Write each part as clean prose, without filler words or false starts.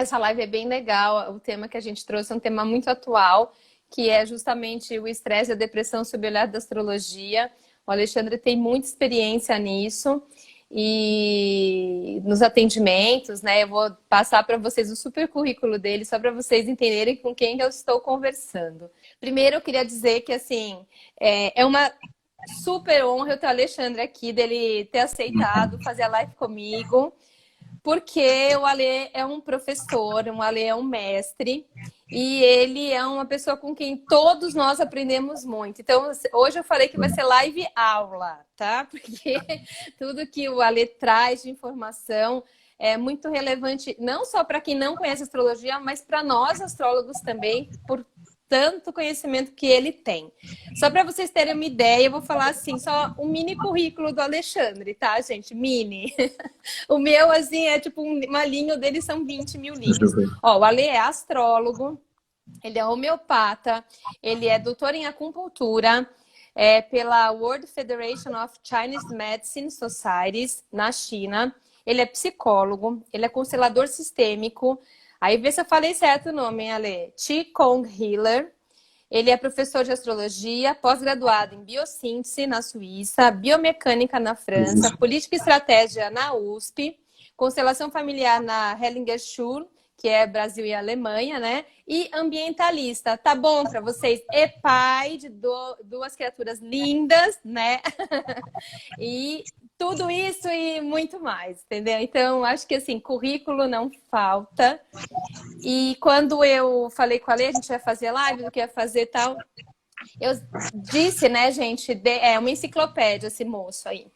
essa live é bem legal. O tema que a gente trouxe é um tema muito atual, que é justamente o estresse e a depressão sob o olhar da astrologia. O Alexandre tem muita experiência nisso e nos atendimentos, né? Eu vou passar para vocês o super currículo dele, só para vocês entenderem com quem eu estou conversando. Primeiro, eu queria dizer que, assim, é uma super honra eu ter o Alexandre aqui, dele ter aceitado fazer a live comigo. Porque o Alê é um professor, o Alê é um mestre, e ele é uma pessoa com quem todos nós aprendemos muito. Então, hoje eu falei que vai ser live aula, tá? Porque tudo que o Alê traz de informação é muito relevante, não só para quem não conhece astrologia, mas para nós astrólogos também, por tanto conhecimento que ele tem. Só para vocês terem uma ideia, eu vou falar assim, só um mini currículo do Alexandre, tá, gente? Mini. O meu, assim, é tipo uma linha, o dele são 20 mil linhas. Ó, o Ale é astrólogo, ele é homeopata, ele é doutor em acupuntura pela World Federation of Chinese Medicine Societies, na China. Ele é psicólogo, ele é constelador sistêmico. Aí vê se eu falei certo o nome, hein, Ale? Qi Kong Healer. Ele é professor de astrologia, pós-graduado em biossíntese na Suíça, biomecânica na França, política e estratégia na USP, constelação familiar na Hellinger Schule, que é Brasil e Alemanha, né? E ambientalista. Tá bom para vocês? E pai de duas criaturas lindas, né? E tudo isso e muito mais, entendeu? Então, acho que assim, currículo não falta. E quando eu falei com a Lê, a gente ia fazer live, do que ia fazer e tal, eu disse, né, gente, é uma enciclopédia esse moço aí.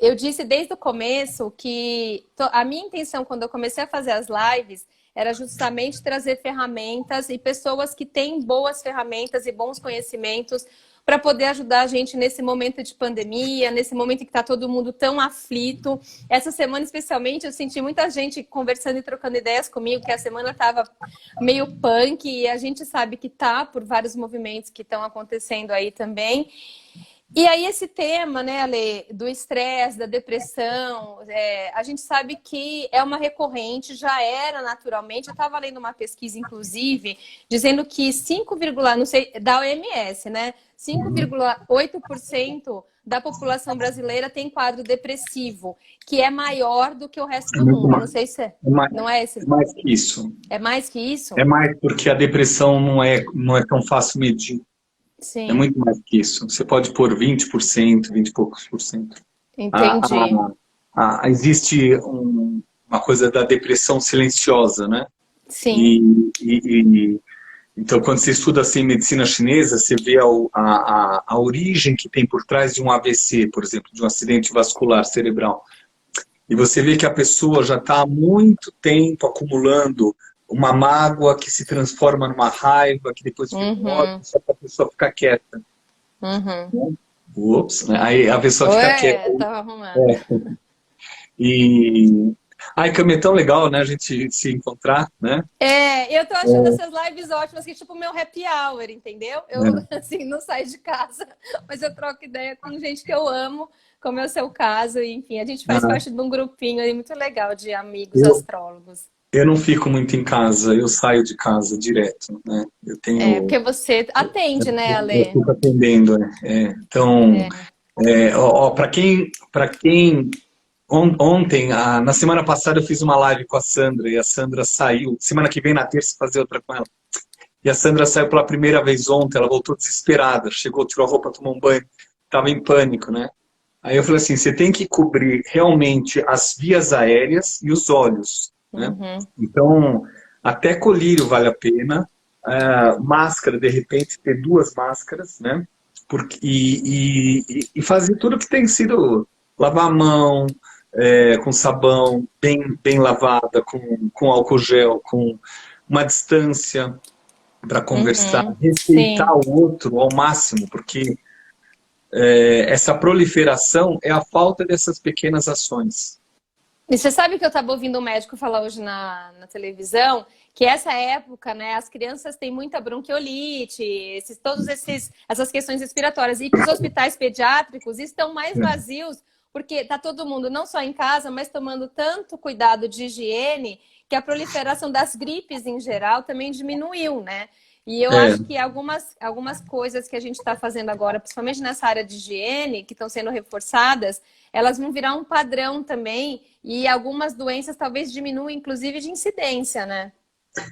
Eu disse desde o começo que a minha intenção quando eu comecei a fazer as lives era justamente trazer ferramentas e pessoas que têm boas ferramentas e bons conhecimentos para poder ajudar a gente nesse momento de pandemia, nesse momento em que está todo mundo tão aflito. Essa semana, especialmente, eu senti muita gente conversando e trocando ideias comigo, que a semana estava meio punk, e a gente sabe que tá por vários movimentos que estão acontecendo aí também. E aí esse tema, né, Ale, do estresse, da depressão, a gente sabe que é uma recorrente, já era naturalmente. Eu estava lendo uma pesquisa, inclusive, dizendo que 5, não sei, da OMS, né, 5,8% da população brasileira tem quadro depressivo, que é maior do que o resto do mundo. Não sei se não é esse. É mais que isso. É mais que isso? É mais porque a depressão não é tão fácil medir. Sim. É muito mais que isso. Você pode pôr 20%, 20 e poucos por cento. Entendi. Existe uma coisa da depressão silenciosa, né? Sim. Então, quando você estuda assim, medicina chinesa, você vê a origem que tem por trás de um AVC, por exemplo, de um acidente vascular cerebral. E você vê que a pessoa já está há muito tempo acumulando uma mágoa que se transforma numa raiva, que depois fica um ódio, só para a pessoa ficar quieta. Ups, né? Aí a pessoa fica quieta. Tava arrumando. Cami, é tão legal, né, a gente se encontrar, né? Eu tô achando essas lives ótimas, que é tipo o meu happy hour, entendeu? Eu, assim, não saio de casa, mas eu troco ideia com gente que eu amo, como é o seu caso, e, enfim, a gente faz parte de um grupinho aí muito legal de amigos astrólogos. Eu não fico muito em casa, eu saio de casa direto, né? Eu tenho... porque você atende, né, Ale? Eu fico atendendo, Então, para quem... Ontem, na semana passada, eu fiz uma live com a Sandra, e a Sandra saiu. Semana que vem, na terça, fazer outra com ela. E a Sandra saiu pela primeira vez ontem, ela voltou desesperada, chegou, tirou a roupa, tomou um banho, estava em pânico, né? Aí eu falei assim, você tem que cobrir realmente as vias aéreas e os olhos, né? Então, até colírio vale a pena, máscara, de repente, ter 2 máscaras, né? E fazer tudo que tem sido, lavar a mão, com sabão, bem lavada, com álcool gel, com uma distância para conversar, respeitar o outro ao máximo, porque essa proliferação é a falta dessas pequenas ações. E você sabe que eu estava ouvindo um médico falar hoje na televisão, que essa época, né, as crianças têm muita bronquiolite, essas questões respiratórias, e que os hospitais pediátricos estão mais vazios, porque está todo mundo não só em casa, mas tomando tanto cuidado de higiene, que a proliferação das gripes em geral também diminuiu, né? E eu É. acho que algumas coisas que a gente está fazendo agora, principalmente nessa área de higiene, que estão sendo reforçadas, elas vão virar um padrão também, e algumas doenças talvez diminuam, inclusive, de incidência, né?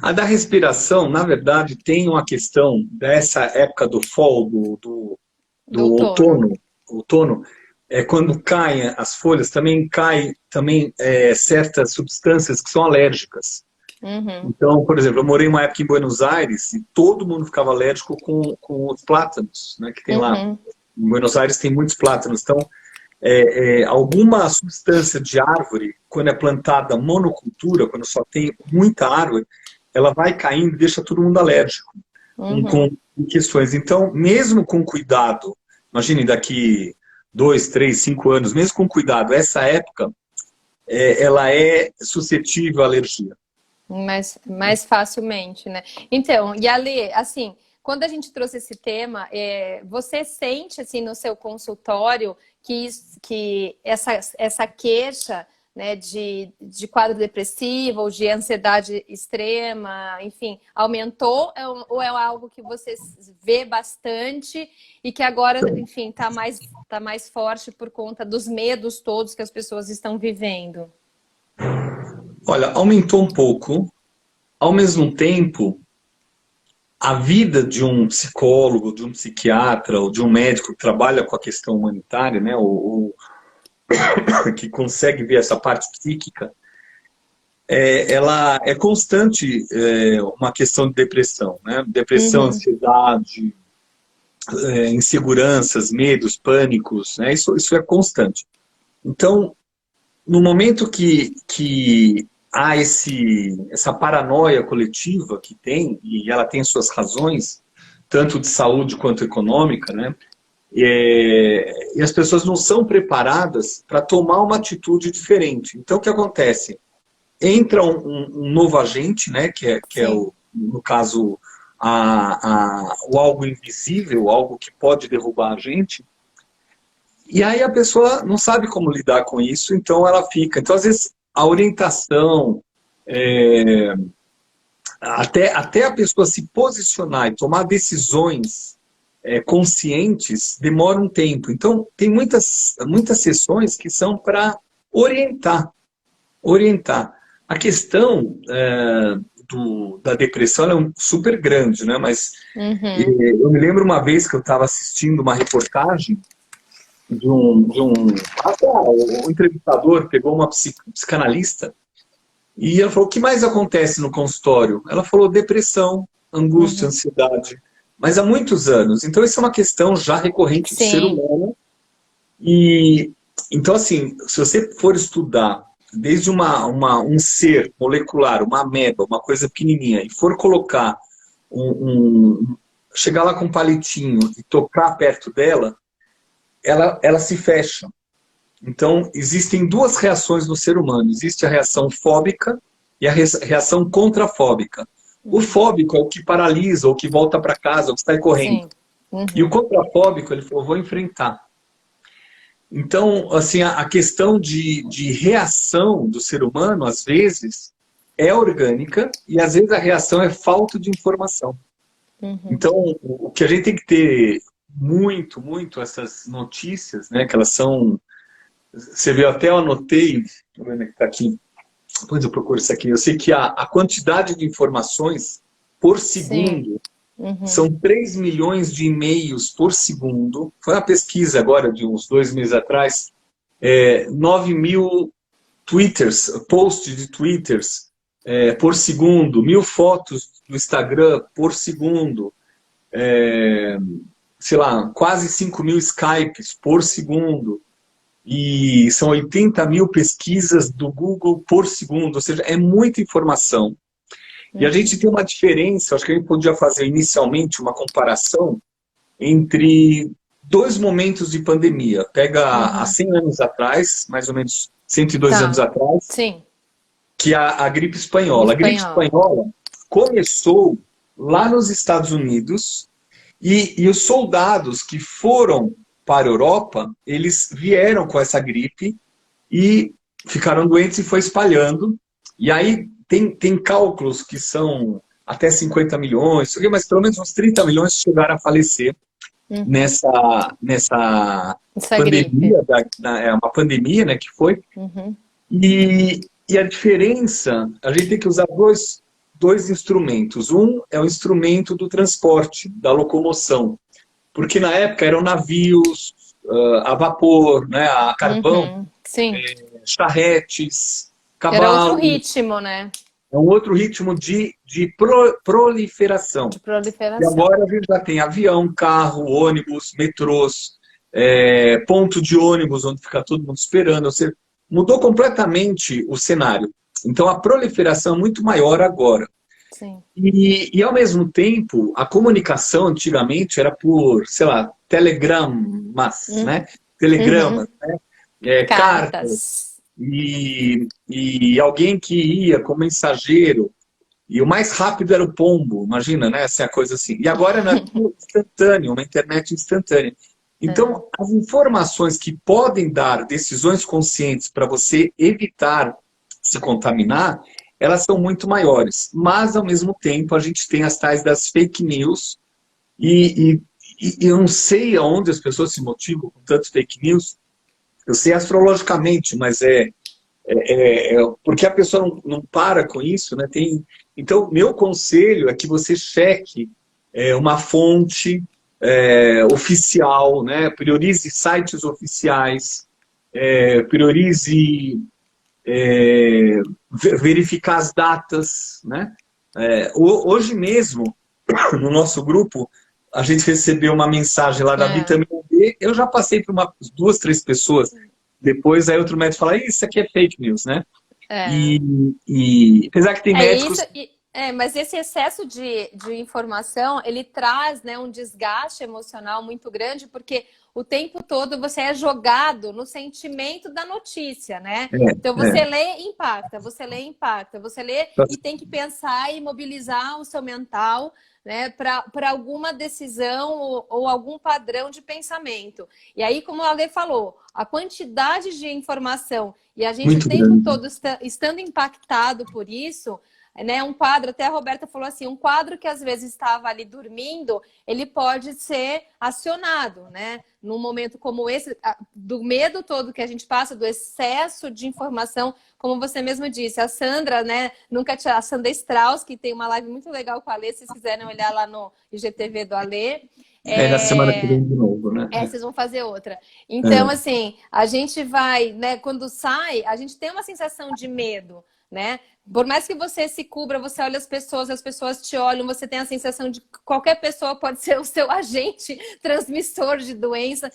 A da respiração, na verdade, tem uma questão dessa época do fall, Do do outono. outono, quando caem as folhas, também cai também certas substâncias que são alérgicas. Uhum, Então, por exemplo, eu morei uma época em Buenos Aires e todo mundo ficava alérgico com os plátanos, né, que tem lá. uhum, Em Buenos Aires tem muitos plátanos. Então, alguma substância de árvore, quando é plantada monocultura, quando só tem muita árvore, ela vai caindo e deixa todo mundo alérgico uhum. com questões. Então, mesmo com cuidado, imagine daqui 2, 3, 5 anos, mesmo com cuidado, essa época, ela é suscetível à alergia. Mais facilmente, né? Então, e Ale, assim, quando a gente trouxe esse tema, você sente, assim, no seu consultório que essa queixa, né, de quadro depressivo ou de ansiedade extrema, enfim, aumentou ou é algo que você vê bastante e que agora, enfim, tá mais forte por conta dos medos todos que as pessoas estão vivendo? Olha, aumentou um pouco. Ao mesmo tempo, a vida de um psicólogo, de um psiquiatra ou de um médico que trabalha com a questão humanitária, né, ou que consegue ver essa parte psíquica, ela é constante uma questão de depressão, né? Depressão, Uhum, ansiedade, inseguranças, medos, pânicos, né? Isso é constante. Então, no momento que há essa paranoia coletiva que tem, e ela tem suas razões, tanto de saúde quanto econômica, né? E as pessoas não são preparadas para tomar uma atitude diferente. Então, o que acontece? Entra um novo agente, né? Que é sim. no caso, o algo invisível, algo que pode derrubar a gente, e aí a pessoa não sabe como lidar com isso, então ela fica. Então, às vezes, a orientação, é, até a pessoa se posicionar e tomar decisões conscientes, demora um tempo. Então, tem muitas sessões que são para orientar. Orientar. A questão da depressão ela é super grande, né? Mas Uhum, eu me lembro uma vez que eu estava assistindo uma reportagem até o entrevistador pegou uma psicanalista e ela falou: o que mais acontece no consultório? Ela falou: depressão, angústia, uhum. ansiedade. Mas há muitos anos. Então, isso é uma questão já recorrente do ser Sim, humano. E então, assim, se você for estudar desde um ser molecular, uma ameba, uma coisa pequenininha, e for colocar chegar lá com um palitinho e tocar perto dela, ela se fecha. Então, existem duas reações no ser humano. Existe a reação fóbica e a reação contrafóbica. O fóbico é o que paralisa, ou que volta para casa, ou que sai correndo. sim. E o Uhum. contrafóbico, ele falou: vou enfrentar. Então, assim, a questão de reação do ser humano, às vezes, é orgânica e às vezes a reação é falta de informação. Uhum. Então, o que a gente tem que ter muito essas notícias, né, que elas são... Você viu, até eu anotei, deixa eu ver onde é que está aqui, depois eu procuro isso aqui. Eu sei que a quantidade de informações por Sim. segundo Uhum. são 3 milhões de e-mails por segundo. Foi uma pesquisa agora de uns 2 meses atrás. 9 mil twitters, posts de twitters por segundo, 1.000 fotos do Instagram por segundo, sei lá, quase 5 mil Skypes por segundo, e são 80 mil pesquisas do Google por segundo, ou seja, é muita informação. E a Uhum. gente tem uma diferença, acho que a gente podia fazer inicialmente uma comparação entre dois momentos de pandemia. Pega há Uhum. 100 anos atrás, mais ou menos 102 anos Tá. atrás, Sim. que é a gripe espanhola. A gripe Espanhola. espanhola começou lá nos Estados Unidos e os soldados que foram para a Europa, eles vieram com essa gripe e ficaram doentes e foi espalhando. E aí, tem cálculos que são até 50 milhões, mas pelo menos uns 30 milhões chegaram a falecer nessa Essa gripe. pandemia, é uma pandemia, né, que foi. E a diferença, a gente tem que usar dois instrumentos. Um é o instrumento do transporte, da locomoção. Porque na época eram navios, a vapor, né, a carvão, Sim. charretes, Era outro cavalos. ritmo, né? É um outro ritmo de proliferação. De E proliferação. agora a gente já tem avião, carro, ônibus, metrôs, ponto de ônibus onde fica todo mundo esperando. Ou seja, mudou completamente o cenário. Então a proliferação é muito maior agora. Sim. E ao mesmo tempo, a comunicação antigamente era por, sei lá, telegramas, né? Telegramas, né? Cartas. E alguém que ia como mensageiro. E o mais rápido era o pombo, imagina, né? Essa coisa assim. E agora é tudo instantâneo, uma internet instantânea. Então, as informações que podem dar decisões conscientes para você evitar se contaminar, elas são muito maiores. Mas, ao mesmo tempo, a gente tem as tais das fake news. E eu não sei aonde as pessoas se motivam com tantas fake news. Eu sei astrologicamente, mas porque a pessoa não para com isso, né? Então, meu conselho é que você cheque uma fonte oficial, né? Priorize sites oficiais, priorize verificar as datas, né? Hoje mesmo, no nosso grupo, a gente recebeu uma mensagem lá da vitamina D, eu já passei por umas 2, 3 pessoas, depois aí outro médico fala, isso aqui é fake news, né? E apesar que tem médicos... Mas esse excesso de informação, ele traz, né, um desgaste emocional muito grande, porque o tempo todo você é jogado no sentimento da notícia, né? Então você lê e impacta, você lê e impacta, você lê e tem que pensar e mobilizar o seu mental, né, para alguma decisão ou algum padrão de pensamento. E aí, como a Ale falou, a quantidade de informação e a gente muito o tempo grande. Todo estando impactado por isso... Né, um quadro, até a Roberta falou assim, um quadro que às vezes estava ali dormindo, ele pode ser acionado, né? Num momento como esse, do medo todo que a gente passa, do excesso de informação, como você mesmo disse, a Sandra, né, a Sandra Strauss, que tem uma live muito legal com a Alê, se vocês quiserem olhar lá no IGTV do Alê. Na semana que vem de novo, né? Vocês vão fazer outra. Então, assim, a gente vai, né, quando sai, a gente tem uma sensação de medo, né? Por mais que você se cubra, você olha as pessoas te olham, você tem a sensação de que qualquer pessoa pode ser o seu agente transmissor de doença,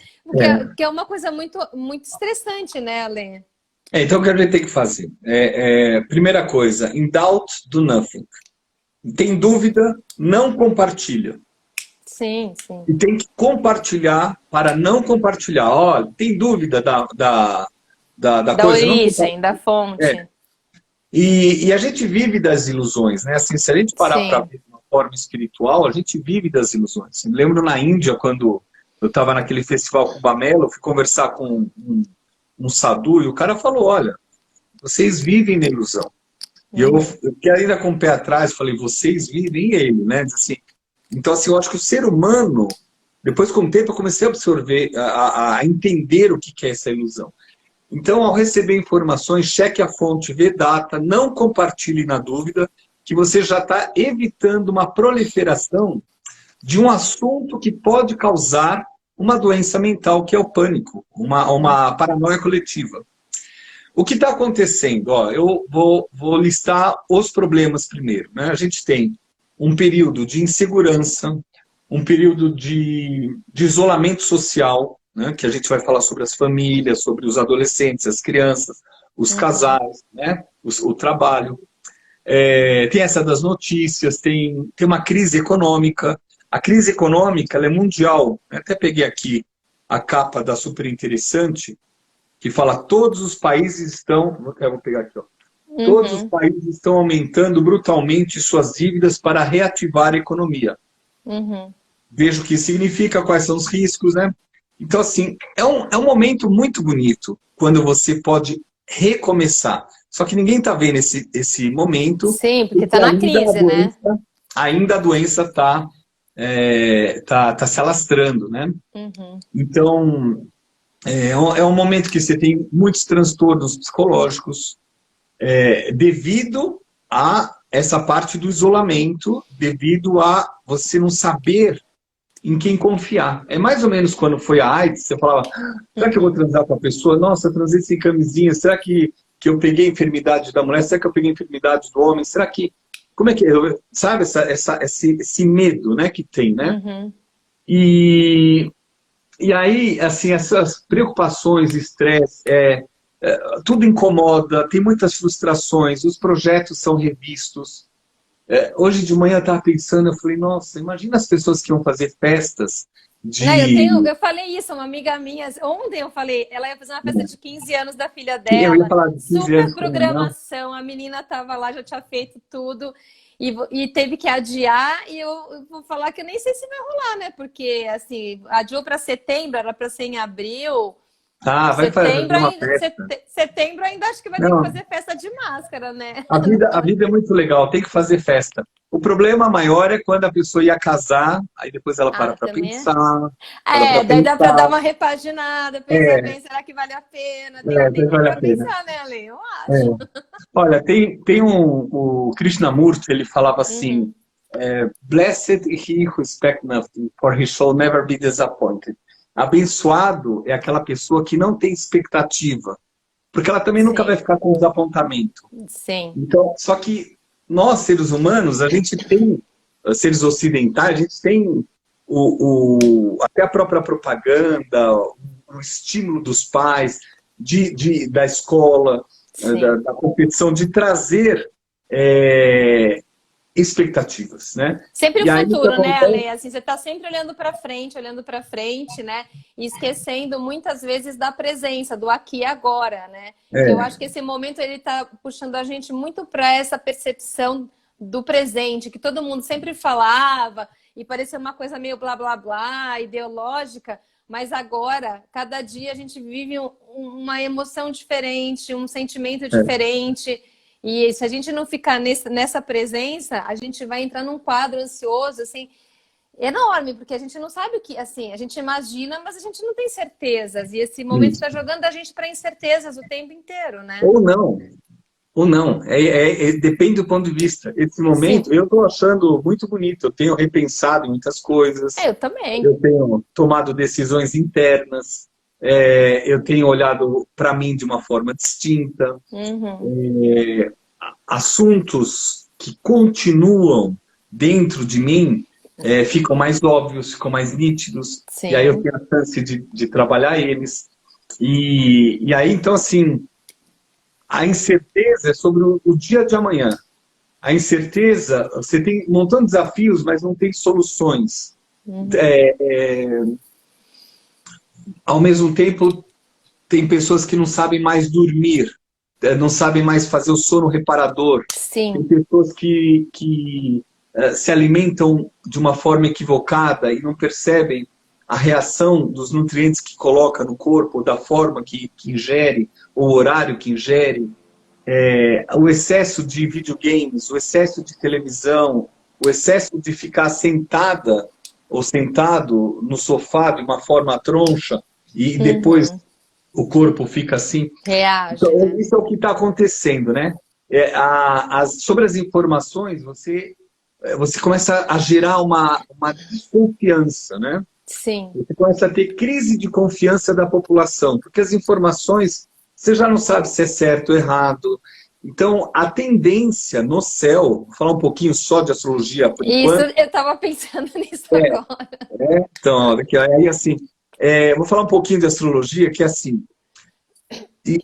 que é uma coisa muito, muito estressante, né, Ale? Então, o que a gente tem que fazer? Primeira coisa, in doubt, do nothing. Tem dúvida, não compartilha. Sim, sim. E tem que compartilhar para não compartilhar. Olha, tem dúvida da coisa? Origem, da fonte. E a gente vive das ilusões, né? Assim, se a gente parar para ver de uma forma espiritual, a gente vive das ilusões. Eu me lembro na Índia, quando eu estava naquele festival Kumbamela, eu fui conversar com um sadhu e o cara falou, olha, vocês vivem na ilusão. E eu quero ainda com o pé atrás, falei, vocês vivem ele, né? Diz assim, então, assim, eu acho que o ser humano, depois com o tempo eu comecei a absorver, a entender o que é essa ilusão. Então, ao receber informações, cheque a fonte, vê data, não compartilhe na dúvida, que você já está evitando uma proliferação de um assunto que pode causar uma doença mental, que é o pânico, uma paranoia coletiva. O que está acontecendo? Ó, eu vou listar os problemas primeiro, né? A gente tem um período de insegurança, um período de isolamento social, né, que a gente vai falar sobre as famílias, sobre os adolescentes, as crianças, os casais, né, o trabalho. Tem essa das notícias, tem uma crise econômica. A crise econômica ela é mundial. Eu até peguei aqui a capa da Super Interessante, que fala todos os países estão... Eu vou pegar aqui, ó. Todos os países estão aumentando brutalmente suas dívidas para reativar a economia. Veja o que significa, quais são os riscos, né? Então, assim, é um momento muito bonito quando você pode recomeçar. Só que ninguém está vendo esse momento. Sim, porque está na crise, né? Ainda a doença está tá se alastrando, né? Uhum. Então, é um momento que você tem muitos transtornos psicológicos devido a essa parte do isolamento, devido a você não saber em quem confiar. É mais ou menos quando foi a AIDS, você falava, será que eu vou transar com a pessoa? Nossa, eu transei sem camisinha, será que eu peguei a enfermidade da mulher? Será que eu peguei a enfermidade do homem? Será que... Como é que é? Sabe esse medo, né, que tem, né? Uhum. E aí, assim, essas preocupações, estresse, tudo incomoda, tem muitas frustrações, os projetos são revistos. Hoje de manhã eu estava pensando, eu falei, nossa, imagina as pessoas que iam fazer festas de... Eu falei isso, uma amiga minha, ontem eu falei, ela ia fazer uma festa de 15 anos da filha Eu ia dela, falar de 15 super anos com ela, não. programação, a menina estava lá, já tinha feito tudo, e teve que adiar, e eu vou falar que eu nem sei se vai rolar, né? Porque, assim, adiou para setembro, era para ser em abril, Ah, vai fazer uma festa. setembro ainda acho que vai ter que Não, fazer festa de máscara, né? a vida é muito legal, tem que fazer festa. O problema maior é quando a pessoa ia casar, aí depois ela Ah, para também pensar, daí dá para dar uma repaginada, pensar é, bem, será que vale a pena? Tem vale a para pena. pensar, né, Ale? Eu É. acho. Olha, o Krishnamurti, ele falava Uhum. assim, Blessed he who expects nothing, for he shall never be disappointed. Abençoado é aquela pessoa que não tem expectativa, porque ela também nunca vai Sim, ficar com desapontamento. sim. Então, só que nós, seres humanos, a gente tem, seres ocidentais, a gente tem até a própria propaganda, o estímulo dos pais, da escola, Sim. da competição, de trazer expectativas, né? Sempre o E aí o que futuro, né, acontece? Ale? Assim, você está sempre olhando para frente, né? E esquecendo muitas vezes da presença, do aqui e agora, né? Que eu acho que esse momento ele está puxando a gente muito para essa percepção do presente, que todo mundo sempre falava e parecia uma coisa meio blá blá blá, ideológica, mas agora, cada dia a gente vive uma emoção diferente, um sentimento diferente. E se a gente não ficar nessa presença, a gente vai entrar num quadro ansioso, assim, enorme, porque a gente não sabe o que, assim, a gente imagina, mas a gente não tem certezas. E esse momento está jogando a gente para incertezas o tempo inteiro, né? Ou não. Ou não, depende do ponto de vista. Esse Sim. momento eu estou achando muito bonito, eu tenho repensado em muitas coisas, Eu também. eu tenho tomado decisões internas, eu tenho olhado para mim de uma forma distinta, Uhum. assuntos que continuam dentro de mim ficam mais óbvios, ficam mais nítidos, e aí eu Sim. tenho a chance de trabalhar eles. E aí, então, assim, a incerteza é sobre o dia de amanhã. A incerteza, você tem um montão de desafios, mas não tem soluções. Uhum. Ao mesmo tempo, tem pessoas que não sabem mais dormir, não sabem mais fazer o sono reparador. Tem Sim. pessoas que se alimentam de uma forma equivocada e não percebem a reação dos nutrientes que coloca no corpo, da forma que ingere, o horário que ingere. O excesso de videogames, o excesso de televisão, o excesso de ficar sentada ou sentado no sofá de uma forma troncha e depois Uhum. o corpo fica assim. Reage, Então, né? isso é o que está acontecendo, né? Sobre as informações, você começa a gerar uma desconfiança, né? Sim. Você começa a ter crise de confiança da população, porque as informações, você já não sabe se é certo ou errado. Então, a tendência no céu, vou falar um pouquinho só de astrologia por Isso, enquanto. eu estava pensando nisso agora. Então, aí assim, vou falar um pouquinho de astrologia, que é assim,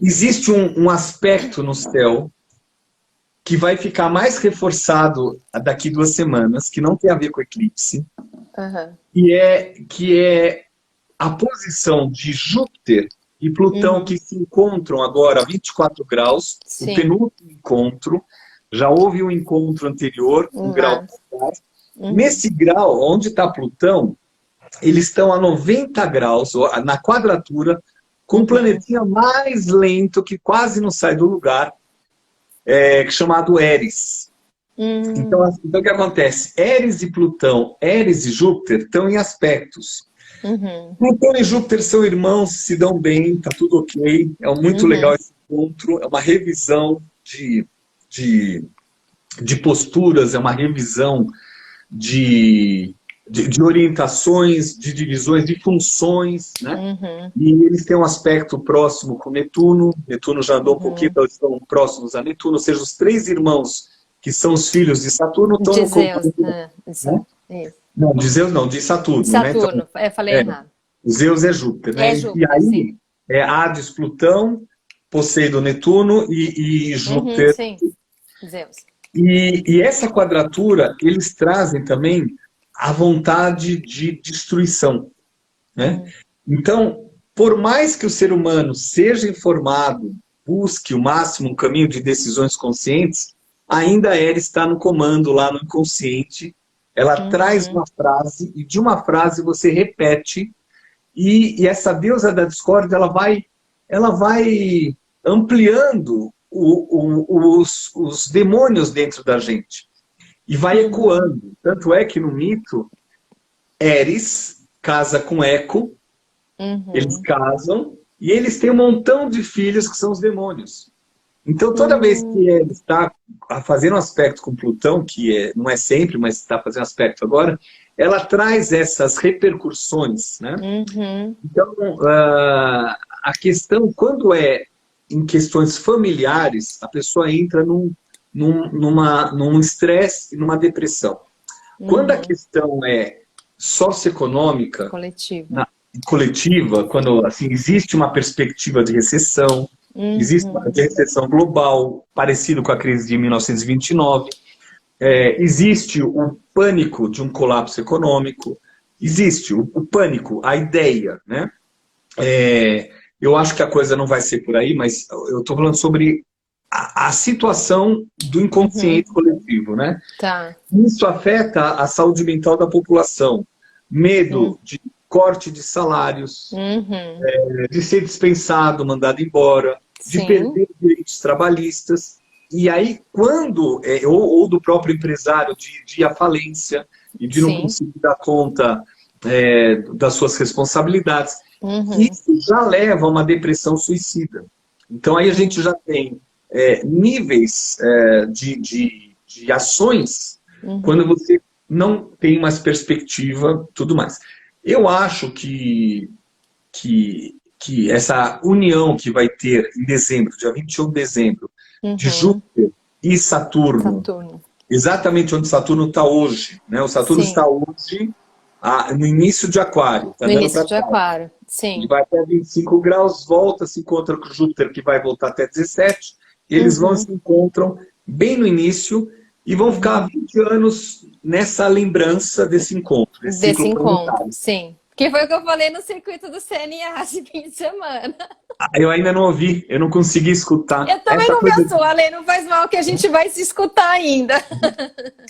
existe um aspecto no céu que vai ficar mais reforçado daqui 2 semanas, que não tem a ver com eclipse, Uhum. que é a posição de Júpiter e Plutão Uhum. que se encontram agora a 24 graus, o Sim. penúltimo encontro, já houve um encontro anterior, um grau Mas... atrás. Uhum. Nesse grau, onde está Plutão, eles estão a 90 graus, na quadratura, com um Uhum. planetinha mais lento, que quase não sai do lugar, chamado Eris. Então, o que acontece? Eris e Plutão, Eris e Júpiter estão em aspectos. Plutão e Júpiter são irmãos, se dão bem, tá tudo ok. É muito legal esse encontro, é uma revisão de posturas, é uma revisão de orientações, de divisões, de funções, né? E eles têm um aspecto próximo com Netuno. Netuno já andou um pouquinho, então eles estão próximos a Netuno, ou seja, os 3 irmãos que são os filhos de Saturno estão no Zeus, né? Não, de Zeus não, de Saturno. Saturno, né? Então, falei errado. Zeus é Júpiter, né? Júpiter, e aí, sim. Hades, Plutão, Poseidon, Netuno e Júpiter. Sim, Zeus. E essa quadratura, eles trazem também a vontade de destruição, né? Então, por mais que o ser humano seja informado, busque o máximo um caminho de decisões conscientes, ainda ela está no comando lá no inconsciente. Ela traz uma frase, e de uma frase você repete, e essa deusa da discórdia, ela vai ampliando os demônios dentro da gente. E vai ecoando. Tanto é que no mito, Eris casa com Eco, eles casam, e eles têm um montão de filhos que são os demônios. Então, toda vez que ele está fazendo um aspecto com Plutão, que não é sempre, mas está fazendo aspecto agora, ela traz essas repercussões, né? Então, a questão, quando é em questões familiares, a pessoa entra num estresse e numa depressão. Quando a questão é socioeconômica, coletiva, quando assim, existe uma perspectiva de recessão, existe uma recessão global, parecido com a crise de 1929, existe o pânico de um colapso econômico, existe o pânico, a ideia, né? Eu acho que a coisa não vai ser por aí, mas eu estou falando sobre a situação do inconsciente coletivo, né? Tá. Isso afeta a saúde mental da população. Medo de corte de salários, de ser dispensado, mandado embora, de perder direitos trabalhistas. E aí, quando, ou do próprio empresário de ir à falência e de não conseguir dar conta das suas responsabilidades, isso já leva a uma depressão suicida. Então aí a gente já tem níveis de ações quando você não tem mais perspectiva, tudo mais. Eu acho que essa união que vai ter em dezembro, dia 21 de dezembro, de Júpiter e Saturno, exatamente onde Saturno está hoje, né? O Saturno está hoje no início de Aquário. Tá no início de Aquário, sim. Ele vai até 25 graus, volta, se encontra com Júpiter, que vai voltar até 17, e eles se encontram bem no início e vão ficar 20 anos nessa lembrança desse encontro. Desse encontro, sim. Que foi o que eu falei no circuito do CNA esse fim de semana. Eu ainda não ouvi, eu não consegui escutar. Eu também não vi a sua, Ale, não faz mal que a gente vai se escutar ainda.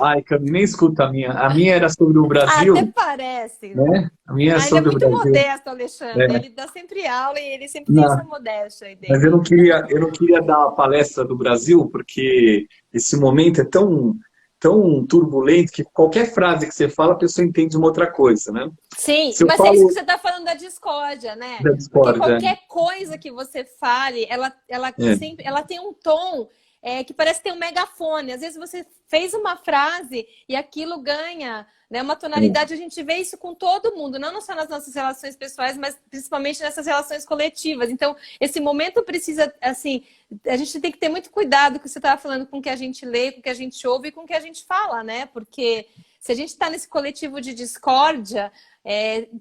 Ai, Cami, nem escuta a minha. A minha era sobre o Brasil. Até parece. Né? A minha ele é muito modesto, Alexandre. Ele dá sempre aula e ele sempre tem essa modéstia aí dele. Mas eu não queria dar a palestra do Brasil, porque esse momento é tão turbulento que qualquer frase que você fala, a pessoa entende uma outra coisa, né? Sim, mas é isso que você está falando da discórdia, né? Da discórdia. Porque qualquer coisa que você fale, ela tem um tom que parece que tem um megafone. Às vezes você fez uma frase e aquilo ganha, né, uma tonalidade. A gente vê isso com todo mundo, não só nas nossas relações pessoais, mas principalmente nessas relações coletivas. Então, esse momento precisa, assim, a gente tem que ter muito cuidado com o que você estava falando, com o que a gente lê, com o que a gente ouve e com o que a gente fala, né? Porque se a gente está nesse coletivo de discórdia,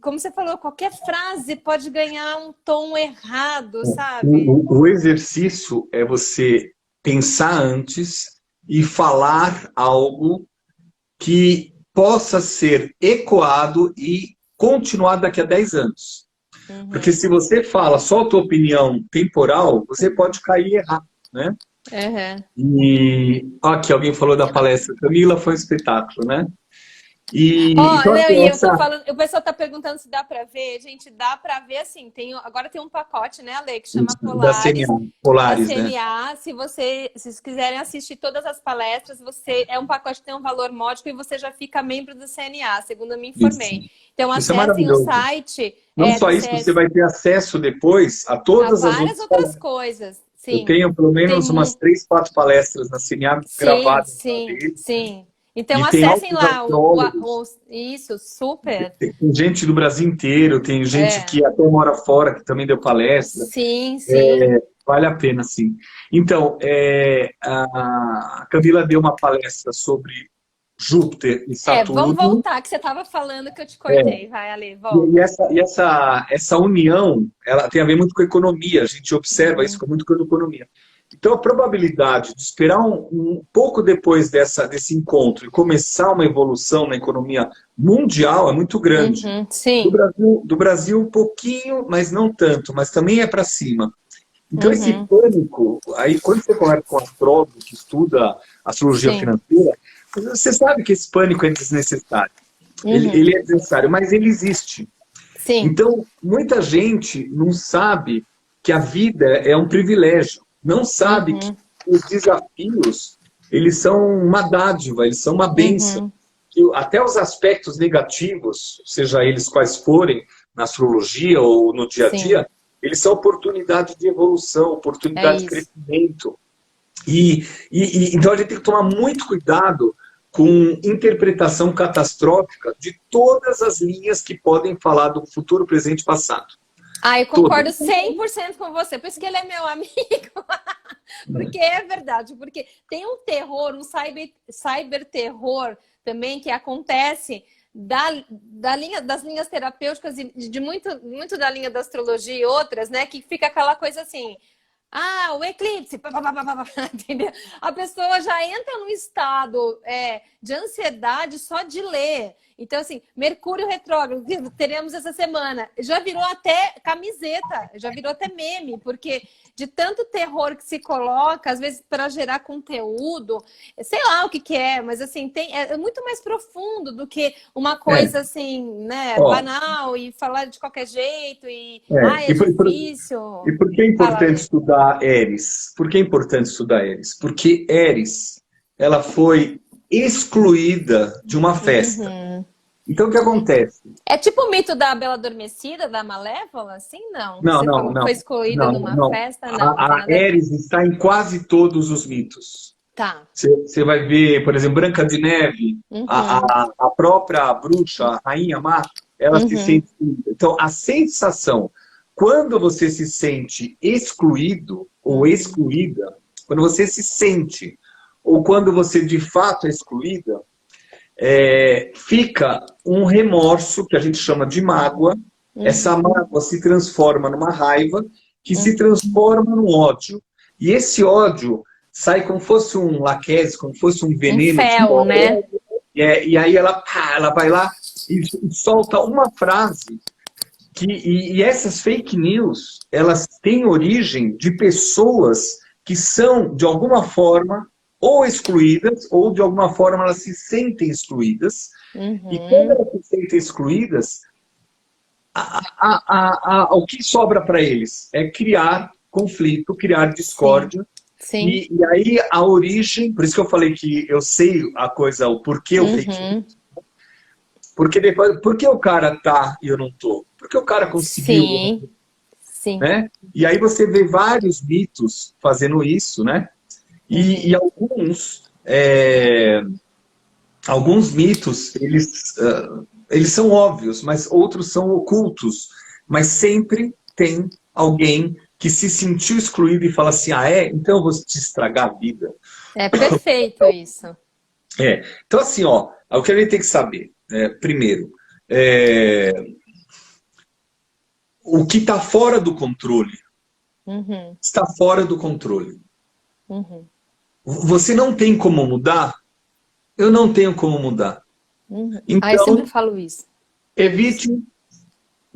como você falou, qualquer frase pode ganhar um tom errado, sabe? O exercício é você pensar antes e falar algo que possa ser ecoado e continuar daqui a 10 anos. Porque se você fala só a tua opinião temporal, você pode cair errado, né? E aqui alguém falou da palestra. Camila, foi um espetáculo, né? Ó, Então, não, assim, e eu tô falando, o pessoal tá perguntando se dá para ver. Gente, dá para ver assim. Agora tem um pacote, né, Ale, que chama da CNA, Polaris, da Polaris, né? CNA. Se vocês quiserem assistir todas as palestras, é um pacote que tem um valor módico e você já fica membro do CNA, segundo eu me Isso. informei. Então Isso é acessem o maravilhoso. site Não do só isso, você vai ter acesso depois a a todas as várias outras outras palestras. coisas. Eu Sim. tenho pelo Tem menos umas 3, 4 palestras na CNA Sim, gravadas lá sim, dele. sim. Então E tem acessem altos lá arqueólogos. isso, super. Tem gente do Brasil inteiro, tem gente É. que até mora fora, que também deu palestra. Sim, sim. Vale a pena, sim. Então, a Camila deu uma palestra sobre Júpiter e Vamos Saturno. voltar, que você estava falando que eu te cortei. Vai, Ale, E volta. essa união, ela tem a ver muito com a economia. A gente observa isso muito com a economia. Então, a probabilidade de esperar um pouco depois desse encontro e começar uma evolução na economia mundial é muito grande. Sim. Do Brasil, um pouquinho, mas não tanto, mas também é para cima. Então, esse Uhum. pânico, aí quando você conversa com um astrólogo que estuda astrologia Sim. financeira, você sabe que esse pânico é desnecessário. Ele é desnecessário, mas ele existe. Sim. Então, muita gente não sabe que a vida é um privilégio. Não sabe que os desafios, eles são uma dádiva, eles são uma bênção. Que até os aspectos negativos, seja eles quais forem, na astrologia ou no dia a Sim. dia, eles são oportunidade de evolução, oportunidade de crescimento. Então a gente tem que tomar muito cuidado com interpretação catastrófica de todas as linhas que podem falar do futuro, presente e passado. Eu concordo 100% com você, por isso que ele é meu amigo. Porque é verdade, porque tem um terror, um cyberterror também que acontece das linhas terapêuticas e de muito da linha da astrologia e outras, né? Que fica aquela coisa assim, o eclipse, entendeu? A pessoa já entra num estado de ansiedade só de ler. Então, assim, Mercúrio retrógrado, teremos essa semana. Já virou até camiseta, já virou até meme, porque de tanto terror que se coloca, às vezes para gerar conteúdo, sei lá o que é, mas assim, é muito mais profundo do que uma coisa assim, né, banal e falar de qualquer jeito é difícil. E por que é importante estudar Eris? Por que é importante estudar Eris? Porque Eris, ela foi excluída de uma festa. Então, o que acontece? É tipo o mito da Bela Adormecida, da Malévola? Assim, não? Não, Você não, falou que não. foi excluída numa festa? Não, A Eris está em quase todos os mitos. Tá. Você vai ver, por exemplo, Branca de Neve, a própria bruxa, a rainha má, ela se sente excluída. Então, a sensação, quando você se sente excluído ou excluída, quando você se sente, ou quando você de fato é excluída, fica um remorso, que a gente chama de mágoa. Essa mágoa se transforma numa raiva, que se transforma num ódio. E esse ódio sai como fosse um laquese, como fosse um veneno. Fel, né? E aí ela vai lá e solta uma frase. E essas fake news, elas têm origem de pessoas que são, de alguma forma, ou excluídas, ou de alguma forma elas se sentem excluídas. E quando elas se sentem excluídas, o que sobra para eles é criar conflito, criar discórdia. Sim. E aí a origem, por isso que eu falei que eu sei a coisa, o porquê o fake news. Porque depois, por que o cara tá e eu não tô? Porque o cara conseguiu. Sim. Né? E aí você vê vários mitos fazendo isso, né? E alguns mitos, eles são óbvios, mas outros são ocultos. Mas sempre tem alguém que se sentiu excluído e fala assim, então eu vou te estragar a vida. É perfeito isso. Então assim, o que a gente tem que saber, primeiro, o que está fora do controle, está fora do controle. Você não tem como mudar, eu não tenho como mudar. Então, eu sempre falo isso. Evite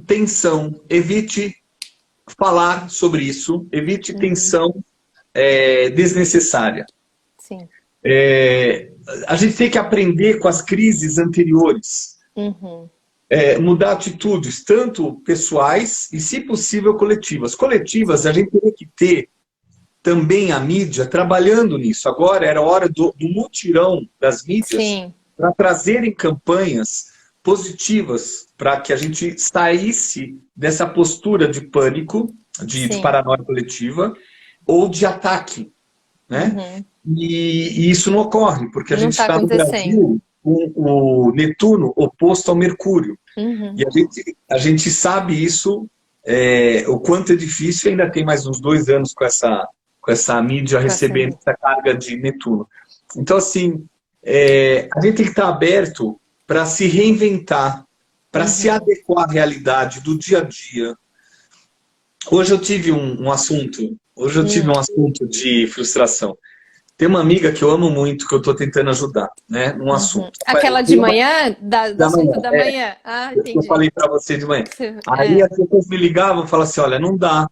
tensão, evite falar sobre isso, evite tensão desnecessária. Sim. a gente tem que aprender com as crises anteriores. Uhum. Mudar atitudes, tanto pessoais e, se possível, coletivas. Coletivas, a gente teria que ter também a mídia trabalhando nisso. Agora era hora do mutirão das mídias para trazerem campanhas positivas para que a gente saísse dessa postura de pânico, de paranoia coletiva ou de ataque, né? Uhum. E isso não ocorre, porque a Não gente está está no Brasil com o Netuno oposto ao Mercúrio. Uhum. E a gente sabe isso, o quanto é difícil, ainda tem mais uns 2 anos com essa mídia recebendo essa carga de Netuno. Então, assim, a gente tem que estar aberto para se reinventar, para se adequar à realidade do dia a dia. Hoje eu tive um assunto de frustração. Tem uma amiga que eu amo muito, que eu estou tentando ajudar, né, num assunto. Aquela de manhã? Do assunto da manhã? Ah, entendi. Eu falei para você de manhã. Aí as pessoas me ligavam e falavam assim, olha, não dá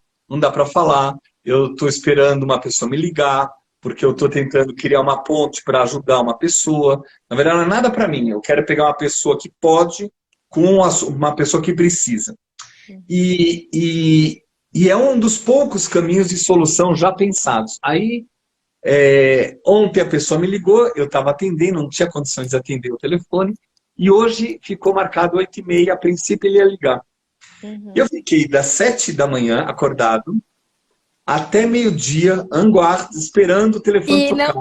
para falar, eu estou esperando uma pessoa me ligar, porque eu estou tentando criar uma ponte para ajudar uma pessoa. Na verdade, não é nada para mim, eu quero pegar uma pessoa que pode com uma pessoa que precisa. E é um dos poucos caminhos de solução já pensados. Aí, ontem a pessoa me ligou, eu estava atendendo, não tinha condições de atender o telefone, e hoje ficou marcado 8h30, a princípio ele ia ligar. Eu fiquei das 7 da manhã acordado, até meio-dia, anguardo, esperando o telefone tocar.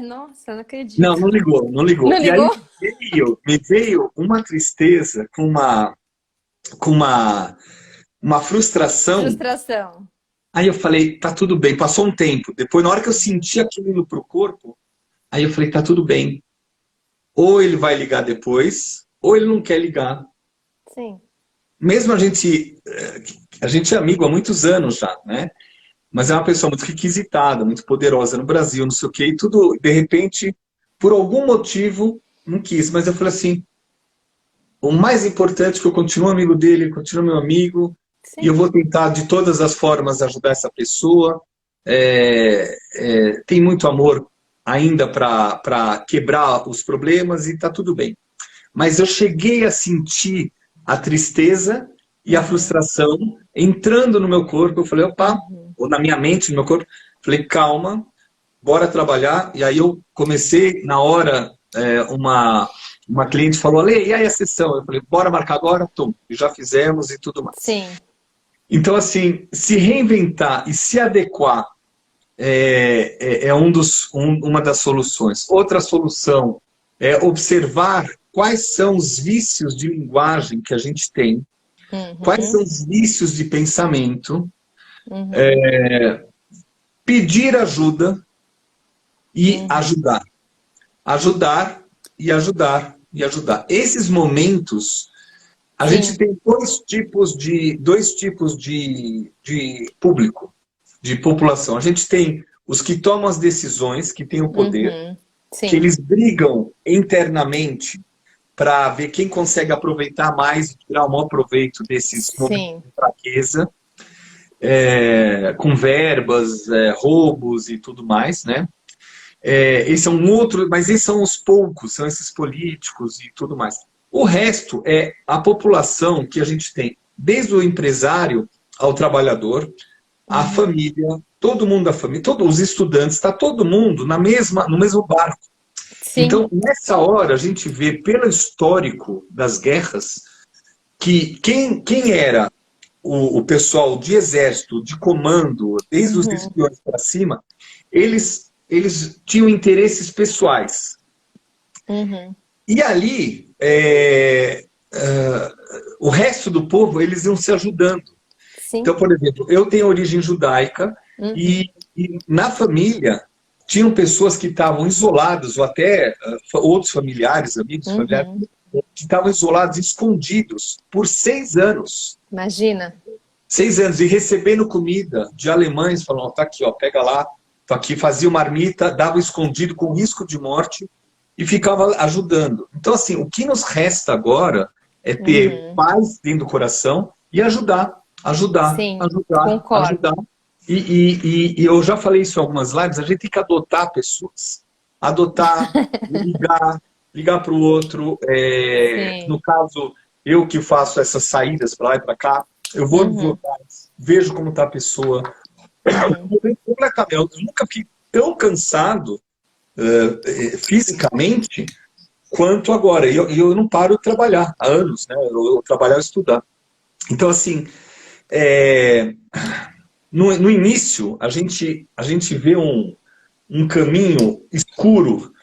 Nossa, não acredito. Não ligou. Não ligou? E aí me veio uma tristeza com uma frustração. Aí eu falei, tá tudo bem, passou um tempo. Depois, na hora que eu senti aquilo indo pro corpo, aí eu falei, tá tudo bem. Ou ele vai ligar depois, ou ele não quer ligar. Sim. Mesmo a gente é amigo há muitos anos já, né? Mas é uma pessoa muito requisitada, muito poderosa no Brasil, não sei o quê, e tudo, de repente, por algum motivo, não quis. Mas eu falei assim, o mais importante é que eu continuo amigo dele, ele continua meu amigo, e eu vou tentar de todas as formas ajudar essa pessoa. Tem muito amor ainda para quebrar os problemas e tá tudo bem. Mas eu cheguei a sentir a tristeza e a frustração entrando no meu corpo. Eu falei, opa, ou na minha mente, no meu corpo, falei, calma, bora trabalhar. E aí eu comecei, na hora, uma cliente falou, Ale, e aí a sessão? Eu falei, bora marcar agora? Tum, e já fizemos e tudo mais. Sim. Então, assim, se reinventar e se adequar uma das soluções. Outra solução é observar quais são os vícios de linguagem que a gente tem, quais são os vícios de pensamento, pedir ajuda e ajudar. Ajudar e ajudar e ajudar. Esses momentos, a gente tem dois tipos de público, de população. A gente tem os que tomam as decisões, que têm o poder, que eles brigam internamente para ver quem consegue aproveitar mais e tirar o maior proveito desses momentos de fraqueza, com verbas, roubos e tudo mais, né? Esse é um outro, mas esses são os poucos, são esses políticos e tudo mais. O resto é a população que a gente tem, desde o empresário ao trabalhador, a família, todo mundo da família, todos os estudantes, está todo mundo no mesmo barco. Então, nessa hora, a gente vê, pelo histórico das guerras, que quem era o pessoal de exército, de comando, desde os espiões para cima, eles tinham interesses pessoais. E ali, o resto do povo, eles iam se ajudando. Então, por exemplo, eu tenho origem judaica e na família tinham pessoas que estavam isoladas, ou até outros familiares, amigos, familiares, que estavam isolados, escondidos, por 6 anos. Imagina. 6 anos, e recebendo comida de alemães, falando, tá aqui, ó, pega lá, tá aqui, fazia uma marmita, dava escondido com risco de morte e ficava ajudando. Então, assim, o que nos resta agora é ter paz dentro do coração e ajudar. E eu já falei isso em algumas lives, a gente tem que adotar pessoas. adotar, ligar para o outro. No caso, eu que faço essas saídas para lá e para cá, eu vou nos locais, vejo como está a pessoa. Completamente. Eu nunca fiquei tão cansado fisicamente quanto agora. E eu não paro de trabalhar há anos, né? Eu trabalhar e estudar. Então, assim, no início, a gente vê um caminho escuro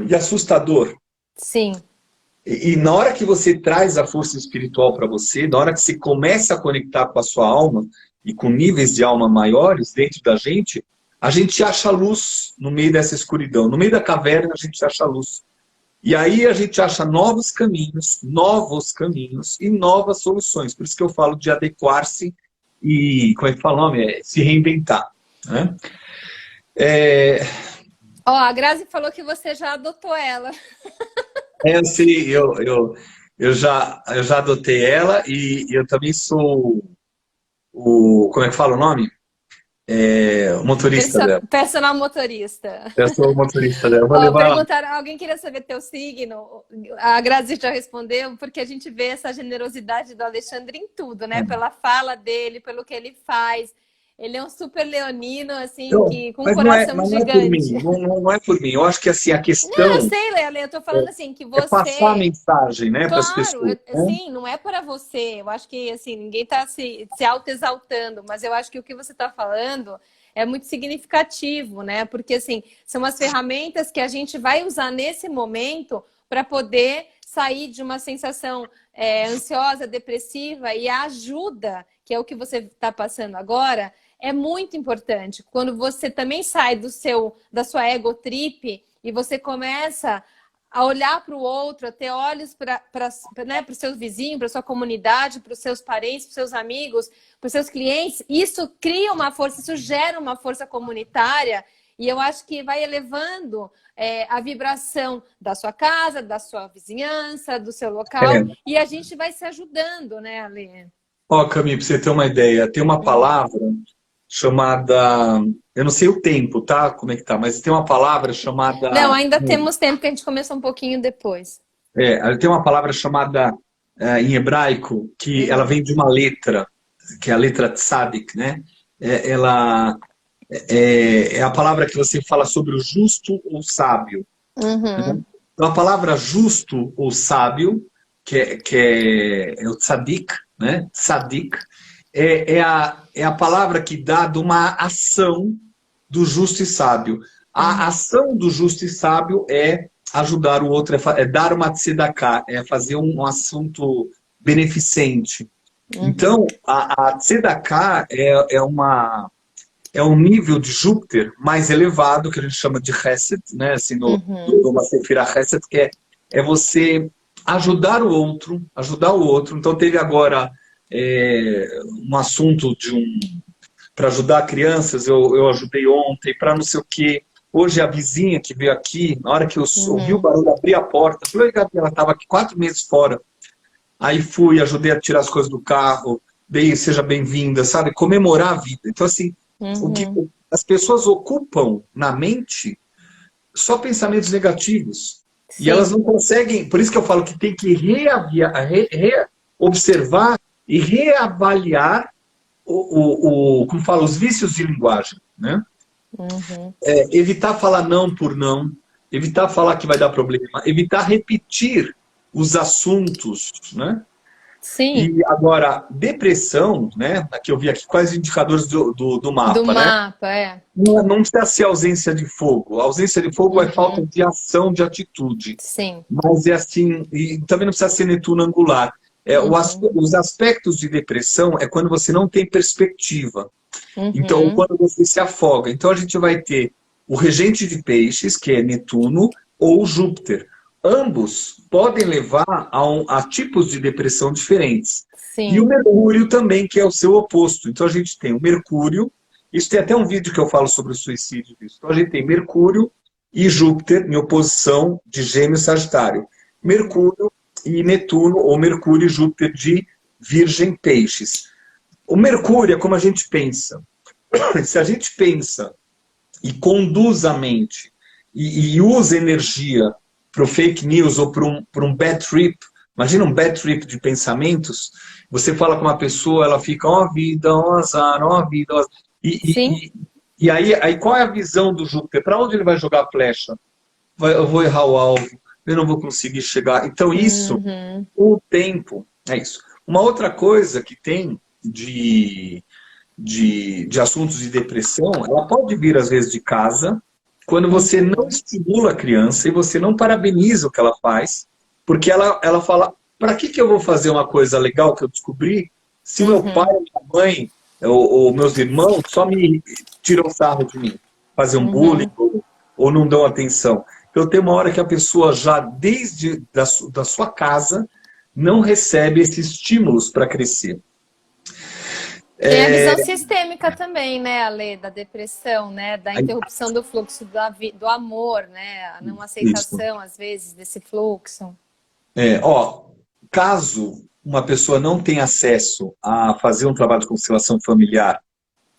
e assustador. Sim. E na hora que você traz a força espiritual para você, na hora que você começa a conectar com a sua alma e com níveis de alma maiores dentro da gente, a gente acha luz no meio dessa escuridão. No meio da caverna, a gente acha luz. E aí a gente acha novos caminhos e novas soluções. Por isso que eu falo de adequar-se e, como é que fala o nome? Se reinventar. Né? Ó, a Grazi falou que você já adotou ela. Sim, eu já adotei ela e eu também sou como é que fala o nome? O motorista dela. Personal motorista. Eu sou o motorista dela. Vou Ó, levar ela. alguém queria saber teu signo. A Grazi já respondeu, porque a gente vê essa generosidade do Alexandre em tudo, né? Pela fala dele, pelo que ele faz. Ele é um super leonino, assim, com um coração gigante. Não é por mim. Eu acho que assim, a questão... Não, eu sei, Lele, eu tô falando assim, que você... É passar a mensagem, né, para as pessoas. Sim, não é para você. Eu acho que, assim, ninguém está se auto-exaltando, mas eu acho que o que você está falando é muito significativo, né? Porque, assim, são as ferramentas que a gente vai usar nesse momento para poder sair de uma sensação ansiosa, depressiva, e a ajuda, que é o que você está passando agora, é muito importante. Quando você também sai da sua ego trip e você começa a olhar para o outro, a ter olhos para os seus vizinhos, para a sua comunidade, para os seus parentes, para os seus amigos, para os seus clientes, isso cria uma força, isso gera uma força comunitária, e eu acho que vai elevando a vibração da sua casa, da sua vizinhança, do seu local, e a gente vai se ajudando, né, Ale? Ó, Camille, para você ter uma ideia, tem uma palavra chamada... Eu não sei o tempo, tá? Como é que tá? Mas tem uma palavra chamada... Não, ainda temos tempo, que a gente começou um pouquinho depois. Tem uma palavra chamada, em hebraico, que ela vem de uma letra, que é a letra tzadik, né? Ela é a palavra que você fala sobre o justo ou sábio. Né? Então, a palavra justo ou sábio, que é o tzadik, né? Tzadik, é a palavra que dá de uma ação do justo e sábio. A ação do justo e sábio é ajudar o outro, é dar uma tzedakah, é fazer um assunto beneficente. Então, a tzedakah é um nível de Júpiter mais elevado, que a gente chama de Chesed, né? Assim, do Sefirah Chesed, que é você ajudar o outro. Então, teve agora um assunto para ajudar crianças, eu ajudei ontem, para não sei o quê. Hoje a vizinha que veio aqui, na hora que eu ouvi o barulho, abri a porta, falei, ela estava aqui 4 meses fora. Aí fui, ajudei a tirar as coisas do carro, dei seja bem-vinda, sabe? Comemorar a vida. Então, assim, o que as pessoas ocupam na mente só pensamentos negativos. Sim. E elas não conseguem... Por isso que eu falo que tem que observar e reavaliar como fala, os vícios de linguagem, né? Evitar falar não por não, evitar falar que vai dar problema, evitar repetir os assuntos, né? Sim. E agora, depressão, né? Aqui eu vi aqui quais os indicadores do mapa, do né? mapa, Não precisa ser ausência de fogo. A ausência de fogo é falta de ação, de atitude. Sim. Mas é assim, e também não precisa ser Netuno angular. Os aspectos de depressão é quando você não tem perspectiva. Então, quando você se afoga. Então, a gente vai ter o regente de peixes, que é Netuno, ou Júpiter. Ambos podem levar a tipos de depressão diferentes. Sim. E o Mercúrio também, que é o seu oposto. Então, a gente tem o Mercúrio, isso tem até um vídeo que eu falo sobre o suicídio disso. Então, a gente tem Mercúrio e Júpiter em oposição de Gêmeos e Sagitário. Mercúrio e Netuno, ou Mercúrio e Júpiter de Virgem Peixes. O Mercúrio é como a gente pensa. Se a gente pensa e conduz a mente e usa energia para o fake news ou para um bad trip, imagina um bad trip de pensamentos, você fala com uma pessoa, ela fica, ó vida, ó azar, ó vida, ó azar. Sim. E aí qual é a visão do Júpiter? Para onde ele vai jogar a flecha? Eu vou errar o alvo, eu não vou conseguir chegar. Então isso, o tempo, é isso. Uma outra coisa que tem de assuntos de depressão, ela pode vir às vezes de casa, quando você não estimula a criança e você não parabeniza o que ela faz, porque ela fala, para que eu vou fazer uma coisa legal que eu descobri, se meu pai, minha mãe, ou meus irmãos só me tiram sarro de mim, fazem um bullying ou não dão atenção. Então tem uma hora que a pessoa já desde da sua casa não recebe esses estímulos para crescer. Tem a visão sistêmica também, né, Ale, da depressão, né, da interrupção do fluxo do amor, né, a não aceitação, às vezes, desse fluxo. Caso uma pessoa não tenha acesso a fazer um trabalho de constelação familiar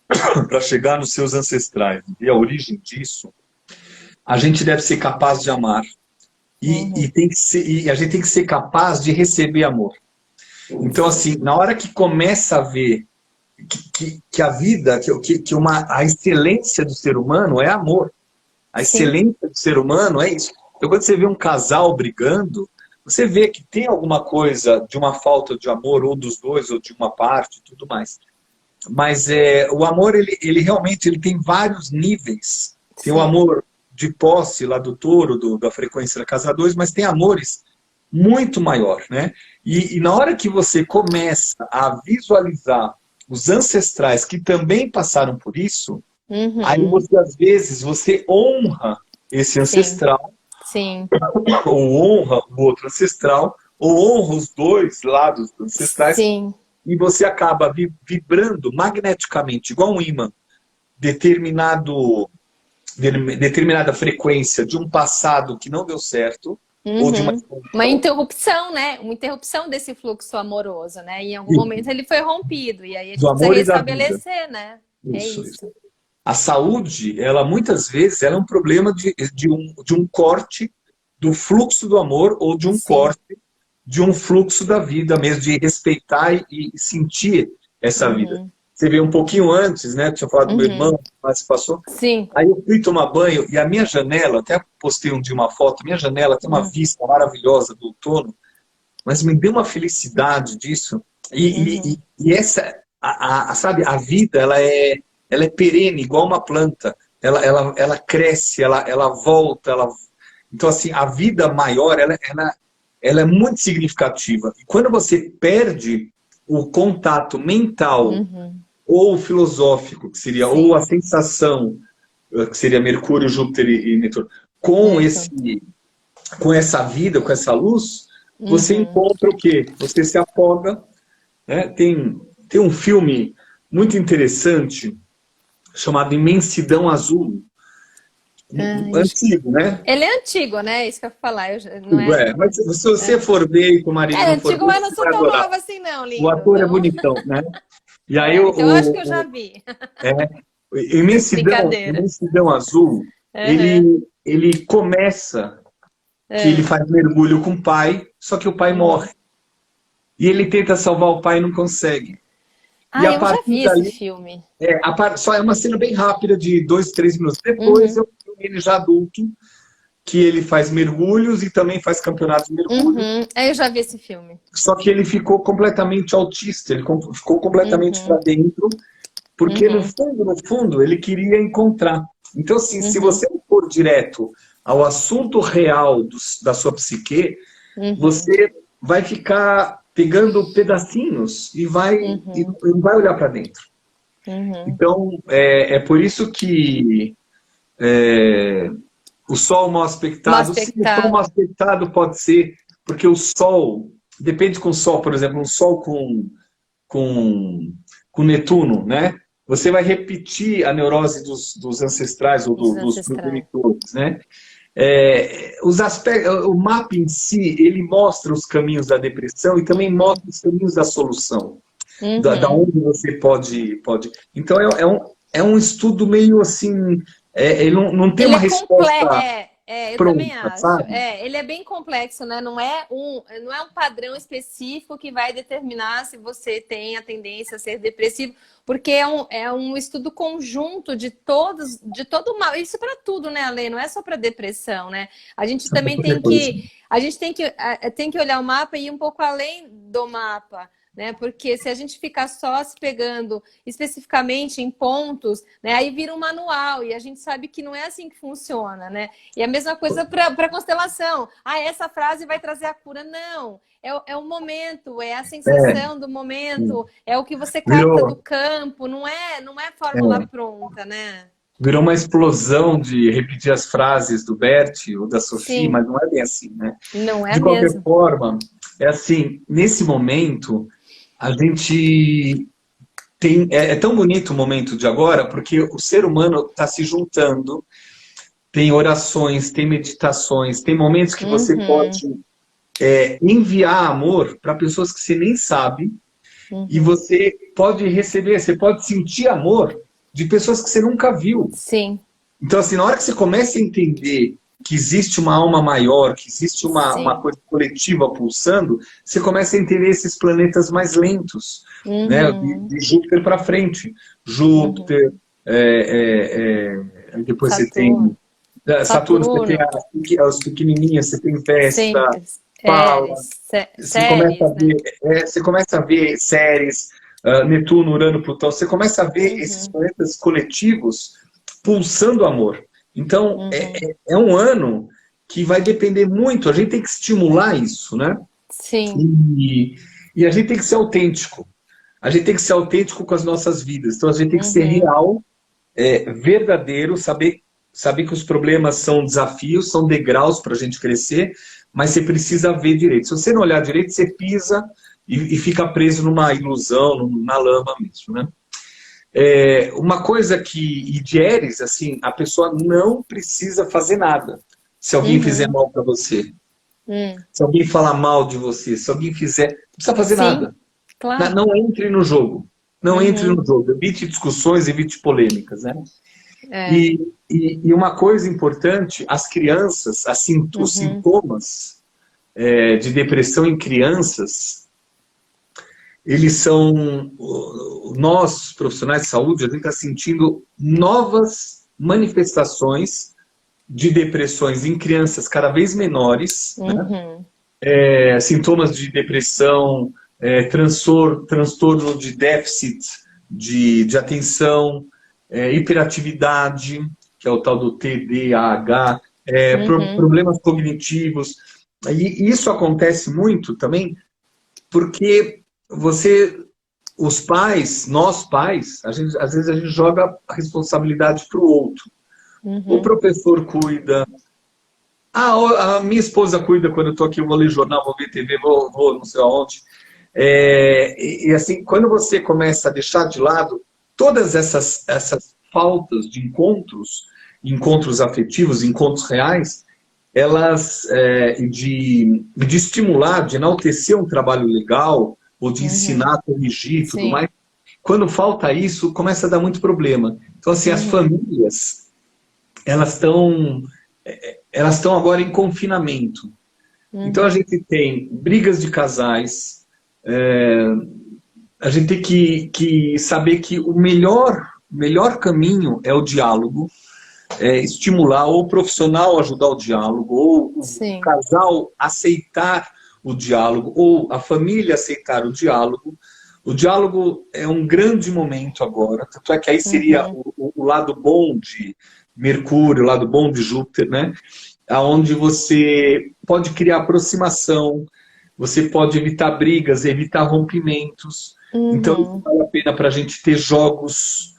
para chegar nos seus ancestrais e a origem disso, a gente deve ser capaz de amar e a gente tem que ser capaz de receber amor. Então, assim, na hora que começa a ver que a vida, a excelência do ser humano é amor. A excelência do ser humano é isso. Então, quando você vê um casal brigando, você vê que tem alguma coisa de uma falta de amor, ou dos dois, ou de uma parte, e tudo mais. Mas o amor, ele realmente tem vários níveis. Tem o amor de posse lá do touro, da frequência da casa 2, mas tem amores muito maior, né? E na hora que você começa a visualizar os ancestrais que também passaram por isso, aí você, às vezes, você honra esse ancestral, ou honra o outro ancestral, ou honra os dois lados ancestrais, e você acaba vibrando magneticamente, igual um ímã, determinada frequência de um passado que não deu certo, ou de uma interrupção, né? Uma interrupção desse fluxo amoroso, né? E em algum momento ele foi rompido, e aí a gente precisa restabelecer, né? Isso. A saúde, muitas vezes, ela é um problema de um corte do fluxo do amor, ou de um corte de um fluxo da vida mesmo, de respeitar e sentir essa vida. Você veio um pouquinho antes, né? Tinha falado do meu irmão, mas passou. Aí eu fui tomar banho e a minha janela, até postei um dia uma foto, minha janela tem uma vista maravilhosa do outono, mas me deu uma felicidade disso. E essa, sabe, a vida, ela é perene, igual uma planta. Ela cresce, ela volta. Então, assim, a vida maior, ela é muito significativa. E quando você perde o contato mental ou filosófico, que seria, ou a sensação, que seria Mercúrio, Júpiter e Netuno, com essa vida, com essa luz, você encontra o quê? Você se afoga, né? Tem um filme muito interessante chamado Imensidão Azul. Antigo, né? Ele é antigo, né? Isso que eu ia falar. Não é... mas se você for ver e com o marido não for ver, antigo, mas não sou tão nova assim, não, lindo. O ator é bonitão, né? E aí eu acho que eu já vi. Imensidão Azul, ele começa que ele faz mergulho com o pai, só que o pai morre. E ele tenta salvar o pai e não consegue. Eu já vi esse filme. Só é uma cena bem rápida, de 2, 3 minutos. Depois eu vi ele já adulto, que ele faz mergulhos e também faz campeonatos de mergulho. Eu já vi esse filme. Só que ele ficou completamente autista, ele ficou completamente para dentro, porque no fundo, ele queria encontrar. Então, assim, se você não for direto ao assunto real da sua psique, você vai ficar pegando pedacinhos e não vai olhar para dentro. Então, é por isso que o Sol mal aspectado, sim, o Sol mal aspectado pode ser, porque o Sol, depende com o Sol, por exemplo, um Sol com Netuno, né? Você vai repetir a neurose dos ancestrais ou dos progenitores, né? O mapa em si, ele mostra os caminhos da depressão e também mostra os caminhos da solução. Da onde você pode... Então, é um estudo meio assim... ele não tem uma resposta... Eu também pronta, acho. sabe? Ele é bem complexo, né? Não é um padrão específico que vai determinar se você tem a tendência a ser depressivo, porque é um estudo conjunto de todo o mal. Isso para tudo, né, Ale? Não é só para depressão, né? A gente Sabe também qualquer coisa. tem que olhar o mapa e ir um pouco além do mapa. Né? Porque se a gente ficar só se pegando especificamente em pontos, né? Aí vira um manual e a gente sabe que não é assim que funciona, né? E a mesma coisa para constelação. Essa frase vai trazer a cura. Não, é o momento, é a É, sensação do momento, é o que você capta do virou, campo, não é fórmula é, pronta, né? virou uma explosão de repetir as frases do Bert ou da Sophie, Sim, mas não é bem assim, né? não é De qualquer mesmo. forma, é assim, nesse momento, a gente tem. É tão bonito o momento de agora, porque o ser humano está se juntando, tem orações, tem meditações, tem momentos que você Uhum, pode enviar amor para pessoas que você nem sabe, e uhum. você pode receber, você pode sentir amor de pessoas que você nunca viu. Sim, Então, assim, na hora que você começa a entender que existe uma alma maior, que existe uma sim. coisa coletiva pulsando, você começa a entender esses planetas mais lentos, né? Uhum, De Júpiter para frente. uhum. Júpiter, depois você tem Saturno. Saturno, você tem Saturno. as pequenininhas, você tem Vesta, Sim, Fala, você começa a séries, né? ver, você começa a ver séries, Netuno, Urano, Plutão, você começa a ver esses Uhum, planetas coletivos pulsando amor. Então, uhum. é um ano que vai depender muito, a gente tem que estimular isso, né? Sim. E, e a gente tem que ser autêntico. A gente tem que ser autêntico com as nossas vidas. Então, a gente tem que ser Uhum, real, verdadeiro, saber que os problemas são desafios, são degraus para a gente crescer, mas você precisa ver direito. Se você não olhar direito, você pisa e fica preso numa ilusão, na lama mesmo, né? Uma coisa que, e de Ares, assim, a pessoa não precisa fazer nada se alguém fizer uhum, mal para você. hum. Se alguém falar mal de você, se alguém fizer, não precisa fazer Sim, nada. claro. Não entre no jogo. Não entre no Uhum, jogo. Evite discussões, evite polêmicas, né? é. E uma coisa importante, as crianças, os Uhum, sintomas de depressão em crianças, eles são, nós, profissionais de saúde, a gente está sentindo novas manifestações de depressões em crianças cada vez menores, né? uhum, Sintomas de depressão, transtorno de déficit de atenção, hiperatividade, que é o tal do TDAH, uhum, problemas cognitivos. E isso acontece muito também porque os pais, nós pais, às vezes a gente joga a responsabilidade para o outro. O uhum, professor cuida, a minha esposa cuida quando eu estou aqui, eu vou ler jornal, vou ver TV, vou não sei aonde. Assim, quando você começa a deixar de lado todas essas faltas de encontros afetivos, encontros reais, elas de estimular, de enaltecer um trabalho legal, ou de uhum. ensinar, corrigir e tudo Sim. mais, quando falta isso, começa a dar muito problema. Então, assim, as Uhum, famílias, elas estão elas estão agora em confinamento. Então a uhum, gente tem brigas de casais, a gente tem que saber que o melhor caminho é o diálogo, estimular ou o profissional ajudar o diálogo, ou o sim. casal aceitar o diálogo, ou a família aceitar o diálogo. O diálogo é um grande momento agora, tanto é que aí seria Uhum, o lado bom de Mercúrio, o lado bom de Júpiter, né? Onde você pode criar aproximação, você pode evitar brigas, evitar rompimentos. Então, isso uhum. vale a pena para a gente ter jogos,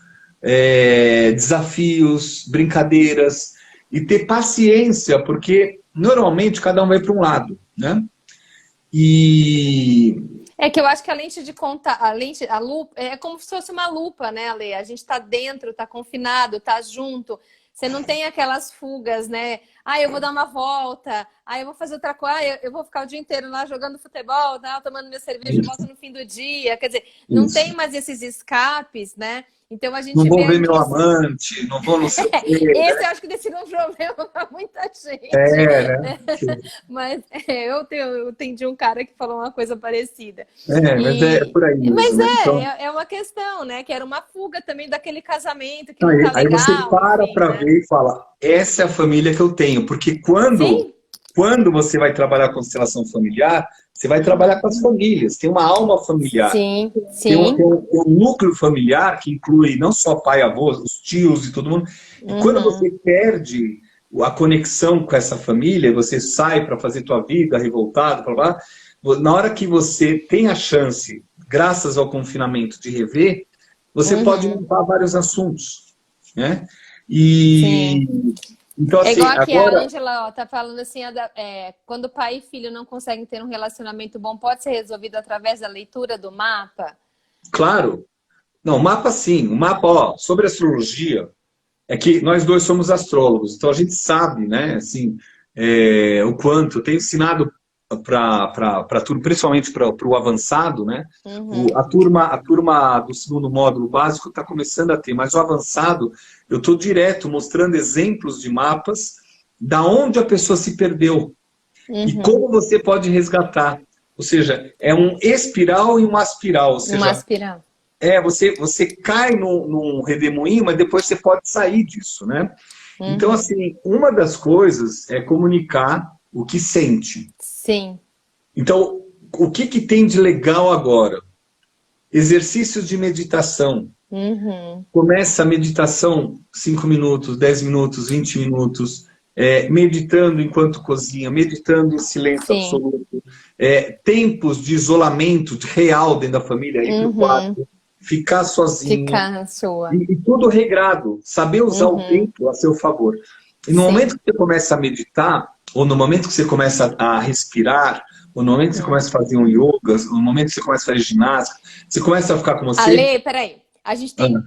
desafios, brincadeiras e ter paciência, porque normalmente cada um vai para um lado, né? E É que eu acho que a lente de contato, a lupa, é como se fosse uma lupa, né, Ale? A gente tá dentro, tá confinado, tá junto. Você não tem aquelas fugas, né? eu vou dar uma volta, eu vou fazer outra coisa, eu vou ficar o dia inteiro lá jogando futebol, tá? Tomando minha cerveja, volto Isso, no fim do dia. Quer dizer, não tem isso. mais esses escapes, né? Então a Não gente vou vê ver meu aqui. amante, não vou não sei o quê, Esse eu né? acho que desse é um problema para muita gente. É, né? Mas eu entendi um cara que falou uma coisa parecida. Mas é E, por aí mesmo, mas né? Então, é uma questão, né? Que era uma fuga também daquele casamento que não aí, tá aí você legal, para enfim, para né? ver e fala, essa é a família que eu tenho, porque Sim. quando você vai trabalhar a constelação familiar, você vai trabalhar com as famílias, tem uma alma familiar. Sim, Tem um, tem sim. um- tem um núcleo familiar que inclui não só pai, avô, os tios e todo mundo. E quando você Uhum, perde a conexão com essa família, você sai para fazer tua vida revoltado, blá, blá, na hora que você tem a chance, graças ao confinamento, de rever, você pode uhum, montar vários assuntos, né? E sim. então É igual assim, aqui a agora, Ângela, ó, tá falando assim, quando pai e filho não conseguem ter um relacionamento bom, pode ser resolvido através da leitura do mapa? claro, não, mapa sim, o mapa, ó, sobre astrologia. É que nós dois somos astrólogos, então a gente sabe, né, assim, o quanto. Eu tenho ensinado para tudo, principalmente para o avançado, né? Uhum, A turma do segundo módulo básico está começando a ter, mas o avançado, eu estou direto mostrando exemplos de mapas da onde a pessoa se perdeu e uhum. como você pode resgatar. Ou seja, é um espiral e uma aspiral, ou Uma seja, aspirante. você cai num redemoinho, mas depois você pode sair disso, né? Então, Uhum. assim, uma das coisas é comunicar o que sente. Sim. Então, o que tem de legal agora? Exercícios de meditação. Uhum. Começa a meditação 5 minutos, 10 minutos, 20 minutos, meditando enquanto cozinha, meditando em silêncio Sim. absoluto, tempos de isolamento real dentro da família, ir para o Uhum. quarto, ficar sozinho, Ficar na sua. e tudo regrado, saber usar o Uhum. tempo a seu favor. E no momento Sim. que você começa a meditar, ou no momento que você começa a respirar, ou no momento que você começa a fazer um yoga, ou no momento que você começa a fazer ginástica, você começa a ficar com você. Ale, peraí. A gente tem Ah,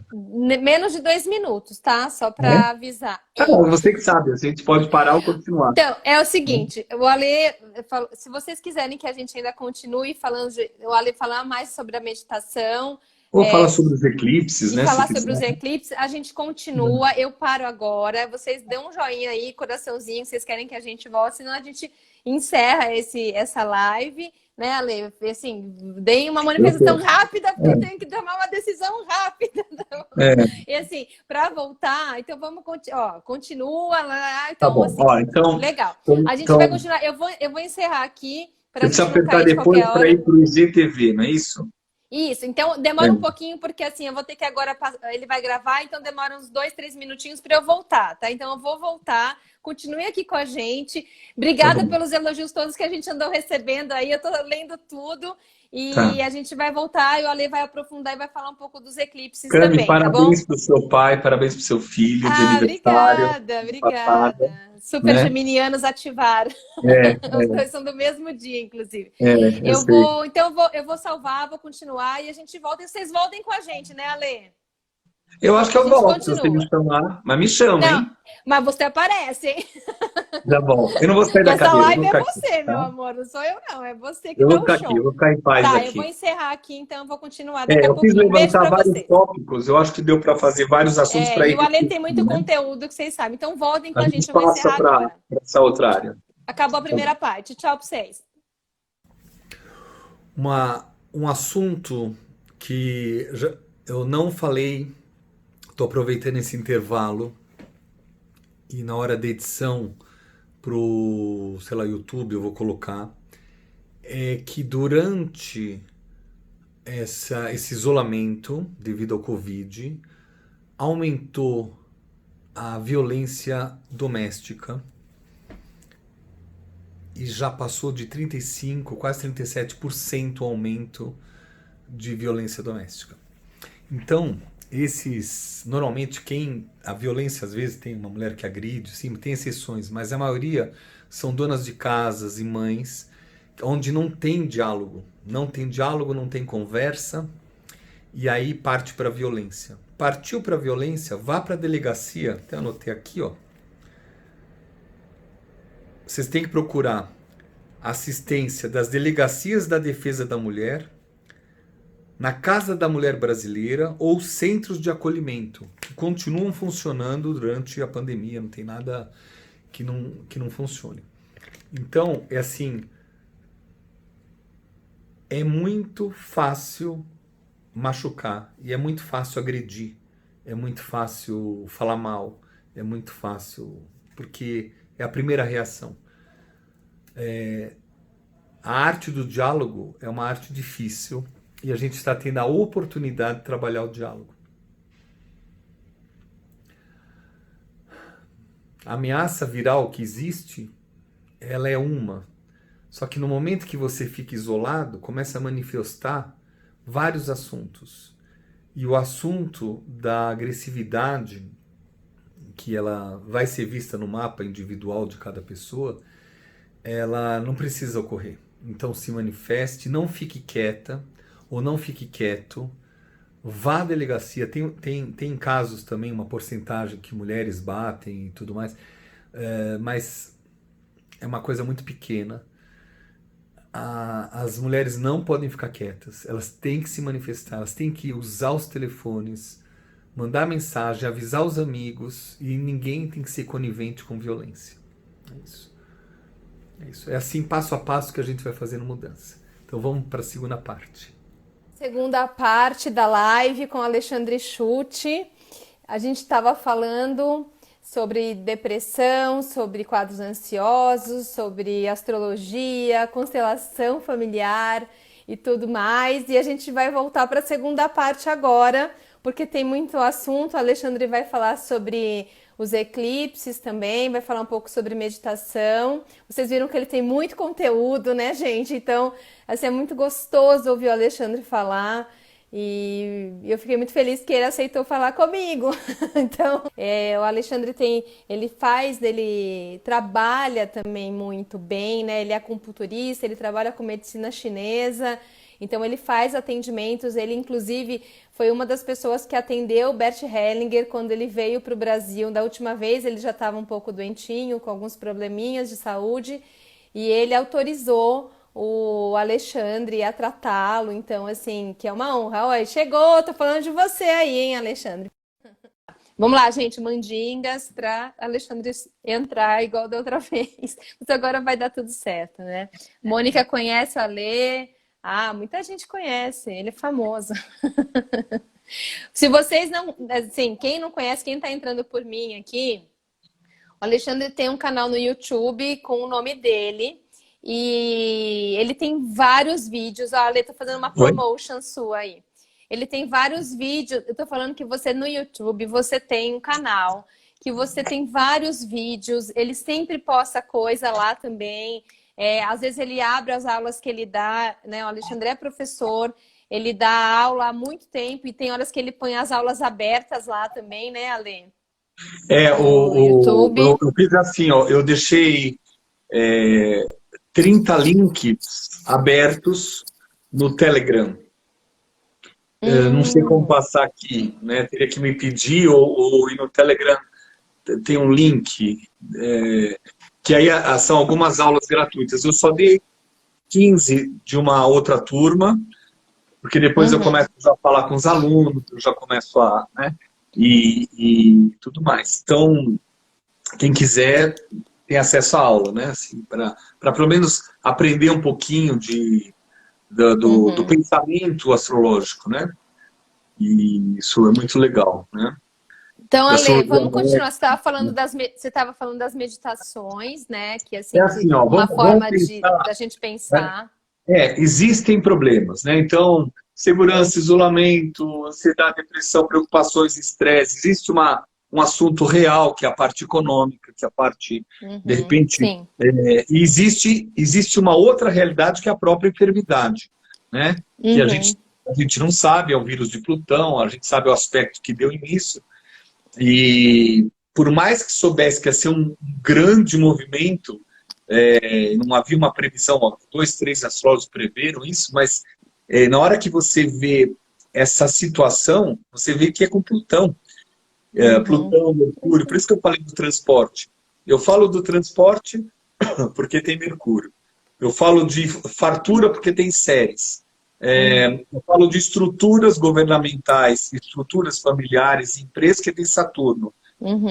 menos de 2 minutos, tá? Só é? para avisar. Não, você que sabe, a gente pode parar ou continuar. Então, é o Né? seguinte, o Ale, se vocês quiserem que a gente ainda continue falando, o Ale falar mais sobre a meditação, Ou fala sobre os eclipses, e né, se falar sobre quiser. os eclipses, a gente continua. Eu paro agora. Vocês dão um joinha aí, coraçãozinho, vocês querem que a gente volte, senão a gente encerra essa live, né, Ale? Assim, deem uma Eu manifestação tô. rápida, porque eu tenho que tomar uma decisão rápida. É, E assim, para voltar, então vamos continua lá. tá Então, bom. assim, Ó, então, legal. A gente vai então, continuar. Eu vou encerrar aqui para você a precisa gente não apertar cair de depois qualquer para hora. ir para o IGTV, não é isso? Isso, então É. demora um pouquinho, porque assim, eu vou ter que agora. Ele vai gravar, então demora uns 2, 3 minutinhos para eu voltar, tá? Então eu vou voltar. Continue aqui com a gente. Tá Obrigada bom. pelos elogios todos que a gente andou recebendo aí. Eu tô lendo tudo. Tá. E a gente vai voltar e o Ale vai aprofundar e vai falar um pouco dos eclipses Cami, também, tá bom? parabéns para o seu pai, parabéns para o seu filho de Ah, aniversário, obrigada, semana passada, obrigada. Super né? geminianos ativaram. É, Os dois são do mesmo dia, inclusive. eu sei. Então eu vou salvar, vou continuar e a gente volta. E vocês voltem com a gente, né, Ale? Eu acho que A eu gente volto se você me continua. chamar, mas me chama, Não, hein? mas você aparece, hein? Já volto. Eu não vou sair Que da essa cadeira, eu vou live é ficar aqui, você, meu tá? amor. Não sou eu, não. É você que Eu vou dá o ficar aqui, eu show. vou ficar em paz Tá, eu vou aqui. encerrar aqui, então eu vou continuar daqui a Eu quis pouquinho. Beijo levantar pra vários vocês. tópicos, eu acho que deu para fazer vários assuntos para E ir o Ale tem repetindo, muito né? conteúdo que vocês sabem. Então voltem com A a gente gente. Eu vou passa encerrar para agora. essa outra área. Acabou a Tá bom. primeira parte. Tchau pra vocês. Um assunto que eu não falei, estou aproveitando esse intervalo e na hora da edição pro, sei lá, YouTube eu vou colocar, é que durante esse isolamento devido ao Covid, aumentou a violência doméstica e já passou de 35, quase 37% o aumento de violência doméstica. Então, normalmente a violência às vezes tem uma mulher que agride, sim, tem exceções, mas a maioria são donas de casas e mães onde não tem diálogo, não tem conversa e aí parte para a violência. Partiu para a violência, vá para a delegacia, até anotei aqui, ó. vocês têm que procurar assistência das delegacias da Defesa da Mulher, na Casa da Mulher Brasileira ou centros de acolhimento, que continuam funcionando durante a pandemia, não tem nada que não funcione. Então, é assim, é muito fácil machucar, e é muito fácil agredir, é muito fácil falar mal, é muito fácil, porque é a primeira reação. A arte do diálogo é uma arte difícil, e a gente está tendo a oportunidade de trabalhar o diálogo. A ameaça viral que existe, ela é uma. Só que no momento que você fica isolado, começa a manifestar vários assuntos. E o assunto da agressividade, que ela vai ser vista no mapa individual de cada pessoa, ela não precisa ocorrer. Então se manifeste, não fique quieta ou não fique quieto, vá à delegacia. Tem casos também, uma porcentagem que mulheres batem e tudo mais, mas é uma coisa muito pequena. As mulheres não podem ficar quietas, elas têm que se manifestar, elas têm que usar os telefones, mandar mensagem, avisar os amigos, e ninguém tem que ser conivente com violência. É isso. É isso. É assim, passo a passo, que a gente vai fazendo mudança. Então vamos para a segunda parte. Segunda parte da live com Alexandre Schutte. A gente estava falando sobre depressão, sobre quadros ansiosos, sobre astrologia, constelação familiar e tudo mais. E a gente vai voltar para a segunda parte agora, porque tem muito assunto. O Alexandre vai falar sobre os eclipses também, vai falar um pouco sobre meditação. Vocês viram que ele tem muito conteúdo, né, gente? Então, assim, é muito gostoso ouvir o Alexandre falar. E eu fiquei muito feliz que ele aceitou falar comigo. Então, o Alexandre ele trabalha também muito bem, né? Ele é acupunturista, ele trabalha com medicina chinesa. Então ele faz atendimentos, ele inclusive foi uma das pessoas que atendeu o Bert Hellinger quando ele veio para o Brasil. Da última vez ele já estava um pouco doentinho, com alguns probleminhas de saúde, e ele autorizou o Alexandre a tratá-lo. Então, assim, que é uma honra. Oi, chegou, tô falando de você aí, hein, Alexandre? Vamos lá, gente, mandingas para Alexandre entrar igual da outra vez. Mas agora vai dar tudo certo, né? Mônica conhece o Alê. Ah, muita gente conhece, ele é famoso. Se vocês não, assim, quem não conhece, quem está entrando por mim aqui, o Alexandre tem um canal no YouTube com o nome dele e ele tem vários vídeos. Ó, a Ale tá fazendo uma promotion sua aí. Ele tem vários vídeos. Eu tô falando que você no YouTube, você tem um canal, que você tem vários vídeos. Ele sempre posta coisa lá também. Às vezes ele abre as aulas que ele dá, né? O Alexandre é professor, ele dá aula há muito tempo e tem horas que ele põe as aulas abertas lá também, né, Ale? YouTube. Eu fiz assim, ó, eu deixei 30 links abertos no Telegram. Não sei como passar aqui, né? Teria que me pedir ou ir no Telegram. Tem um link, que aí são algumas aulas gratuitas. Eu só dei 15 de uma outra turma, porque depois eu começo a falar com os alunos, eu já começo a... né? E tudo mais. Então, quem quiser tem acesso à aula, né? Assim, para pelo menos aprender um pouquinho do pensamento astrológico, né? E isso é muito legal, né? Então, Ale, vamos continuar. Você estava falando das meditações, né? Que assim, ó, uma forma da gente pensar. Existem problemas, né? Então, segurança, isolamento, ansiedade, depressão, preocupações, estresse. Existe um assunto real, que é a parte econômica, que é a parte, de repente... e existe uma outra realidade, que é a própria enfermidade, né? Que a gente não sabe, é o vírus de Plutão, a gente sabe o aspecto que deu início. E por mais que soubesse que ia ser um grande movimento, não havia uma previsão, ó, 2, 3 astrólogos preveram isso, mas na hora que você vê essa situação, você vê que é com Plutão. Plutão, Mercúrio, por isso que eu falei do transporte. Eu falo do transporte porque tem Mercúrio. Eu falo de fartura porque tem Ceres. Eu falo de estruturas governamentais, estruturas familiares, empresas que tem Saturno. Uhum.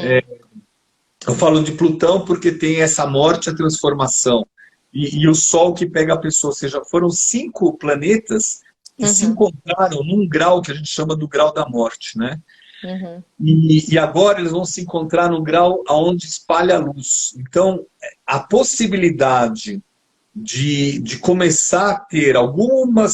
Eu falo de Plutão porque tem essa morte, a transformação. E o Sol que pega a pessoa. Ou seja, foram 5 planetas que se encontraram num grau que a gente chama do grau da morte, né? Uhum. E agora eles vão se encontrar no grau onde espalha a luz. Então, a possibilidade de começar a ter alguma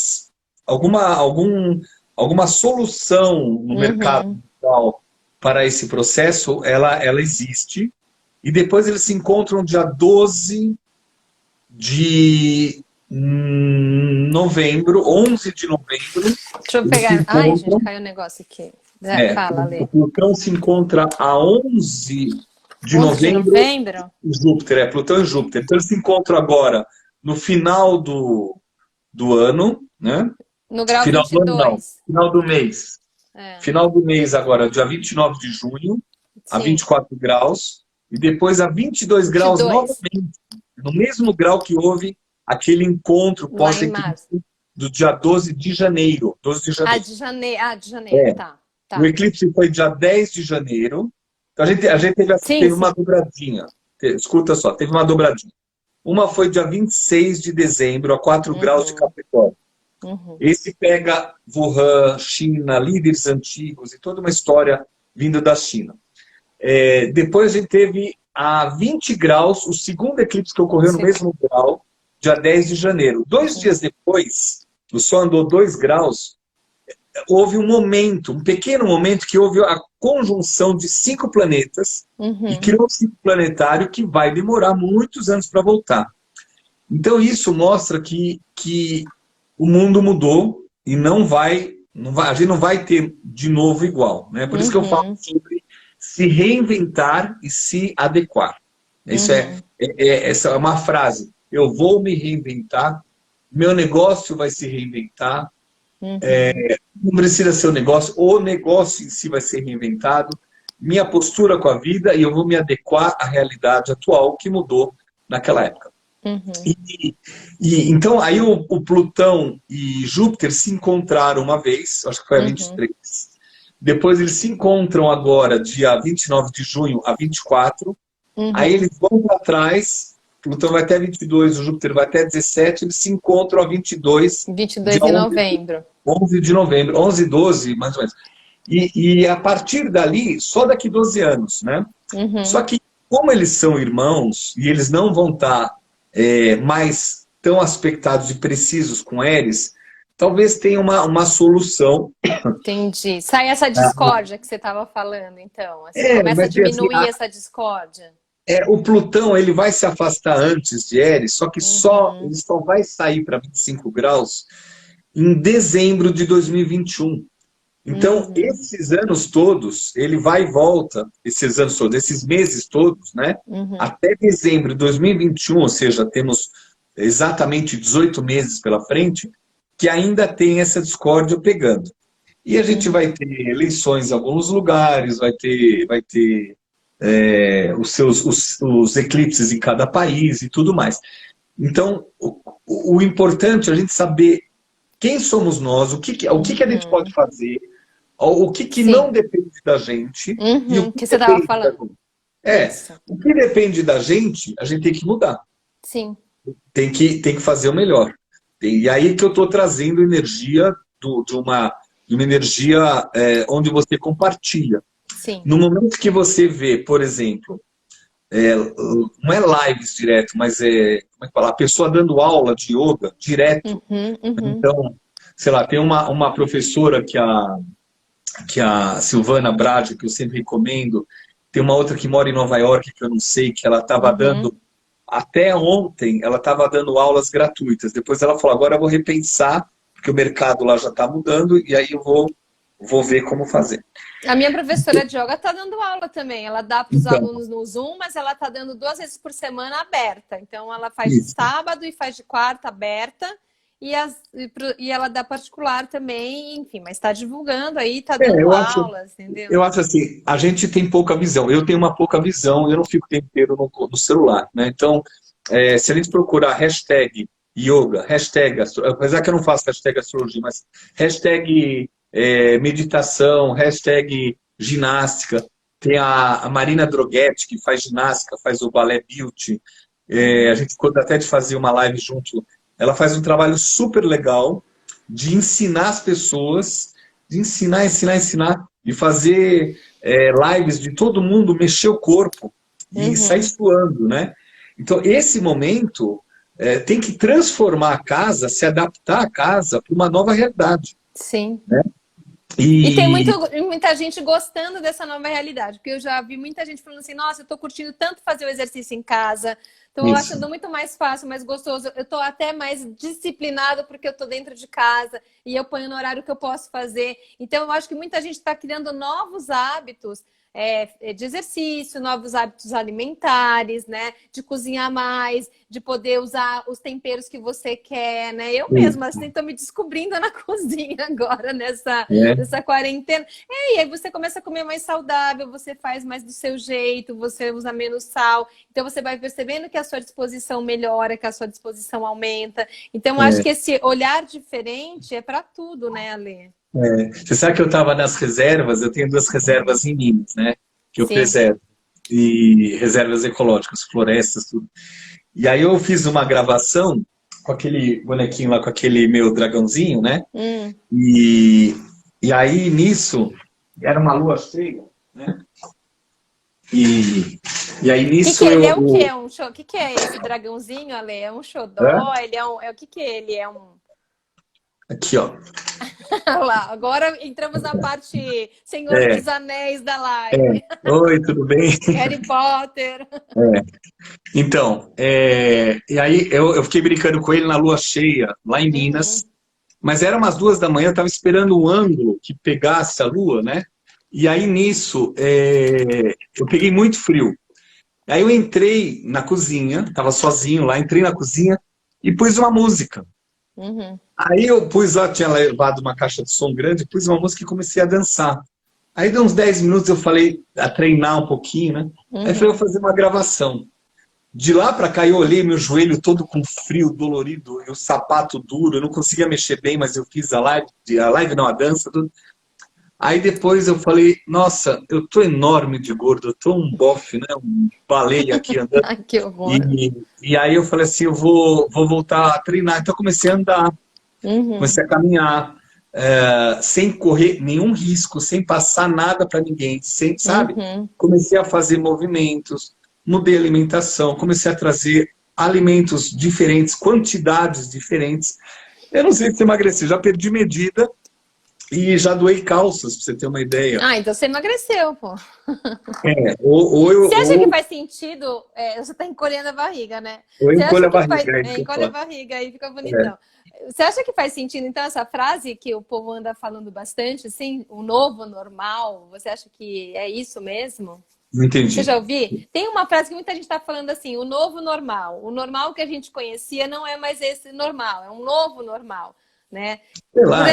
solução no mercado Uhum. mundial para esse processo, ela existe. E depois eles se encontram dia 12 de novembro, 11 de novembro. Deixa eu pegar. Ai, gente, caiu um negócio aqui. Fala, Lê. O Plutão se encontra a 11 de 11 de novembro. novembro? Júpiter, Plutão e Júpiter. Então eles se encontram agora no final do ano, né? No grau Final do ano, não. 22. Final do mês. É. Final do mês agora, dia 29 de junho, a Sim. 24 graus. E depois a 22 graus 22. novamente. No mesmo grau que houve aquele encontro Lá em março. pós-eclipse do dia 12 de janeiro. 12 de janeiro. De janeiro, tá. O eclipse foi dia 10 de janeiro. Então a gente teve uma dobradinha. Escuta só, teve uma dobradinha. Uma foi dia 26 de dezembro, a 4 graus de Capricórnio. Esse pega Wuhan, China, líderes antigos e toda uma história vinda da China. Depois a gente teve a 20 graus, o segundo eclipse que ocorreu no mesmo grau, dia 10 de janeiro. 2 dias depois, o Sol andou 2 graus, houve um pequeno momento que houve a conjunção de 5 planetas e criou um ciclo planetário que vai demorar muitos anos para voltar. Então isso mostra que o mundo mudou e a gente não vai ter de novo igual, né? Por isso que eu falo sobre se reinventar e se adequar. Isso essa é uma frase. Eu vou me reinventar, meu negócio vai se reinventar, não precisa ser o negócio em si vai ser reinventado, minha postura com a vida, e eu vou me adequar à realidade atual que mudou naquela época. Então, aí o Plutão e Júpiter se encontraram uma vez, acho que foi a 23. Depois eles se encontram agora, dia 29 de junho a 24. Aí eles vão para trás, Plutão vai até 22, o Júpiter vai até 17, eles se encontram a 22. 22 de novembro. 11 de novembro, 11, 12, mais ou menos. E a partir dali, só daqui 12 anos, né? Só que, como eles são irmãos, e eles não vão estar mais tão aspectados e precisos com eles, talvez tenha uma solução. Entendi. Sai essa discórdia que você estava falando, então. Assim, começa a diminuir essa discórdia. O Plutão ele vai se afastar antes de Ares, só que ele só vai sair para 25 graus em dezembro de 2021. Então, esses anos todos, ele vai e volta, esses meses todos, né? Até dezembro de 2021, ou seja, temos exatamente 18 meses pela frente, que ainda tem essa discórdia pegando. E a gente vai ter eleições em alguns lugares, vai ter os eclipses em cada país e tudo mais. Então, o importante é a gente saber quem somos nós, o que a gente pode fazer, o que não depende da gente. E o que você estava falando. O que depende da gente, a gente tem que mudar. Sim. Tem que fazer o melhor. E aí que eu estou trazendo energia de uma energia onde você compartilha. Sim. No momento que você vê, por exemplo, não é lives direto, mas como é que fala? A pessoa dando aula de yoga direto. Então, sei lá, tem uma professora que a Silvana Brade, que eu sempre recomendo, tem uma outra que mora em Nova York, que eu não sei, que ela estava dando, até ontem, ela estava dando aulas gratuitas. Depois ela falou, agora eu vou repensar, porque o mercado lá já está mudando, e aí eu vou ver como fazer. A minha professora de yoga está dando aula também. Ela dá para os alunos no Zoom, mas ela está dando 2 vezes por semana aberta. Então, ela faz de sábado e faz de quarta aberta. E ela dá particular também, enfim, mas está divulgando aí, está dando aulas, entendeu? Eu acho assim, a gente tem pouca visão. Eu tenho uma pouca visão, eu não fico o tempo inteiro no celular, né? Então, se a gente procurar hashtag yoga, hashtag, apesar que eu não faço hashtag astrologia, mas hashtag meditação, hashtag ginástica, tem a Marina Droghetti, que faz ginástica, faz o Ballet Beauty, a gente ficou até de fazer uma live junto, ela faz um trabalho super legal de ensinar as pessoas, de ensinar, e fazer lives de todo mundo mexer o corpo e sair suando, né? Então, esse momento tem que transformar a casa, se adaptar a casa para uma nova realidade. Sim. Né? E tem muita gente gostando dessa nova realidade, porque eu já vi muita gente falando assim, nossa, eu estou curtindo tanto fazer o exercício em casa, estou achando muito mais fácil, mais gostoso, eu estou até mais disciplinado porque eu estou dentro de casa e eu ponho no horário que eu posso fazer. Então, eu acho que muita gente está criando novos hábitos de exercício, novos hábitos alimentares, né? De cozinhar mais, de poder usar os temperos que você quer, né? Eu mesma assim, estou me descobrindo na cozinha agora, nessa quarentena. E aí você começa a comer mais saudável, você faz mais do seu jeito, você usa menos sal. Então você vai percebendo que a sua disposição melhora, que a sua disposição aumenta. Então acho que esse olhar diferente é para tudo, né, Ale? Você sabe que eu estava nas reservas, eu tenho 2 reservas em Minas, né? Que eu preservo. E reservas ecológicas, florestas, tudo. E aí eu fiz uma gravação com aquele bonequinho lá, com aquele meu dragãozinho, né? E aí nisso, era uma lua cheia, né? E aí nisso ele é o quê? O que é esse dragãozinho, Ale? É um xodó? Ele o que é ele? É um... Aqui, ó. Lá, agora entramos na parte Senhor dos Anéis da live. Oi, tudo bem? Harry Potter. Então, e aí eu fiquei brincando com ele na lua cheia, lá em Minas, mas era umas 2 da manhã, eu estava esperando um ângulo que pegasse a lua, né? E aí nisso, eu peguei muito frio. Aí eu entrei na cozinha, estava sozinho lá, entrei na cozinha e pus uma música. Aí eu pus lá, tinha levado uma caixa de som grande, pus uma música e comecei a dançar. Aí deu uns 10 minutos, eu falei, a treinar um pouquinho, né? Aí falei, eu vou fazer uma gravação. De lá pra cá, eu olhei meu joelho todo com frio, dolorido, e o sapato duro, eu não conseguia mexer bem, mas eu fiz a live não, a dança, tudo. Aí depois eu falei, nossa, eu tô enorme de gordo, eu tô um bofe, né? Um baleia aqui andando. Ai, que horror. E aí eu falei assim, eu vou voltar a treinar. Então eu comecei a andar, comecei a caminhar, sem correr nenhum risco, sem passar nada para ninguém, sem, sabe? Comecei a fazer movimentos, mudei a alimentação, comecei a trazer alimentos diferentes, quantidades diferentes. Eu não sei se emagreci, já perdi medida. E já doei calças, pra você ter uma ideia. Então você emagreceu, pô. Você acha que faz sentido? Você tá encolhendo a barriga, né? Ou encolhe a barriga. Encolhe a barriga, aí fica bonitão. Você acha que faz sentido, então, essa frase que o povo anda falando bastante, assim, o novo normal? Você acha que é isso mesmo? Não entendi. Você já ouviu? Tem uma frase que muita gente está falando assim, o novo normal. O normal que a gente conhecia não é mais esse normal, é um novo normal. Né? Sei lá,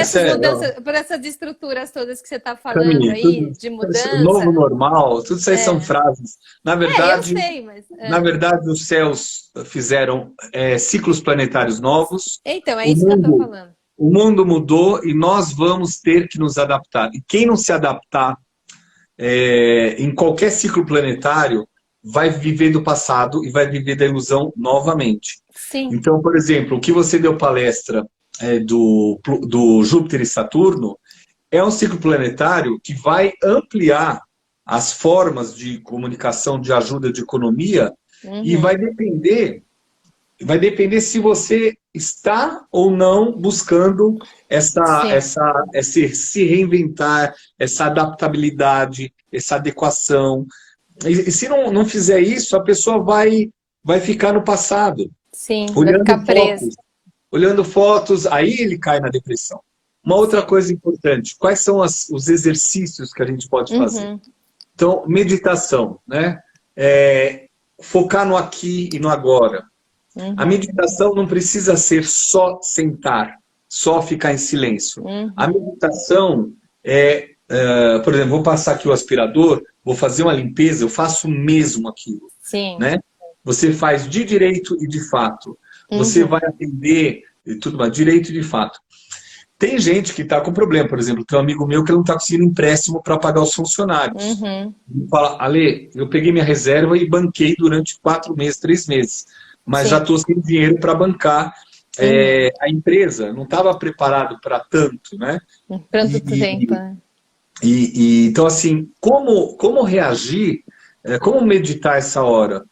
por essas estruturas todas que você está falando aí, de mudança. Novo normal, tudo isso aí são frases. Na verdade, eu sei, mas, na verdade, os céus fizeram ciclos planetários novos. Então, é isso que eu estou falando. O mundo mudou e nós vamos ter que nos adaptar. E quem não se adaptar em qualquer ciclo planetário vai viver do passado e vai viver da ilusão novamente. Sim. Então, por exemplo, o que você deu palestra do Júpiter e Saturno é um ciclo planetário que vai ampliar as formas de comunicação, de ajuda, de economia, e vai depender se você está ou não buscando se reinventar, essa adaptabilidade, essa adequação. E se não fizer isso, a pessoa vai ficar no passado. Sim, vai ficar preso. Olhando fotos, aí ele cai na depressão. Uma outra coisa importante, quais são os exercícios que a gente pode fazer? Então, meditação, né? Focar no aqui e no agora. A meditação não precisa ser só sentar, só ficar em silêncio. A meditação por exemplo, vou passar aqui o aspirador, vou fazer uma limpeza, eu faço mesmo aquilo. Sim. Né? Você faz de direito e de fato. Você vai atender e tudo mais, direito e de fato. Tem gente que está com problema, por exemplo, tem um amigo meu que não está conseguindo empréstimo para pagar os funcionários. Ele fala, Ale, eu peguei minha reserva e banquei durante 4 meses, 3 meses, mas já estou sem dinheiro para bancar a empresa, não estava preparado para tanto, né? Tanto tempo, né? Então, assim, como reagir, como meditar essa hora?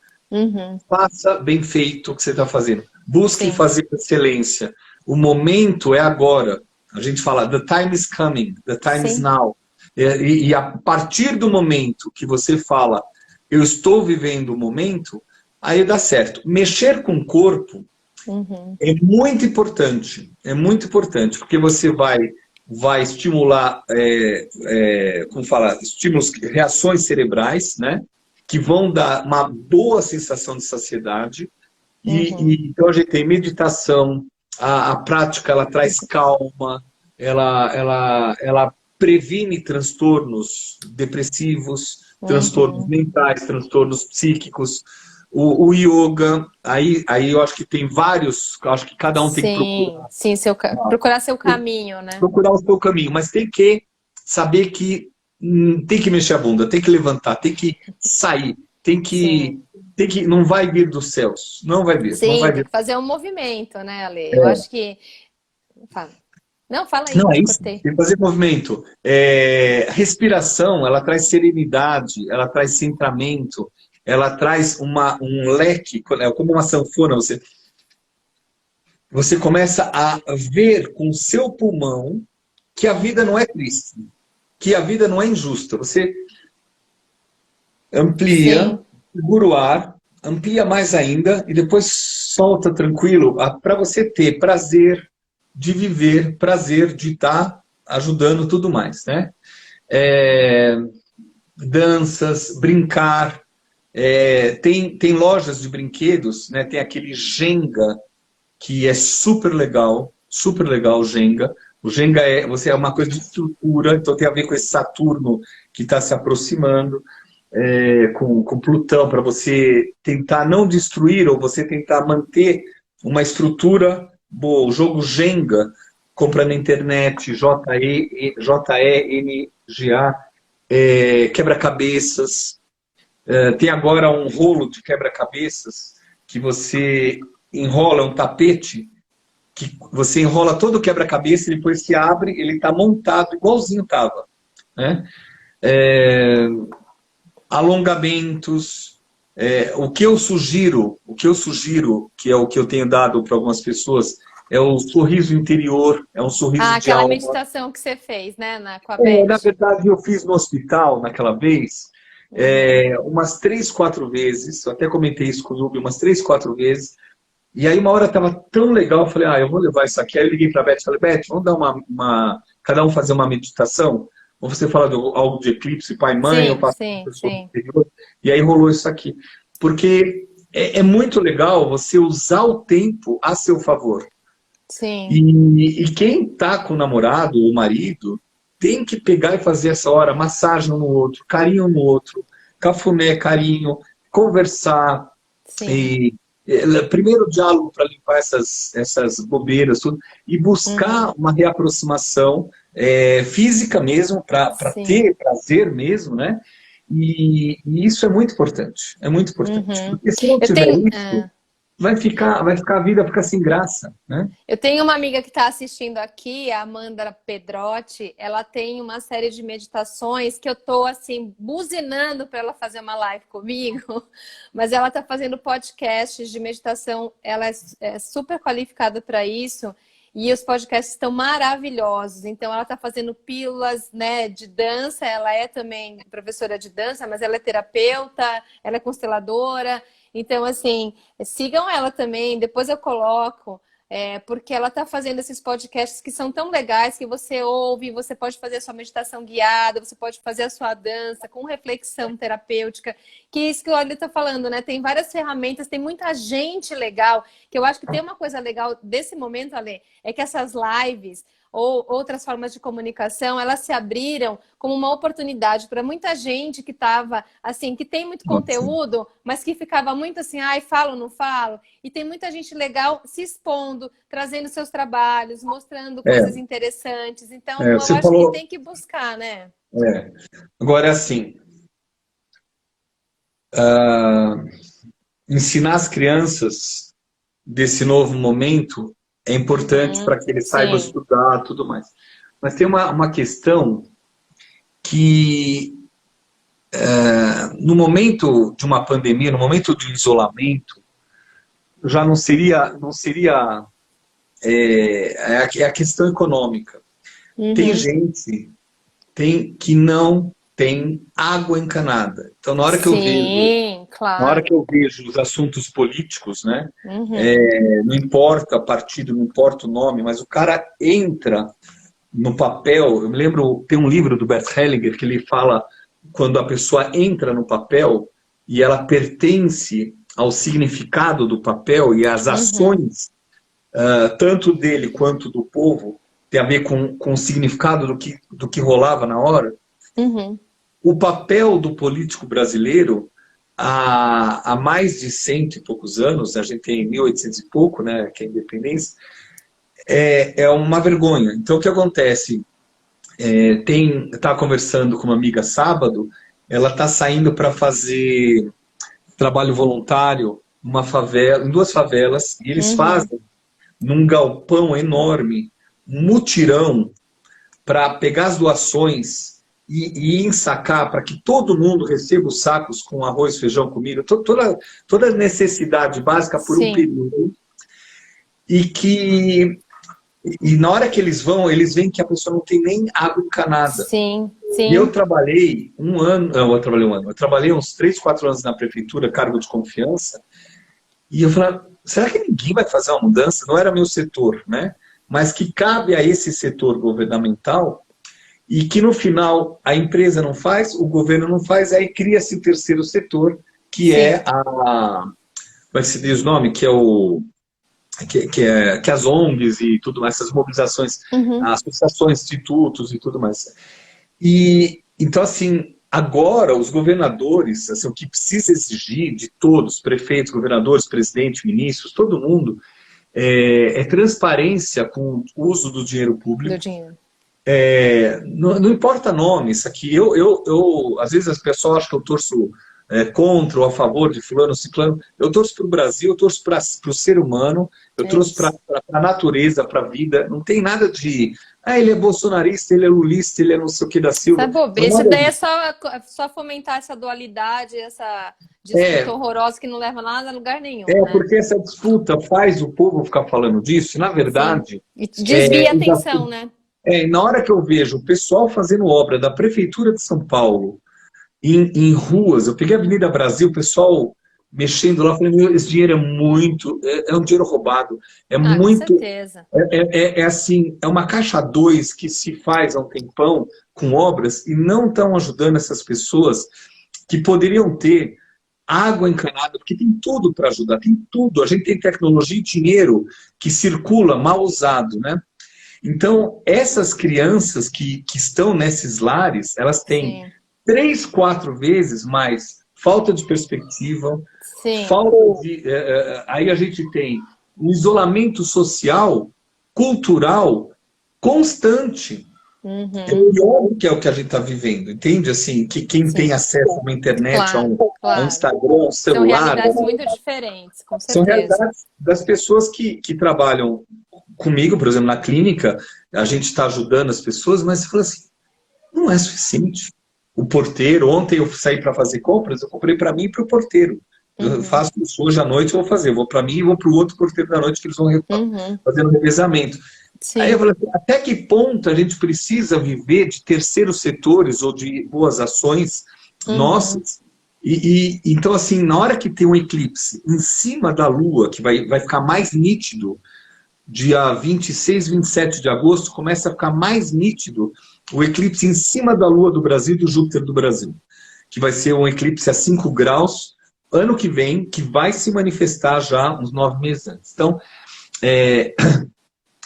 Faça bem feito o que você está fazendo. Busque fazer com excelência. O momento é agora. A gente fala, the time is coming, the time is now. E a partir do momento que você fala, eu estou vivendo o momento, aí dá certo. Mexer com o corpo é muito importante. É muito importante, porque você vai estimular, como fala, estímulos, reações cerebrais, né? Que vão dar uma boa sensação de saciedade. Então a gente tem meditação, a prática ela traz calma, ela previne transtornos depressivos, transtornos mentais, transtornos psíquicos. O yoga, aí eu acho que tem vários, acho que cada um tem que procurar. Sim, procurar seu caminho, né? Procurar o seu caminho, mas tem que saber que tem que mexer a bunda, tem que levantar, tem que sair, tem que não vai vir dos céus, não vai vir. Sim, não vai tem vir. que fazer um movimento, né, Ale? Eu acho que... Não, fala aí, Não, é te isso, cortei. tem que fazer movimento. Respiração, ela traz serenidade, ela traz centramento, ela traz um leque, como uma sanfona, você começa a ver com o seu pulmão que a vida não é triste, que a vida não é injusta. Você amplia, segura o ar, amplia mais ainda e depois solta tranquilo para você ter prazer de viver, prazer de estar ajudando tudo mais, né? Danças, brincar, tem lojas de brinquedos, né? Tem aquele Jenga, que é super legal o Jenga. O Jenga é uma coisa de estrutura, então tem a ver com esse Saturno que está se aproximando, com Plutão, para você tentar não destruir ou você tentar manter uma estrutura boa. O jogo Jenga, compra na internet, Jenga, quebra-cabeças. Tem agora um rolo de quebra-cabeças que você enrola um tapete, que você enrola todo o quebra-cabeça e depois se abre, ele está montado igualzinho estava, né? Alongamentos. O que eu sugiro, que é o que eu tenho dado para algumas pessoas, é o sorriso interior, é um sorriso de aquela alma. meditação que você fez, né, com a Beth. Na verdade, eu fiz no hospital naquela vez, umas 3, 4 vezes, eu até comentei isso com o Zubi, umas 3, 4 vezes, e aí uma hora estava tão legal, eu falei, eu vou levar isso aqui. Aí eu liguei para a Beth e falei, Beth, vamos dar cada um fazer uma meditação? Ou você fala de algo de eclipse, pai e mãe, eu faço interior. E aí rolou isso aqui. Porque é muito legal você usar o tempo a seu favor. Sim. E quem está com o namorado ou marido tem que pegar e fazer essa hora, massagem um no outro, carinho no outro, cafuné, carinho, conversar. Sim. Primeiro diálogo para limpar essas bobeiras, tudo, e buscar uma reaproximação física mesmo, para ter prazer mesmo, né? E isso é muito importante. É muito importante. Porque se não tiver isso, a vida fica sem graça, né? Eu tenho uma amiga que está assistindo aqui, a Amanda Pedrotti. Ela tem uma série de meditações que eu estou assim buzinando para ela fazer uma live comigo, mas ela está fazendo podcasts de meditação. Ela é super qualificada para isso e os podcasts estão maravilhosos. Então ela está fazendo pílulas, né, de dança. Ela é também professora de dança, mas ela é terapeuta, ela é consteladora. Então, assim, sigam ela também, depois eu coloco, porque ela está fazendo esses podcasts que são tão legais, que você ouve, você pode fazer a sua meditação guiada, você pode fazer a sua dança com reflexão terapêutica, que é isso que o Ale está falando, né? Tem várias ferramentas, tem muita gente legal, que eu acho que tem uma coisa legal desse momento, Ale, é que essas lives... ou outras formas de comunicação, elas se abriram como uma oportunidade para muita gente que estava, assim, que tem muito conteúdo, mas que ficava muito assim, ai, falo, não falo. E tem muita gente legal se expondo, trazendo seus trabalhos, mostrando coisas interessantes. Então, eu você acho falou, que tem que buscar, né? agora é assim, ensinar as crianças desse novo momento é importante para que eles saibam Sim. estudar, tudo mais. Mas tem uma questão que no momento de uma pandemia, no momento de isolamento, já não seria a questão econômica. Tem gente que não tem água encanada. Então, na hora que eu vejo, Sim, na hora claro. que eu vejo os assuntos políticos, né, Uhum. não importa partido, não importa o nome, mas o cara entra no papel. Eu me lembro, tem um livro do Bert Hellinger que ele fala quando a pessoa entra no papel e ela pertence ao significado do papel e às Uhum. ações, tanto dele quanto do povo, tem a ver com o significado do que rolava na hora. Uhum. O papel do político brasileiro, há mais de cento e poucos anos, a gente tem 1800 e pouco, né, que é a independência, é uma vergonha. Então, o que acontece? Estava conversando com uma amiga sábado, ela está saindo para fazer trabalho voluntário em duas favelas, e eles Uhum. fazem num galpão enorme, um mutirão para pegar as doações e ensacar para que todo mundo receba os sacos com arroz, feijão, comida, toda necessidade básica por um Sim, período, e na hora que eles vão, eles veem que a pessoa não tem nem água encanada. sim, E eu sim. trabalhei um ano, não, eu trabalhei um ano, eu trabalhei uns 3, 4 anos na prefeitura, cargo de confiança, e eu falei, será que ninguém vai fazer uma mudança? Não era meu setor, né? Mas que cabe a esse setor governamental e que no final a empresa não faz, o governo não faz, aí cria-se o terceiro setor, que é Sim. como é que se diz o nome? Que as ONGs e tudo mais, essas mobilizações, Uhum. associações, institutos e tudo mais. E então, assim, agora os governadores, assim, o que precisa exigir de todos, prefeitos, governadores, presidentes, ministros, todo mundo, é transparência com o uso do dinheiro Do público. dinheiro. Não importa nome, isso aqui. Às vezes as pessoas acham que eu torço contra ou a favor de fulano, ciclano. Eu torço para o Brasil, eu torço para o ser humano, eu É torço para isso. a natureza, para a vida. Não tem nada de, ele é bolsonarista, ele é lulista, ele é não sei o que da Essa Silva. Não, bobeira. Isso nada daí é disso. só fomentar essa dualidade, essa disputa É, horrorosa que não leva nada a lugar nenhum, né? porque essa disputa faz o povo ficar falando disso, e, na Sim. verdade, E desvia a os atenção, né? na hora que eu vejo o pessoal fazendo obra da Prefeitura de São Paulo, em ruas, eu peguei a Avenida Brasil, o pessoal mexendo lá, falei, meu, esse dinheiro é um dinheiro roubado, é Ah, com muito, certeza. assim, é uma caixa 2 que se faz há um tempão com obras e não estão ajudando essas pessoas que poderiam ter água encanada, porque tem tudo para ajudar, tem tudo, a gente tem tecnologia e dinheiro que circula mal usado, né? Então, essas crianças que estão nesses lares, elas têm Sim. 3, 4 vezes mais falta de perspectiva, Sim. falta de. Aí a gente tem um isolamento social, cultural, constante. É Uhum. pior do que é o que a gente está vivendo, entende? Assim, que quem tem Sim. acesso a uma internet, Claro, a um claro. Instagram, a um São celular, realidades muito diferentes, com são certeza. realidades das pessoas que trabalham comigo, por exemplo, na clínica, a gente está ajudando as pessoas, mas você fala assim, não é suficiente. O porteiro, ontem eu saí para fazer compras, eu comprei para mim e para o porteiro. Eu Uhum. faço isso hoje à noite, eu vou fazer. Eu vou para mim e vou para o outro porteiro da noite, que eles vão Uhum. fazendo revezamento. Aí eu Sim. falei assim, até que ponto a gente precisa viver de terceiros setores ou de boas ações Uhum. nossas? Então, assim, na hora que tem um eclipse em cima da Lua, que vai ficar mais nítido, dia 26, 27 de agosto, começa a ficar mais nítido o eclipse em cima da Lua do Brasil e do Júpiter do Brasil, que vai ser um eclipse a 5 graus, ano que vem, que vai se manifestar já uns 9 meses antes. Então,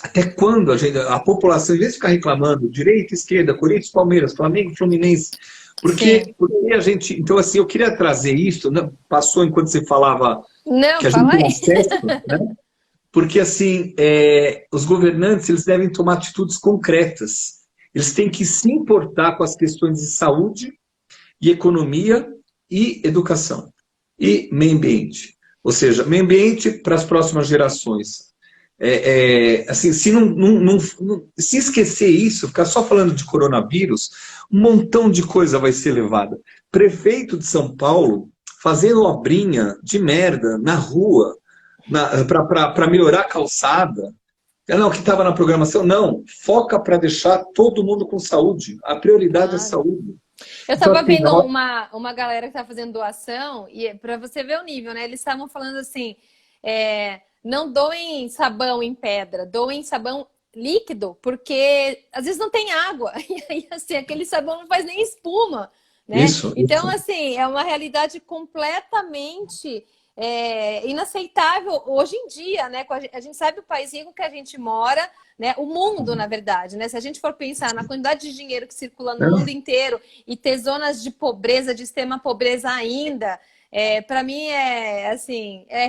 até quando a população, em vez de ficar reclamando, direita, esquerda, Corinthians, Palmeiras, Flamengo, Fluminense, porque a gente... Então, assim, eu queria trazer isso, né? Passou enquanto você falava Não, que a gente fala tem aí. acesso, né? Porque, assim, os governantes, eles devem tomar atitudes concretas. Eles têm que se importar com as questões de saúde e economia e educação. E meio ambiente. Ou seja, meio ambiente para as próximas gerações. Assim, se esquecer isso, ficar só falando de coronavírus, um montão de coisa vai ser levada. Prefeito de São Paulo fazendo obrinha de merda na rua para melhorar a calçada. Não, que estava na programação. Não, foca para deixar todo mundo com saúde. A prioridade é a saúde. Eu Então, estava assim, vendo uma galera que estava fazendo doação, e para você ver o nível, né? Eles estavam falando assim, não doem sabão em pedra, doem sabão líquido, porque às vezes não tem água, e aí assim, aquele sabão não faz nem espuma, né? Então, assim, é uma realidade completamente inaceitável hoje em dia, né? A gente sabe o país rico que a gente mora, né? O mundo, na verdade, né? Se a gente for pensar na quantidade de dinheiro que circula no mundo inteiro e ter zonas de pobreza, de extrema pobreza ainda, para mim é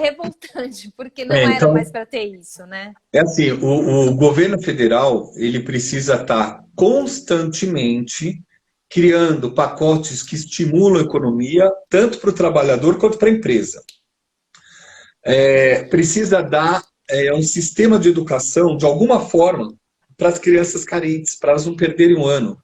revoltante, porque não era mais para ter isso, né? É assim, o governo federal, ele precisa estar constantemente criando pacotes que estimulam a economia, tanto para o trabalhador quanto para a empresa. Precisa dar um sistema de educação, de alguma forma, para as crianças carentes, para elas não perderem um ano.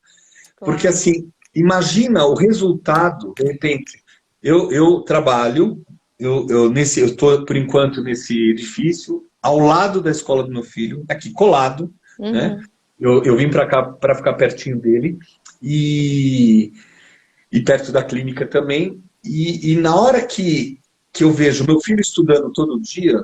Claro. Porque, assim, imagina o resultado, de repente, eu trabalho, eu estou, por enquanto, nesse edifício, ao lado da escola do meu filho, aqui colado, né? Eu vim para cá para ficar pertinho dele, e perto da clínica também, e na hora que eu vejo meu filho estudando todo dia,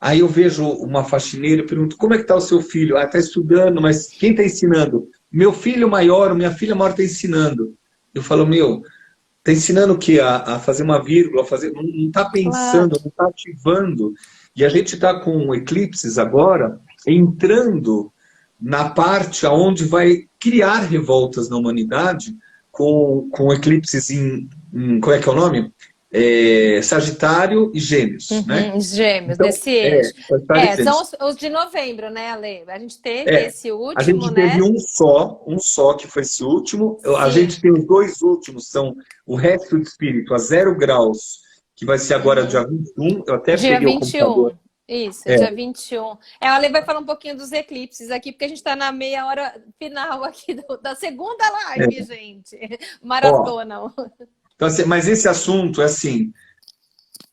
aí eu vejo uma faxineira e pergunto, como é que está o seu filho? Ah, está estudando, mas quem está ensinando? Meu filho maior, minha filha maior está ensinando. Eu falo, está ensinando o quê? A fazer uma vírgula, não está pensando, não está ativando. E a gente está com eclipses agora, entrando na parte onde vai criar revoltas na humanidade, com eclipses como é que é o nome? Sagitário e Gêmeos, né? Gêmeos, então, desse eixo. São os de novembro, né, Ale? A gente teve esse último, a gente teve um só, que foi esse último. Sim. A gente tem os dois últimos, são o resto do espírito, a 0 graus, que vai ser agora dia 21. Eu até dia peguei 21. O computador. Isso, dia 21. A Ale vai falar um pouquinho dos eclipses aqui, porque a gente está na meia hora final aqui da segunda live, gente. Maratona. Então, assim, mas esse assunto é assim,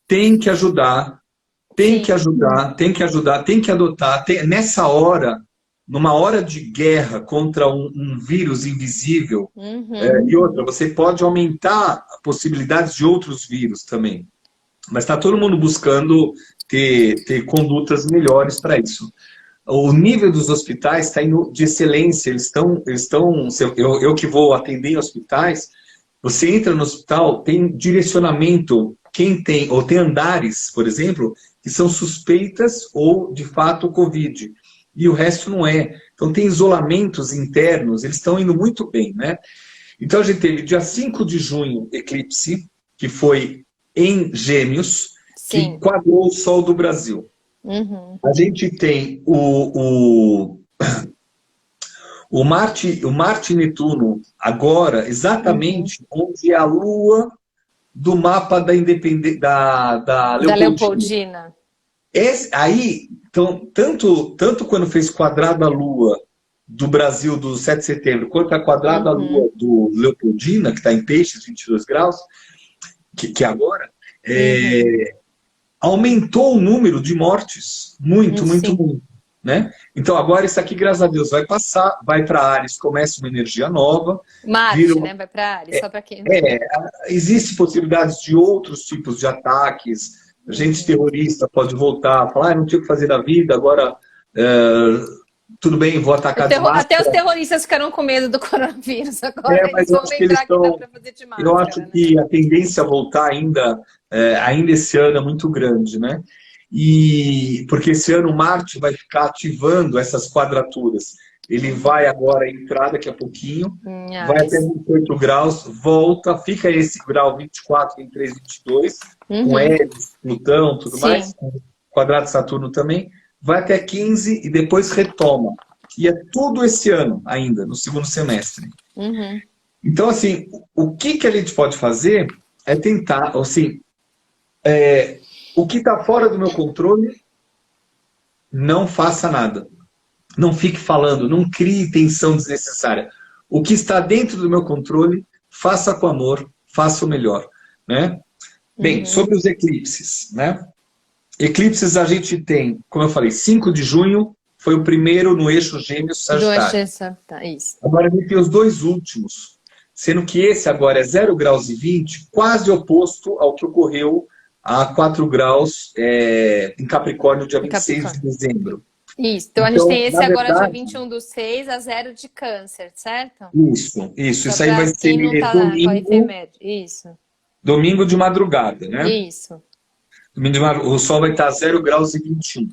tem que ajudar, tem que adotar. Nessa hora, numa hora de guerra contra um vírus invisível, e outra, você pode aumentar a possibilidade de outros vírus também. Mas está todo mundo buscando ter condutas melhores para isso. O nível dos hospitais está indo de excelência, eu que vou atender em hospitais, você entra no hospital, tem direcionamento, ou tem andares, por exemplo, que são suspeitas ou, de fato, Covid. E o resto não é. Então, tem isolamentos internos, eles estão indo muito bem, né? Então, a gente teve dia 5 de junho, eclipse, que foi em Gêmeos, que quadrou o Sol do Brasil. A gente tem o Marte Netuno, agora, exatamente onde é a Lua do mapa da Leopoldina. Aí, então, tanto quando fez quadrado a Lua do Brasil do 7 de setembro, quanto a quadrado a Lua do Leopoldina, que está em Peixes, 22 graus, que agora, aumentou o número de mortes. Muito. Né? Então agora isso aqui, graças a Deus, vai passar, vai para Áries, começa uma energia nova. Marte, né? Vai para Áries, só para quem... Existem possibilidades de outros tipos de ataques, gente terrorista pode voltar, falar, não tinha o que fazer da vida, agora tudo bem, vou atacar de máscara. Até os terroristas ficaram com medo do coronavírus, agora mas eles vão lembrar que dá para fazer de máscara. Eu acho que a tendência a voltar ainda esse ano é muito grande, né? e porque esse ano Marte vai ficar ativando essas quadraturas. Ele vai agora entrar daqui a pouquinho, vai até 28 graus, volta, fica esse grau 24, 23, 22, com Eris, Plutão, tudo mais, com quadrado de Saturno também, vai até 15 e depois retoma. E é tudo esse ano ainda, no segundo semestre. Então, assim, o que a gente pode fazer é tentar, assim, o que está fora do meu controle, não faça nada. Não fique falando, não crie tensão desnecessária. O que está dentro do meu controle, faça com amor, faça o melhor, né? Bem, sobre os eclipses, né? Eclipses a gente tem, como eu falei, 5 de junho foi o primeiro no eixo Gêmeos Sagitário. Isso. Agora a gente tem os dois últimos, sendo que esse agora é 0 graus e 20, quase oposto ao que ocorreu a 4 graus em Capricórnio, dia 26 de dezembro. Isso, então a gente tem esse agora, dia 21/6, a 0 de Câncer, certo? Isso. Isso aí vai ser domingo de madrugada, né? Isso. Domingo de madrugada, o Sol vai estar a 0 graus e 21.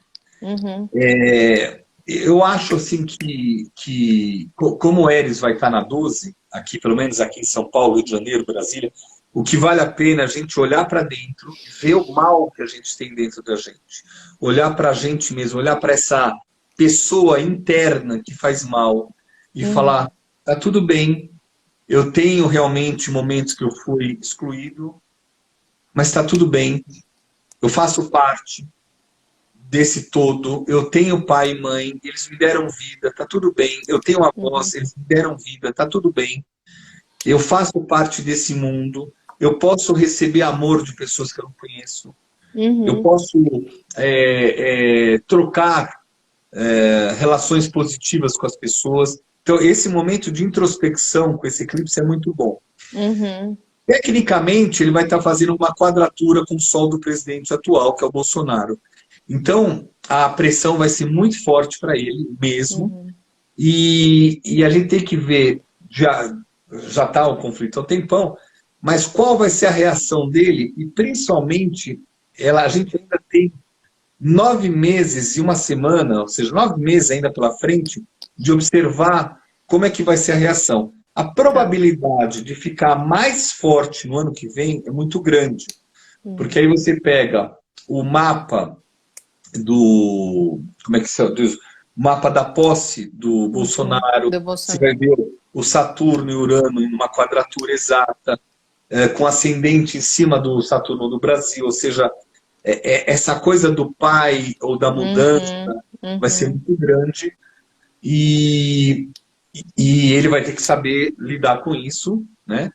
Eu acho assim que como o Eris vai estar na 12, aqui, pelo menos aqui em São Paulo, Rio de Janeiro, Brasília, o que vale a pena é a gente olhar para dentro e ver o mal que a gente tem dentro da gente. Olhar para a gente mesmo, olhar para essa pessoa interna que faz mal e falar, tá tudo bem, eu tenho realmente momentos que eu fui excluído, mas tá tudo bem, eu faço parte desse todo, eu tenho pai e mãe, eles me deram vida, tá tudo bem, eu tenho avós, eles me deram vida, tá tudo bem, eu faço parte desse mundo, eu posso receber amor de pessoas que eu não conheço, eu posso trocar relações positivas com as pessoas. Então, esse momento de introspecção com esse eclipse é muito bom. Tecnicamente, ele vai estar fazendo uma quadratura com o Sol do presidente atual, que é o Bolsonaro. Então, a pressão vai ser muito forte para ele mesmo. E a gente tem que ver, já está o conflito há um tempão, mas qual vai ser a reação dele? E principalmente, a gente ainda tem 9 meses e uma semana, ou seja, 9 meses ainda pela frente, de observar como é que vai ser a reação. A probabilidade de ficar mais forte no ano que vem é muito grande. Porque aí você pega o mapa como é que se diz? O mapa da posse do Bolsonaro, você vai ver o Saturno e Urano em uma quadratura exata, com ascendente em cima do Saturno do Brasil, ou seja, essa coisa do pai ou da mudança vai ser muito grande e ele vai ter que saber lidar com isso, né?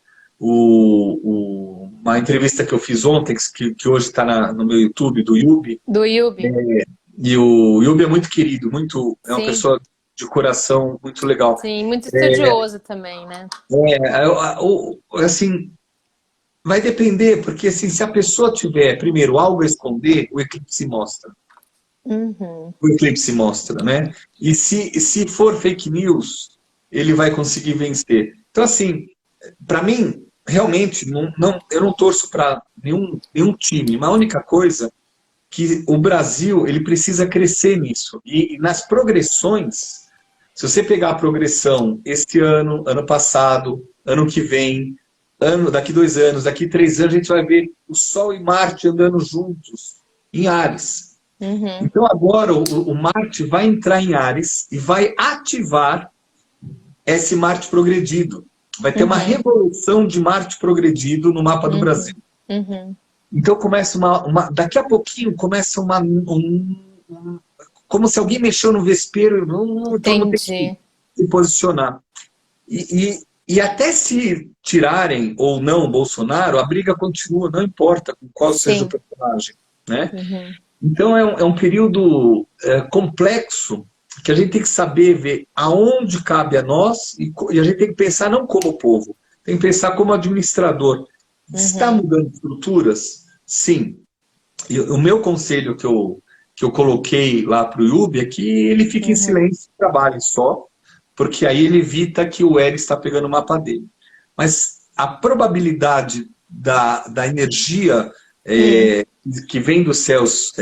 Uma entrevista que eu fiz ontem, que hoje está no meu YouTube, do Yubi. E o Yubi é muito querido, é uma pessoa de coração muito legal. Sim, muito estudioso também, né? Assim, vai depender, porque assim, se a pessoa tiver, primeiro, algo a esconder, o eclipse mostra. O eclipse mostra, né? E se for fake news, ele vai conseguir vencer. Então, assim, para mim, realmente, eu não torço para nenhum time. Mas a única coisa que o Brasil ele precisa crescer nisso. E nas progressões, se você pegar a progressão este ano, ano passado, ano que vem, daqui 2 anos, daqui 3 anos, a gente vai ver o Sol e Marte andando juntos, em Áries. Então agora o Marte vai entrar em Áries e vai ativar esse Marte progredido. Vai ter uma revolução de Marte progredido no mapa do Brasil. Então começa daqui a pouquinho começa como se alguém mexeu no vespeiro, então não tem que se posicionar. E até se tirarem ou não o Bolsonaro, a briga continua, não importa qual seja o personagem, né? Então é um período complexo, que a gente tem que saber ver aonde cabe a nós, e a gente tem que pensar não como povo, tem que pensar como administrador. Está mudando estruturas? Sim. E o meu conselho que eu coloquei lá para o Yubi é que ele fique em silêncio e trabalhe só, porque aí ele evita que o Eris está pegando o mapa dele. Mas a probabilidade da energia que vem dos céus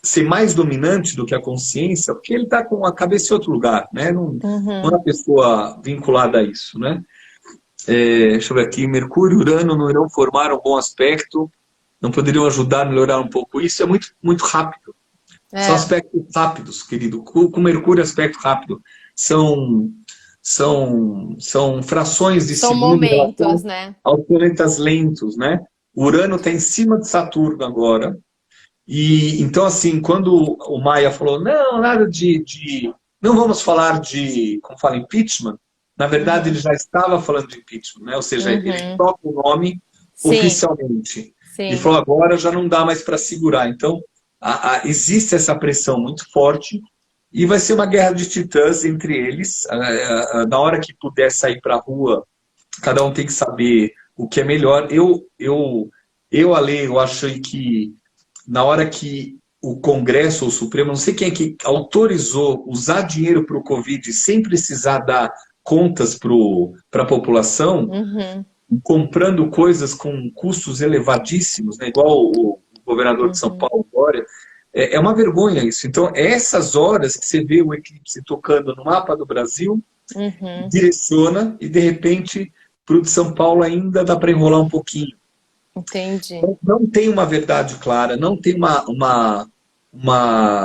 ser mais dominante do que a consciência, porque ele está com a cabeça em outro lugar, né? Não é uma pessoa vinculada a isso, né? Deixa eu ver aqui, Mercúrio e Urano não irão formar um bom aspecto, não poderiam ajudar a melhorar um pouco isso, é muito, muito rápido. São aspectos rápidos, querido. Com Mercúrio, aspecto rápido. São frações de São segundo momentos, né? aos planetas lentos, né? Urano está em cima de Saturno agora. E então, assim, quando o Maia falou, não, nada não vamos falar de, como fala, impeachment, na verdade ele já estava falando de impeachment, né? Ou seja, ele troca o nome oficialmente. Sim. E falou, agora já não dá mais para segurar. Então, existe essa pressão muito forte e vai ser uma guerra de titãs entre eles. Na hora que puder sair para a rua, cada um tem que saber o que é melhor. Ale, eu achei que na hora que o Congresso ou o Supremo, não sei quem é que autorizou usar dinheiro para o Covid sem precisar dar contas para a população, comprando coisas com custos elevadíssimos, né? Igual o governador de São Paulo, Dória. É uma vergonha isso. Então, é essas horas que você vê o eclipse tocando no mapa do Brasil, direciona e, de repente, para o de São Paulo ainda dá para enrolar um pouquinho. Entendi. Não tem uma verdade clara, não tem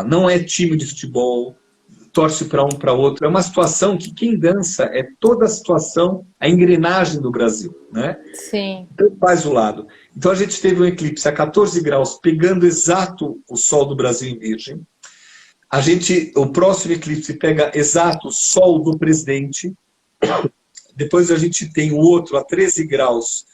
não é time de futebol, torce para um para outro. É uma situação que quem dança é toda a situação, a engrenagem do Brasil, né? Sim. Então faz o lado. Então a gente teve um eclipse a 14 graus, pegando exato o Sol do Brasil em Virgem. O próximo eclipse pega exato o Sol do presidente. Depois a gente tem o outro a 13 graus,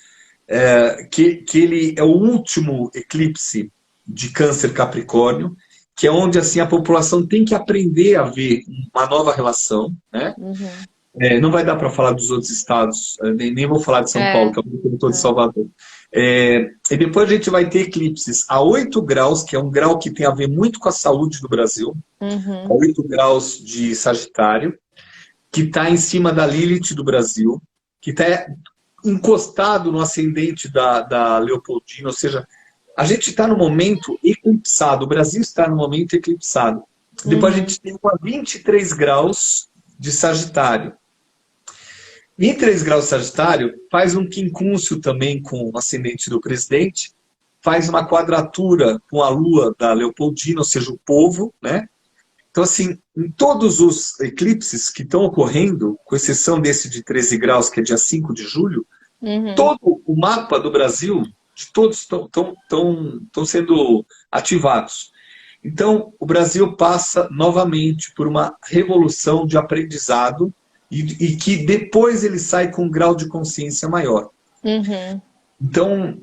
que ele é o último eclipse de Câncer Capricórnio, que é onde assim, a população tem que aprender a ver uma nova relação, né? Não vai dar para falar dos outros estados, nem vou falar de São Paulo, que é o produtor de Salvador. E depois a gente vai ter eclipses a 8 graus, que é um grau que tem a ver muito com a saúde do Brasil, a 8 graus de Sagitário, que está em cima da Lilith do Brasil, que está encostado no ascendente da Leopoldina, ou seja, a gente está no momento eclipsado, o Brasil está no momento eclipsado. Depois a gente tem a 23 graus de Sagitário. 23 graus de Sagitário faz um quincúncio também com o ascendente do presidente, faz uma quadratura com a lua da Leopoldina, ou seja, o povo, né? Então, assim, em todos os eclipses que estão ocorrendo, com exceção desse de 13 graus, que é dia 5 de julho, todo o mapa do Brasil, de todos estão sendo ativados. Então, o Brasil passa novamente por uma revolução de aprendizado e que depois ele sai com um grau de consciência maior. Então,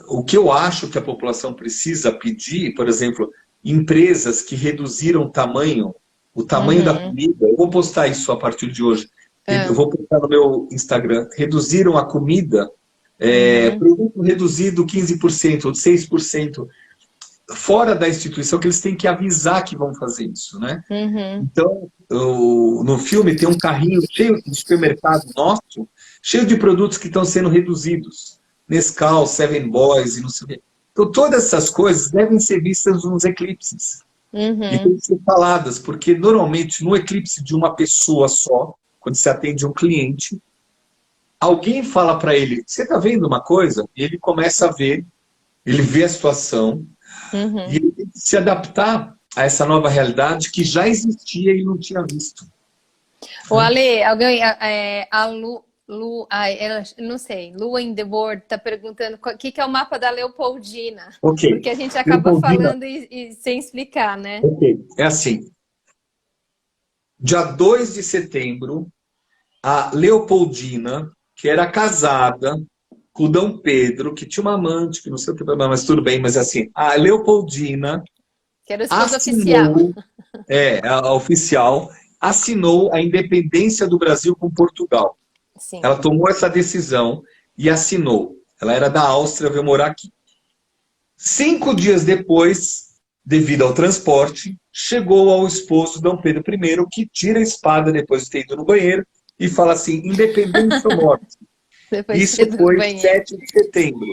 o que eu acho que a população precisa pedir, por exemplo, empresas que reduziram o tamanho da comida, eu vou postar isso a partir de hoje, eu vou postar no meu Instagram, reduziram a comida, produto reduzido 15% ou 6%, fora da instituição, que eles têm que avisar que vão fazer isso, né? Então, no filme tem um carrinho cheio de supermercado nosso, cheio de produtos que estão sendo reduzidos. Nescau, Seven Boys e não sei o quê. Então, todas essas coisas devem ser vistas nos eclipses. E tem que ser faladas, porque normalmente no eclipse de uma pessoa só, quando você atende um cliente, alguém fala para ele, você está vendo uma coisa? E ele começa a ver, ele vê a situação, e ele tem que se adaptar a essa nova realidade que já existia e não tinha visto. O Ale, alguém, não sei, Lua in the World está perguntando o que é o mapa da Leopoldina. Porque a gente acaba falando e sem explicar, né? É assim, dia 2 de setembro, a Leopoldina, que era casada com o Dom Pedro, que tinha uma amante, que não sei o que, mas tudo bem, mas assim, a Leopoldina que era o esposo oficial. A oficial, assinou a independência do Brasil com Portugal. Sim. Ela tomou essa decisão e assinou. Ela era da Áustria, veio morar aqui. 5 dias depois, devido ao transporte, chegou ao esposo Dom Pedro I, que tira a espada depois de ter ido no banheiro e fala assim, independência ou morte. Isso foi 7 de setembro.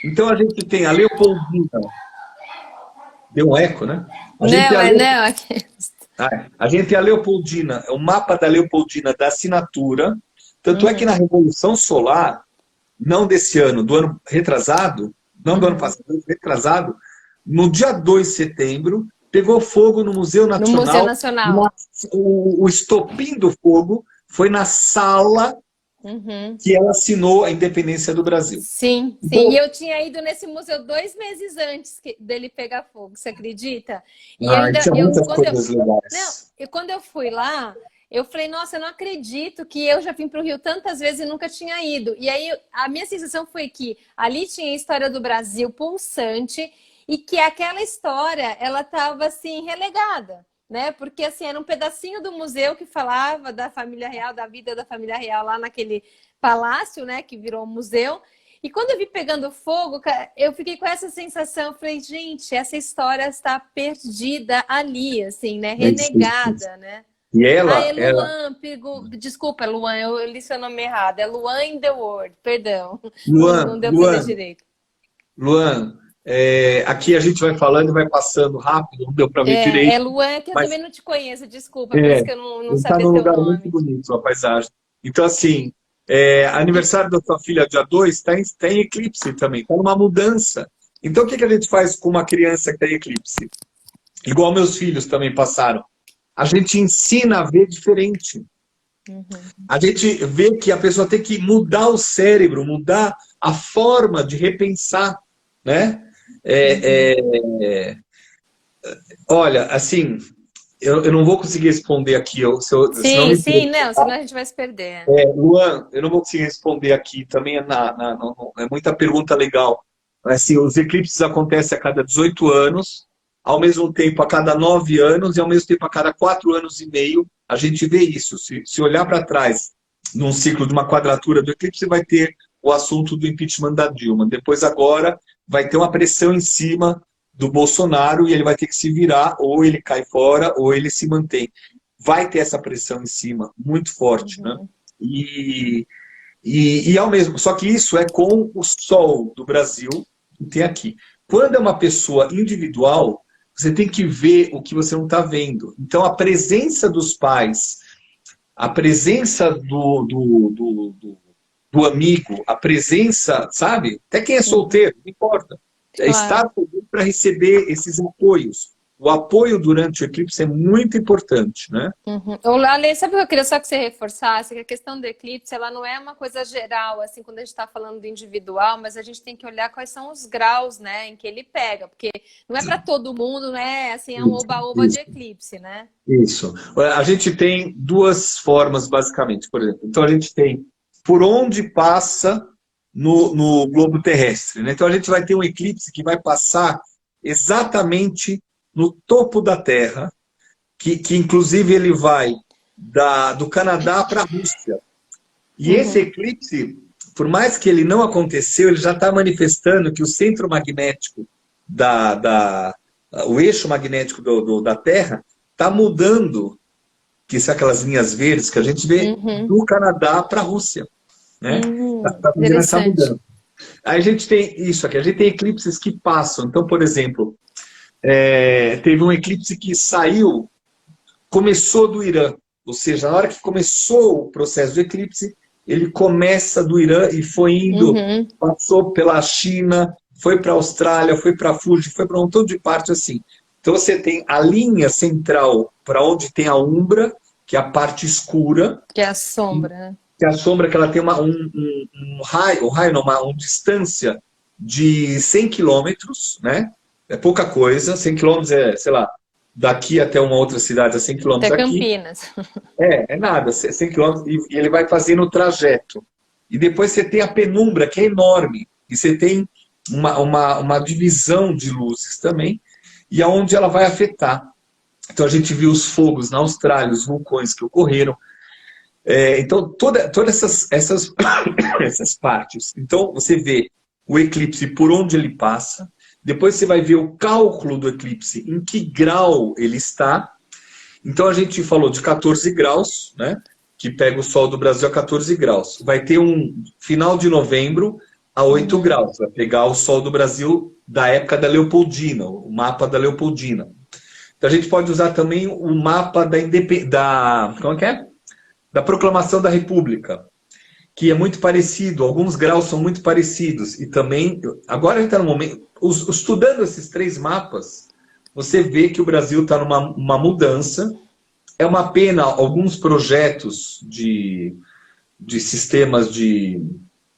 Então a gente tem a Leopoldina. Deu um eco, né? A gente Não, tem a não, aqui. A gente tem a Leopoldina, é o mapa da Leopoldina da assinatura. Tanto é que na Revolução Solar, não desse ano, do ano retrasado, não do ano passado, retrasado, no dia 2 de setembro, pegou fogo no Museu No Nacional. Museu Nacional. O estopim do fogo foi na sala que ela assinou a independência do Brasil. Sim, sim. Então, E eu tinha ido nesse museu 2 meses antes dele pegar fogo, você acredita? E tinha muitas coisas legais. Não, e quando eu fui lá, eu falei, nossa, eu não acredito que eu já vim para o Rio tantas vezes e nunca tinha ido. E aí a minha sensação foi que ali tinha a história do Brasil pulsante e que aquela história, ela estava assim, relegada. Né? Porque assim, era um pedacinho do museu que falava da família real, da vida da família real lá naquele palácio, né, que virou um museu. E quando eu vi pegando fogo, eu fiquei com essa sensação, falei, gente, essa história está perdida ali, assim, né, renegada, né? E ela, é Luan, desculpa, Luan, eu li seu nome errado, é Luan in the World, perdão, não deu para ler direito. Luan, aqui a gente vai falando e vai passando rápido, não deu para ver direito. É Luan, que eu também não te conheço, desculpa, por isso que eu não sabia teu nome. Está num lugar muito bonito, a paisagem. Então, assim, aniversário da sua filha, dia 2, está em eclipse também, está numa mudança. Então, o que a gente faz com uma criança que está em eclipse? Igual meus filhos também passaram. A gente ensina a ver diferente. A gente vê que a pessoa tem que mudar o cérebro, mudar a forma de repensar, né? Olha, assim, eu não vou conseguir responder aqui. Senão a gente vai se perder. Luan, eu não vou conseguir responder aqui. Também é muita pergunta legal. Assim, os eclipses acontecem a cada 18 anos, ao mesmo tempo a cada 9 anos e ao mesmo tempo a cada 4 anos e meio. A gente vê isso. Se olhar para trás, num ciclo de uma quadratura do eclipse, você vai ter o assunto do impeachment da Dilma. Depois, agora, vai ter uma pressão em cima do Bolsonaro e ele vai ter que se virar, ou ele cai fora, ou ele se mantém. Vai ter essa pressão em cima, muito forte, né? E ao mesmo... Só que isso é com o Sol do Brasil, que tem aqui. Quando é uma pessoa individual, você tem que ver o que você não está vendo. Então, a presença dos pais, a presença do amigo, a presença, sabe? Até quem é solteiro, não importa. Claro. Estar para receber esses apoios. O apoio durante o eclipse é muito importante, né? Ale, sabe o que eu queria só que você reforçasse? Que a questão do eclipse, ela não é uma coisa geral, assim, quando a gente está falando do individual, mas a gente tem que olhar quais são os graus, né, em que ele pega, porque não é para todo mundo, não é assim, é um oba-oba de eclipse, né? Isso. A gente tem duas formas, basicamente, por exemplo. Então, a gente tem por onde passa no globo terrestre, né? Então, a gente vai ter um eclipse que vai passar exatamente no topo da Terra, que inclusive ele vai do Canadá para a Rússia. E esse eclipse, por mais que ele não aconteceu, ele já está manifestando que o centro magnético, o eixo magnético da Terra está mudando, que são aquelas linhas verdes que a gente vê, do Canadá para a Rússia. Né? Está fazendo essa mudança. Aí a gente tem isso aqui, a gente tem eclipses que passam. Então, por exemplo, teve um eclipse que começou do Irã, ou seja, na hora que começou o processo do eclipse, ele começa do Irã e foi indo, passou pela China, foi para a Austrália, foi para a Fuji, foi para um montão de parte assim. Então você tem a linha central para onde tem a umbra, que é a parte escura. Que é a sombra, né? Que é a sombra, que ela tem uma distância de 100 quilômetros, né? É pouca coisa, 100 quilômetros sei lá, daqui até uma outra cidade, a 100 quilômetros até daqui. Campinas. É nada, 100 quilômetros, e ele vai fazendo o trajeto. E depois você tem a penumbra, que é enorme, e você tem uma divisão de luzes também, e aonde ela vai afetar. Então a gente viu os fogos na Austrália, os vulcões que ocorreram. Então, todas essas partes. Então, você vê o eclipse por onde ele passa, depois você vai ver o cálculo do eclipse, em que grau ele está. Então, a gente falou de 14 graus, né, que pega o Sol do Brasil a 14 graus. Vai ter um final de novembro, a 8 graus. Vai pegar o Sol do Brasil da época da Leopoldina, o mapa da Leopoldina. Então a gente pode usar também o mapa como é que é? Da Proclamação da República, que é muito parecido, alguns graus são muito parecidos. E também, agora a gente está no momento, estudando esses 3 mapas, você vê que o Brasil está numa mudança. É uma pena alguns projetos de sistemas de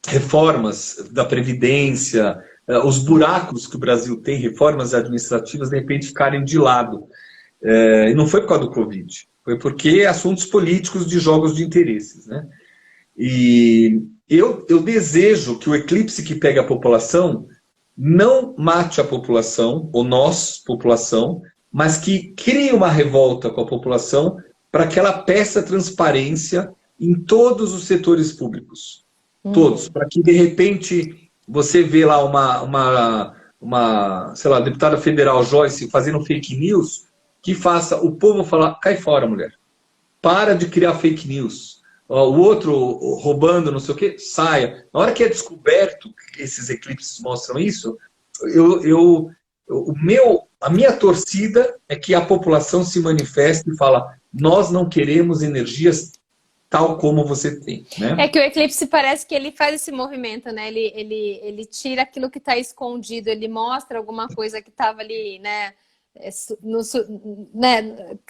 reformas da Previdência, os buracos que o Brasil tem, reformas administrativas, de repente ficarem de lado. E não foi por causa do Covid, foi porque assuntos políticos de jogos de interesses, né? E eu desejo que o eclipse que pega a população não mate a população, ou nós, população, mas que crie uma revolta com a população para que ela peça transparência em todos os setores públicos. Todos. Para que, de repente, você vê lá uma sei lá, deputada federal Joyce fazendo fake news, que faça o povo falar, cai fora, mulher. Para de criar fake news. O outro roubando, não sei o quê, saia. Na hora que é descoberto, que esses eclipses mostram isso, a minha torcida é que a população se manifeste e fala, nós não queremos energias tal como você tem, né? É que o eclipse parece que ele faz esse movimento, né? Ele tira aquilo que está escondido, ele mostra alguma coisa que estava ali, né?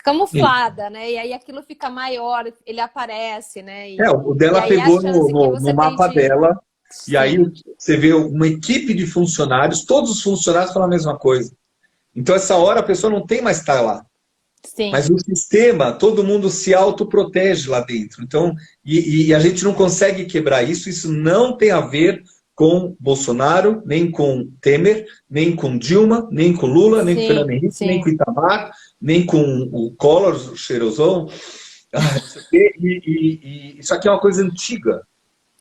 Camuflada, né? E aí aquilo fica maior, ele aparece, né? O dela pegou no mapa dela, Sim. E aí você vê uma equipe de funcionários, todos os funcionários falam a mesma coisa. Então essa hora a pessoa não tem mais que estar lá. Sim. Mas o sistema, todo mundo se autoprotege lá dentro. Então, e a gente não consegue quebrar isso, isso não tem a ver com Bolsonaro, nem com Temer, nem com Dilma, nem com Lula, nem com Fernando Henrique, nem com Itamar, nem com o Collor, o cheirosão. Isso aqui é uma coisa antiga.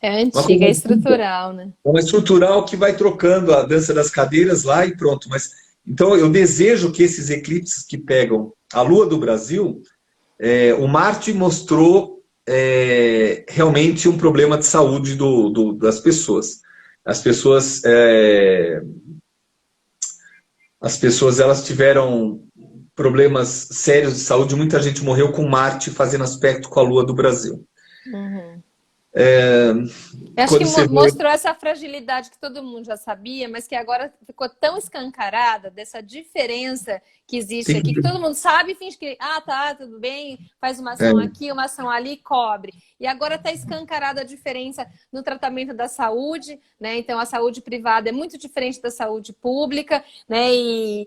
É antiga, é estrutural, né? É uma estrutural que vai trocando a dança das cadeiras lá e pronto. Mas, então eu desejo que esses eclipses que pegam a Lua do Brasil, o Marte mostrou realmente um problema de saúde das pessoas. As pessoas elas tiveram problemas sérios de saúde, muita gente morreu com Marte fazendo aspecto com a Lua do Brasil. Uhum. Eu acho que mostrou essa fragilidade que todo mundo já sabia, mas que agora ficou tão escancarada dessa diferença que existe aqui, que todo mundo sabe e finge que, tá, tudo bem, faz uma ação aqui, uma ação ali, cobre. E agora está escancarada a diferença no tratamento da saúde, né? Então a saúde privada é muito diferente da saúde pública, né? E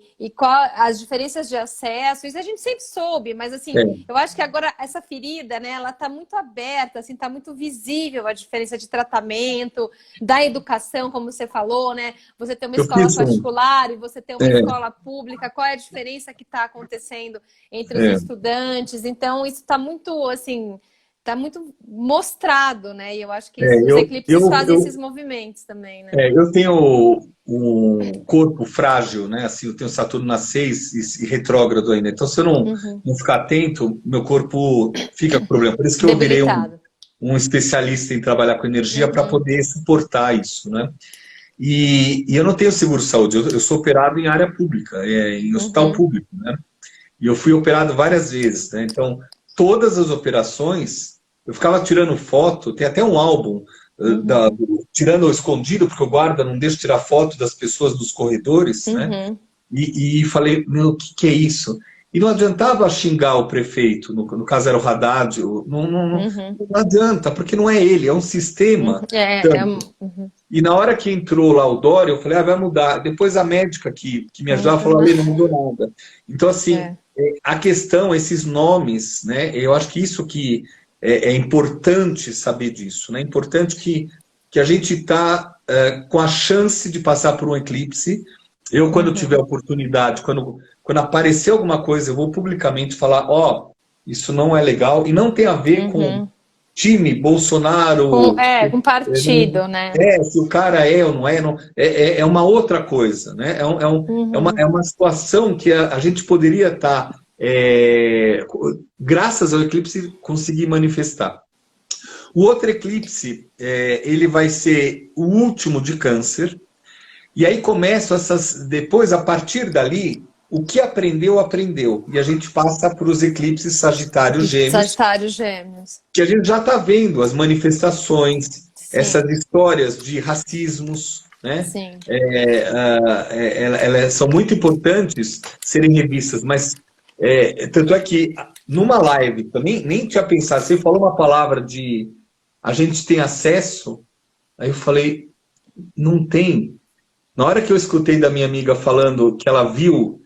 as diferenças de acesso, isso a gente sempre soube, mas assim, eu acho que agora essa ferida, né, ela está muito aberta, assim, está muito visível a diferença de tratamento, da educação, como você falou, né? Você tem uma escola particular e você tem uma escola pública, qual é a diferença que está acontecendo entre os estudantes? Então, isso está muito, assim, está muito mostrado, né? E eu acho que os eclipses fazem esses movimentos também, né? Eu tenho um corpo frágil, né? Assim, eu tenho Saturno na 6 e retrógrado ainda. Então, se eu não ficar atento, meu corpo fica com problema. Por isso que eu virei um especialista em trabalhar com energia para poder suportar isso, né? E eu não tenho seguro-saúde, eu sou operado em área pública, em hospital público, né? E eu fui operado várias vezes, né? Então, todas as operações, eu ficava tirando foto, tem até um álbum, tirando escondido, porque o guarda não deixa tirar foto das pessoas dos corredores, né? E falei, meu, o que é isso? E não adiantava xingar o prefeito, no caso era o Haddad, não adianta, porque não é ele, é um sistema. E na hora que entrou lá o Dória, eu falei, vai mudar. Depois a médica que me ajudava falou, não mudou nada. Então, assim, a questão, esses nomes, né, eu acho que isso que é importante saber disso, né? É importante que a gente está com a chance de passar por um eclipse. Eu, quando tiver oportunidade, quando aparecer alguma coisa, eu vou publicamente falar, isso não é legal, e não tem a ver com time, Bolsonaro... Com partido, né? Se o cara é ou não é, é uma outra coisa, né? É uma situação que a gente poderia estar, graças ao eclipse, conseguir manifestar. O outro eclipse, ele vai ser o último de Câncer. E aí começam depois, a partir dali, o que aprendeu, aprendeu. E a gente passa para os eclipses Sagitário Gêmeos. Sagitário Gêmeos. Que a gente já está vendo as manifestações, Sim. essas histórias de racismos, né? Sim. Elas são muito importantes serem revistas, mas tanto é que numa live, eu nem tinha pensado, você falou uma palavra de a gente tem acesso, aí eu falei, não tem. Na hora que eu escutei da minha amiga falando que ela viu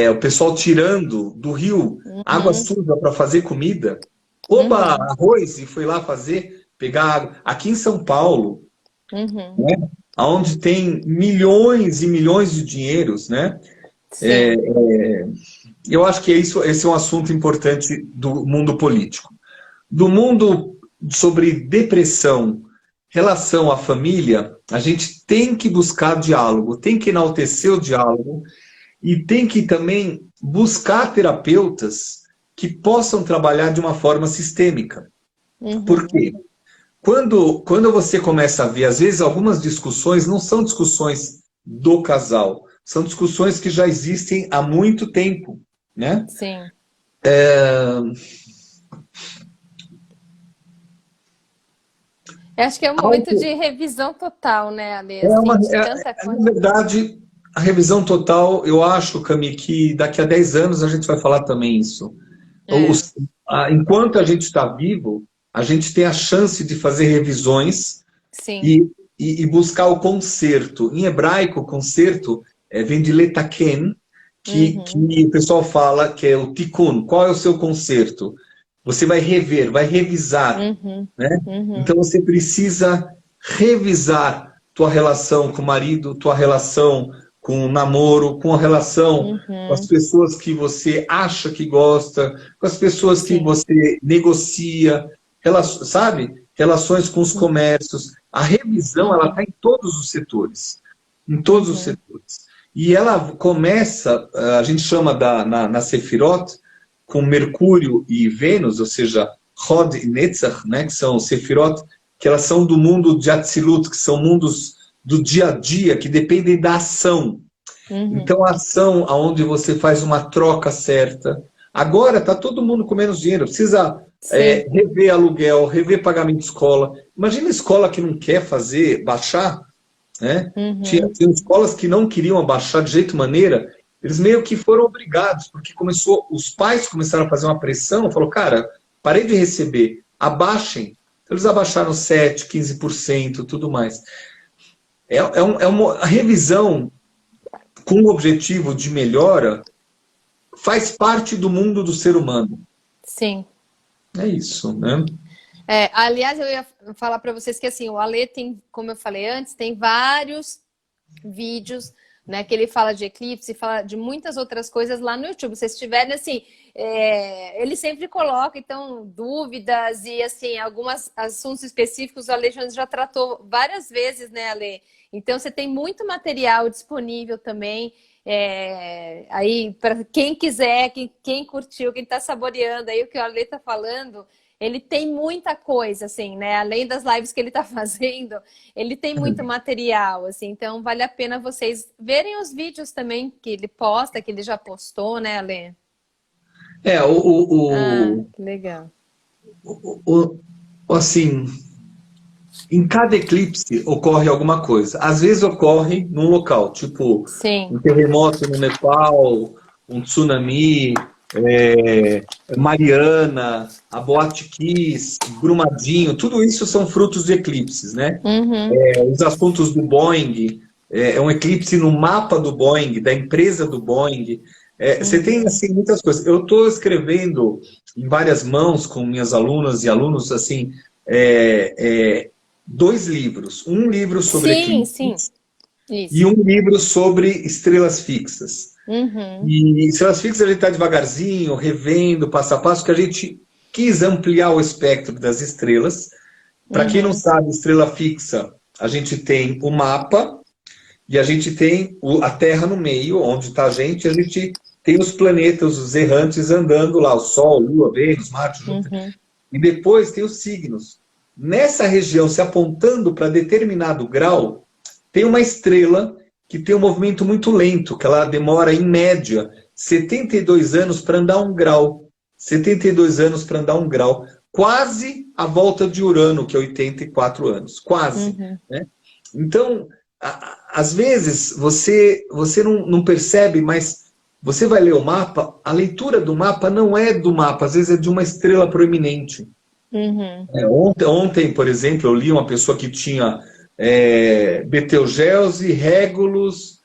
o pessoal tirando do rio água suja para fazer comida, oba, arroz, e foi lá pegar água. Aqui em São Paulo, né, onde tem milhões e milhões de dinheiros, né? Eu acho que esse é um assunto importante do mundo político. Do mundo sobre depressão, relação à família, a gente tem que buscar diálogo, tem que enaltecer o diálogo e tem que também buscar terapeutas que possam trabalhar de uma forma sistêmica. Por quê? Quando você começa a ver, às vezes, algumas discussões não são discussões do casal, são discussões que já existem há muito tempo, né? Sim. Eu acho que é um momento de revisão total, né, Ale? Na verdade, a revisão total, eu acho, Cami, que daqui a 10 anos a gente vai falar também isso. Enquanto a gente está vivo, a gente tem a chance de fazer revisões e buscar o conserto. Em hebraico, conserto vem de letaken, que o pessoal fala que é o tikkun. Qual é o seu conserto? Você vai rever, vai revisar. Né? Então você precisa revisar tua relação com o marido, tua relação com o namoro, com a relação com as pessoas que você acha que gosta, com as pessoas que você negocia, sabe? Relações com os comércios. A revisão, ela está em todos os setores. Em todos os setores. E ela começa, a gente chama na Sefirot, com Mercúrio e Vênus, ou seja, Hod e Netzach, né, que são Sefirot, que elas são do mundo de Atzilut, que são mundos do dia a dia, que dependem da ação. Então, a ação onde você faz uma troca certa. Agora está todo mundo com menos dinheiro, precisa rever aluguel, rever pagamento de escola. Imagina a escola que não quer baixar, né? Tinha escolas que não queriam abaixar de jeito maneira, eles meio que foram obrigados, porque os pais começaram a fazer uma pressão, falou, cara, parei de receber, abaixem. Então, eles abaixaram 7%, 15%, tudo mais. A revisão com o objetivo de melhora faz parte do mundo do ser humano. Sim. É isso, né? Aliás, eu ia falar para vocês que assim, o Ale tem, como eu falei antes, tem vários vídeos, né, que ele fala de eclipse, fala de muitas outras coisas lá no YouTube. Se vocês tiverem, assim, ele sempre coloca, então, dúvidas e, assim, alguns assuntos específicos o Alexandre já tratou várias vezes, né, Ale? Então, você tem muito material disponível também, aí, para quem quiser, quem curtiu, quem está saboreando aí o que o Ale está falando, ele tem muita coisa, assim, né? Além das lives que ele está fazendo, ele tem muito material, assim. Então, vale a pena vocês verem os vídeos também que ele posta, que ele já postou, né, Ale? Que legal. Assim, em cada eclipse ocorre alguma coisa. Às vezes ocorre num local, tipo um terremoto no Nepal, um tsunami, Mariana, a Boate Kiss, Brumadinho, tudo isso são frutos de eclipses, né? Os assuntos do Boeing, um eclipse no mapa do Boeing, da empresa do Boeing. Você tem, assim, muitas coisas. Eu estou escrevendo em várias mãos com minhas alunas e alunos, assim, 2 livros. Um livro sobre eclipses e um livro sobre estrelas fixas. E estrelas fixas a gente está devagarzinho, revendo, passo a passo, que a gente quis ampliar o espectro das estrelas. Para quem não sabe, estrela fixa, a gente tem o mapa e a gente tem a Terra no meio, onde está a gente tem os planetas, os errantes andando lá, o Sol, Lua, Vênus, Marte, Júpiter. E depois tem os signos. nessa região, se apontando para determinado grau, tem uma estrela que tem um movimento muito lento, que ela demora, em média, 72 anos para andar 1 grau. 72 anos para andar 1 grau. Quase a volta de Urano, que é 84 anos. Quase. Né? Então, às vezes, você não percebe, mas você vai ler o mapa, a leitura do mapa não é do mapa, às vezes é de uma estrela proeminente. Ontem, por exemplo, eu li uma pessoa que tinha Betelgeuse, Régulus,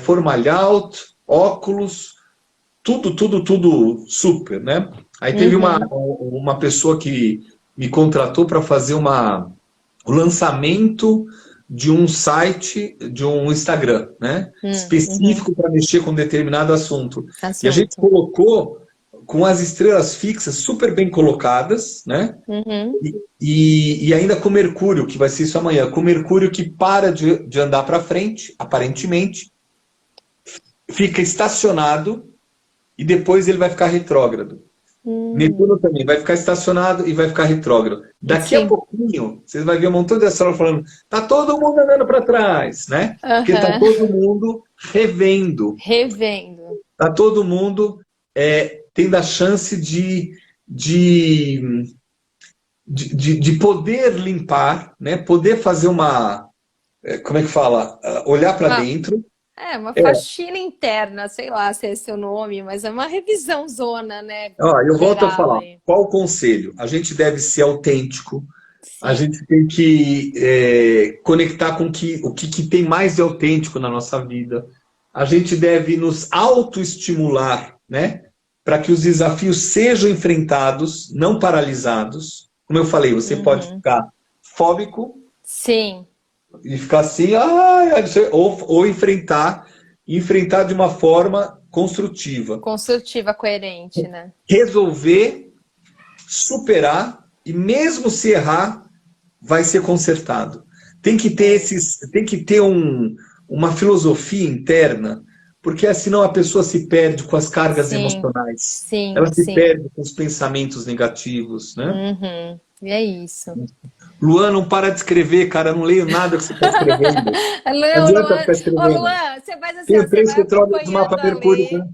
Fomalhaut, óculos, tudo super, né? Aí teve uma pessoa que me contratou para fazer o lançamento de um site, de um Instagram, né? Específico para mexer com determinado assunto. E a gente colocou com as estrelas fixas super bem colocadas, né? E ainda com Mercúrio, que vai ser isso amanhã, com Mercúrio que para de andar para frente, aparentemente, fica estacionado e depois ele vai ficar retrógrado. Netuno também vai ficar estacionado e vai ficar retrógrado. Daqui a pouquinho, vocês vão ver um montão de astrólogo falando, tá todo mundo andando para trás, né? Porque tá todo mundo revendo. Tá todo mundo tendo a chance de poder limpar, né? Poder fazer como é que fala? Olhar para dentro. Uma faxina interna, sei lá se é esse o nome, mas é uma revisão zona, né? Eu volto a falar. Qual o conselho? A gente deve ser autêntico. A gente tem que conectar com o que tem mais de autêntico na nossa vida. A gente deve nos autoestimular, né? Para que os desafios sejam enfrentados, não paralisados. Como eu falei, você pode ficar fóbico. Sim. E ficar assim, ou enfrentar de uma forma construtiva. Construtiva, coerente, né? Resolver, superar, e mesmo se errar, vai ser consertado. Tem que ter uma filosofia interna, porque senão a pessoa se perde com as cargas emocionais. Ela se perde com os pensamentos negativos, né? E é isso. Luan, não para de escrever, cara. Eu não leio nada que você está escrevendo. Não adianta ficar escrevendo. Luan, você faz assim, Tem 3 retrógrados do mapa Mercúrio.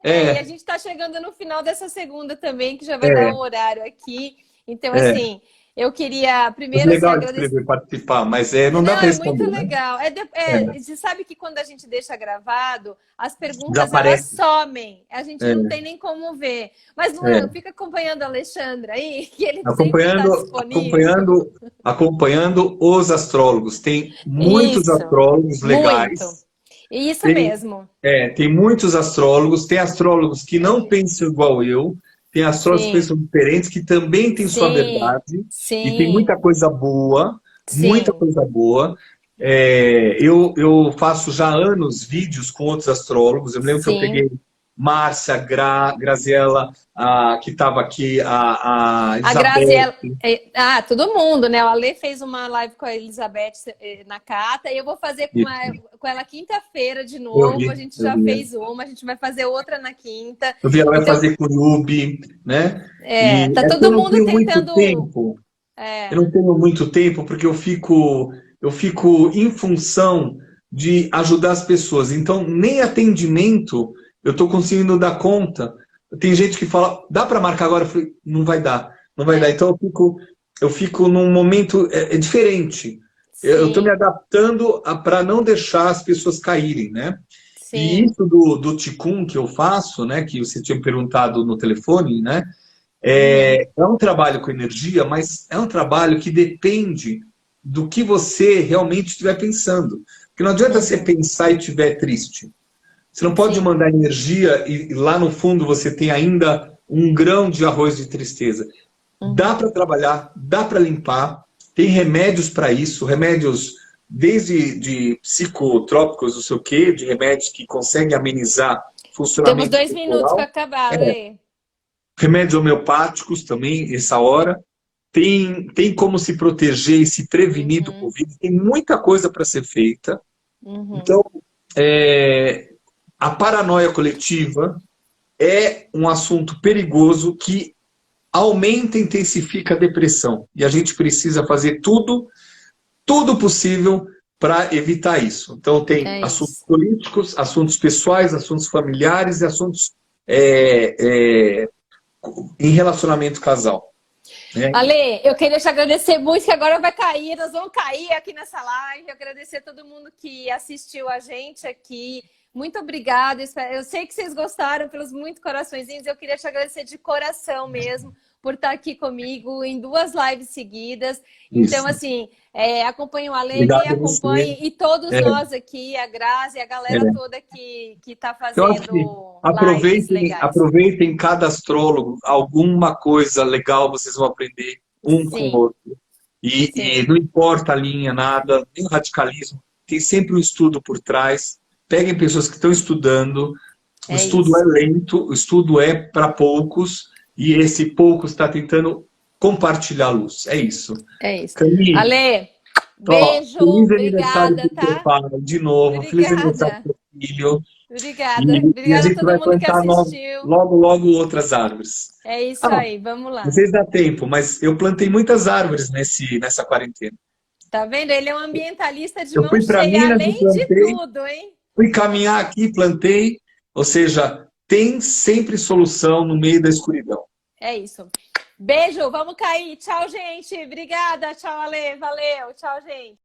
E a gente está chegando no final dessa segunda também, que já vai dar um horário aqui. Então, assim, eu queria primeiro... É legal escrever, participar, mas não dá para responder. É muito legal. Você sabe que quando a gente deixa gravado, as perguntas elas somem. A gente não tem nem como ver. Mas, Luan, fica acompanhando a Alexandra aí, que ele sempre está disponível. Acompanhando os astrólogos. Tem muitos astrólogos legais. Isso mesmo. Tem muitos astrólogos. Tem astrólogos que não pensam igual eu. Tem astrólogos que pensam diferentes, que também têm sua verdade. E tem muita coisa boa. Muita coisa boa. Eu faço já anos vídeos com outros astrólogos. Eu me lembro que eu peguei Márcia, Graziella, que estava aqui, a Graziella. Todo mundo, né? O Ale fez uma live com a Elizabeth na Cata e eu vou fazer com ela quinta-feira de novo. A gente já fez uma, a gente vai fazer outra na quinta. Eu vi ela vai fazer com o Yubi, né? Tá todo mundo tentando... Eu não tenho muito tempo porque eu fico em função de ajudar as pessoas. Então, nem atendimento eu estou conseguindo dar conta. Tem gente que fala, dá para marcar agora? Eu falei, não vai dar. Então, eu fico num momento diferente. Eu estou me adaptando para não deixar as pessoas caírem, né? E isso do Ticum que eu faço, né? Que você tinha perguntado no telefone, né? É um trabalho com energia, mas é um trabalho que depende do que você realmente estiver pensando. Porque não adianta você pensar e estiver triste. Você não pode mandar energia e lá no fundo você tem ainda um grão de arroz de tristeza. Dá para trabalhar, dá para limpar, tem remédios para isso, remédios desde de psicotrópicos, não sei o quê, de remédios que conseguem amenizar funcionamento. Temos 2 minutos para acabar, Lê. Remédios homeopáticos também, essa hora. Tem como se proteger e se prevenir do Covid. Tem muita coisa para ser feita. Então, a paranoia coletiva é um assunto perigoso que aumenta e intensifica a depressão. E a gente precisa fazer tudo possível para evitar isso. Então, tem assuntos políticos, assuntos pessoais, assuntos familiares e assuntos em relacionamento casal. Ale, eu queria te agradecer muito, que agora vai cair, nós vamos cair aqui nessa live. Agradecer a todo mundo que assistiu a gente aqui. Muito obrigada. Eu sei que vocês gostaram pelos muitos coraçõezinhos. Eu queria te agradecer de coração mesmo por estar aqui comigo em 2 lives seguidas. Isso. Então, assim, acompanhe o Ale, Obrigado me acompanhe e todos nós aqui, a Grazi e a galera toda que está fazendo lives legais. Aproveitem cada astrólogo, alguma coisa legal vocês vão aprender um com o outro. E não importa a linha, nada, nem o radicalismo, tem sempre um estudo por trás. Peguem pessoas que estão estudando, o estudo é lento, o estudo é para poucos, e esse poucos está tentando compartilhar a luz. É isso. É isso. Camille, Ale, beijo, feliz obrigada, aniversário pro tá? teu pai, de novo. Obrigada. Feliz aniversário pro teu filho. Obrigada. E Obrigada a a gente todo vai mundo que plantar assistiu. logo outras árvores. É isso aí, vamos lá. Não sei se dá tempo, mas eu plantei muitas árvores nessa quarentena. Tá vendo? Ele é um ambientalista de Eu mão fui para cheia, Minas e além de plantei, tudo, hein? fui caminhar aqui, plantei. Ou seja, tem sempre solução no meio da escuridão. É isso. Beijo, vamos cair. Tchau, gente. Obrigada. Tchau, Ale. Valeu. Tchau, gente.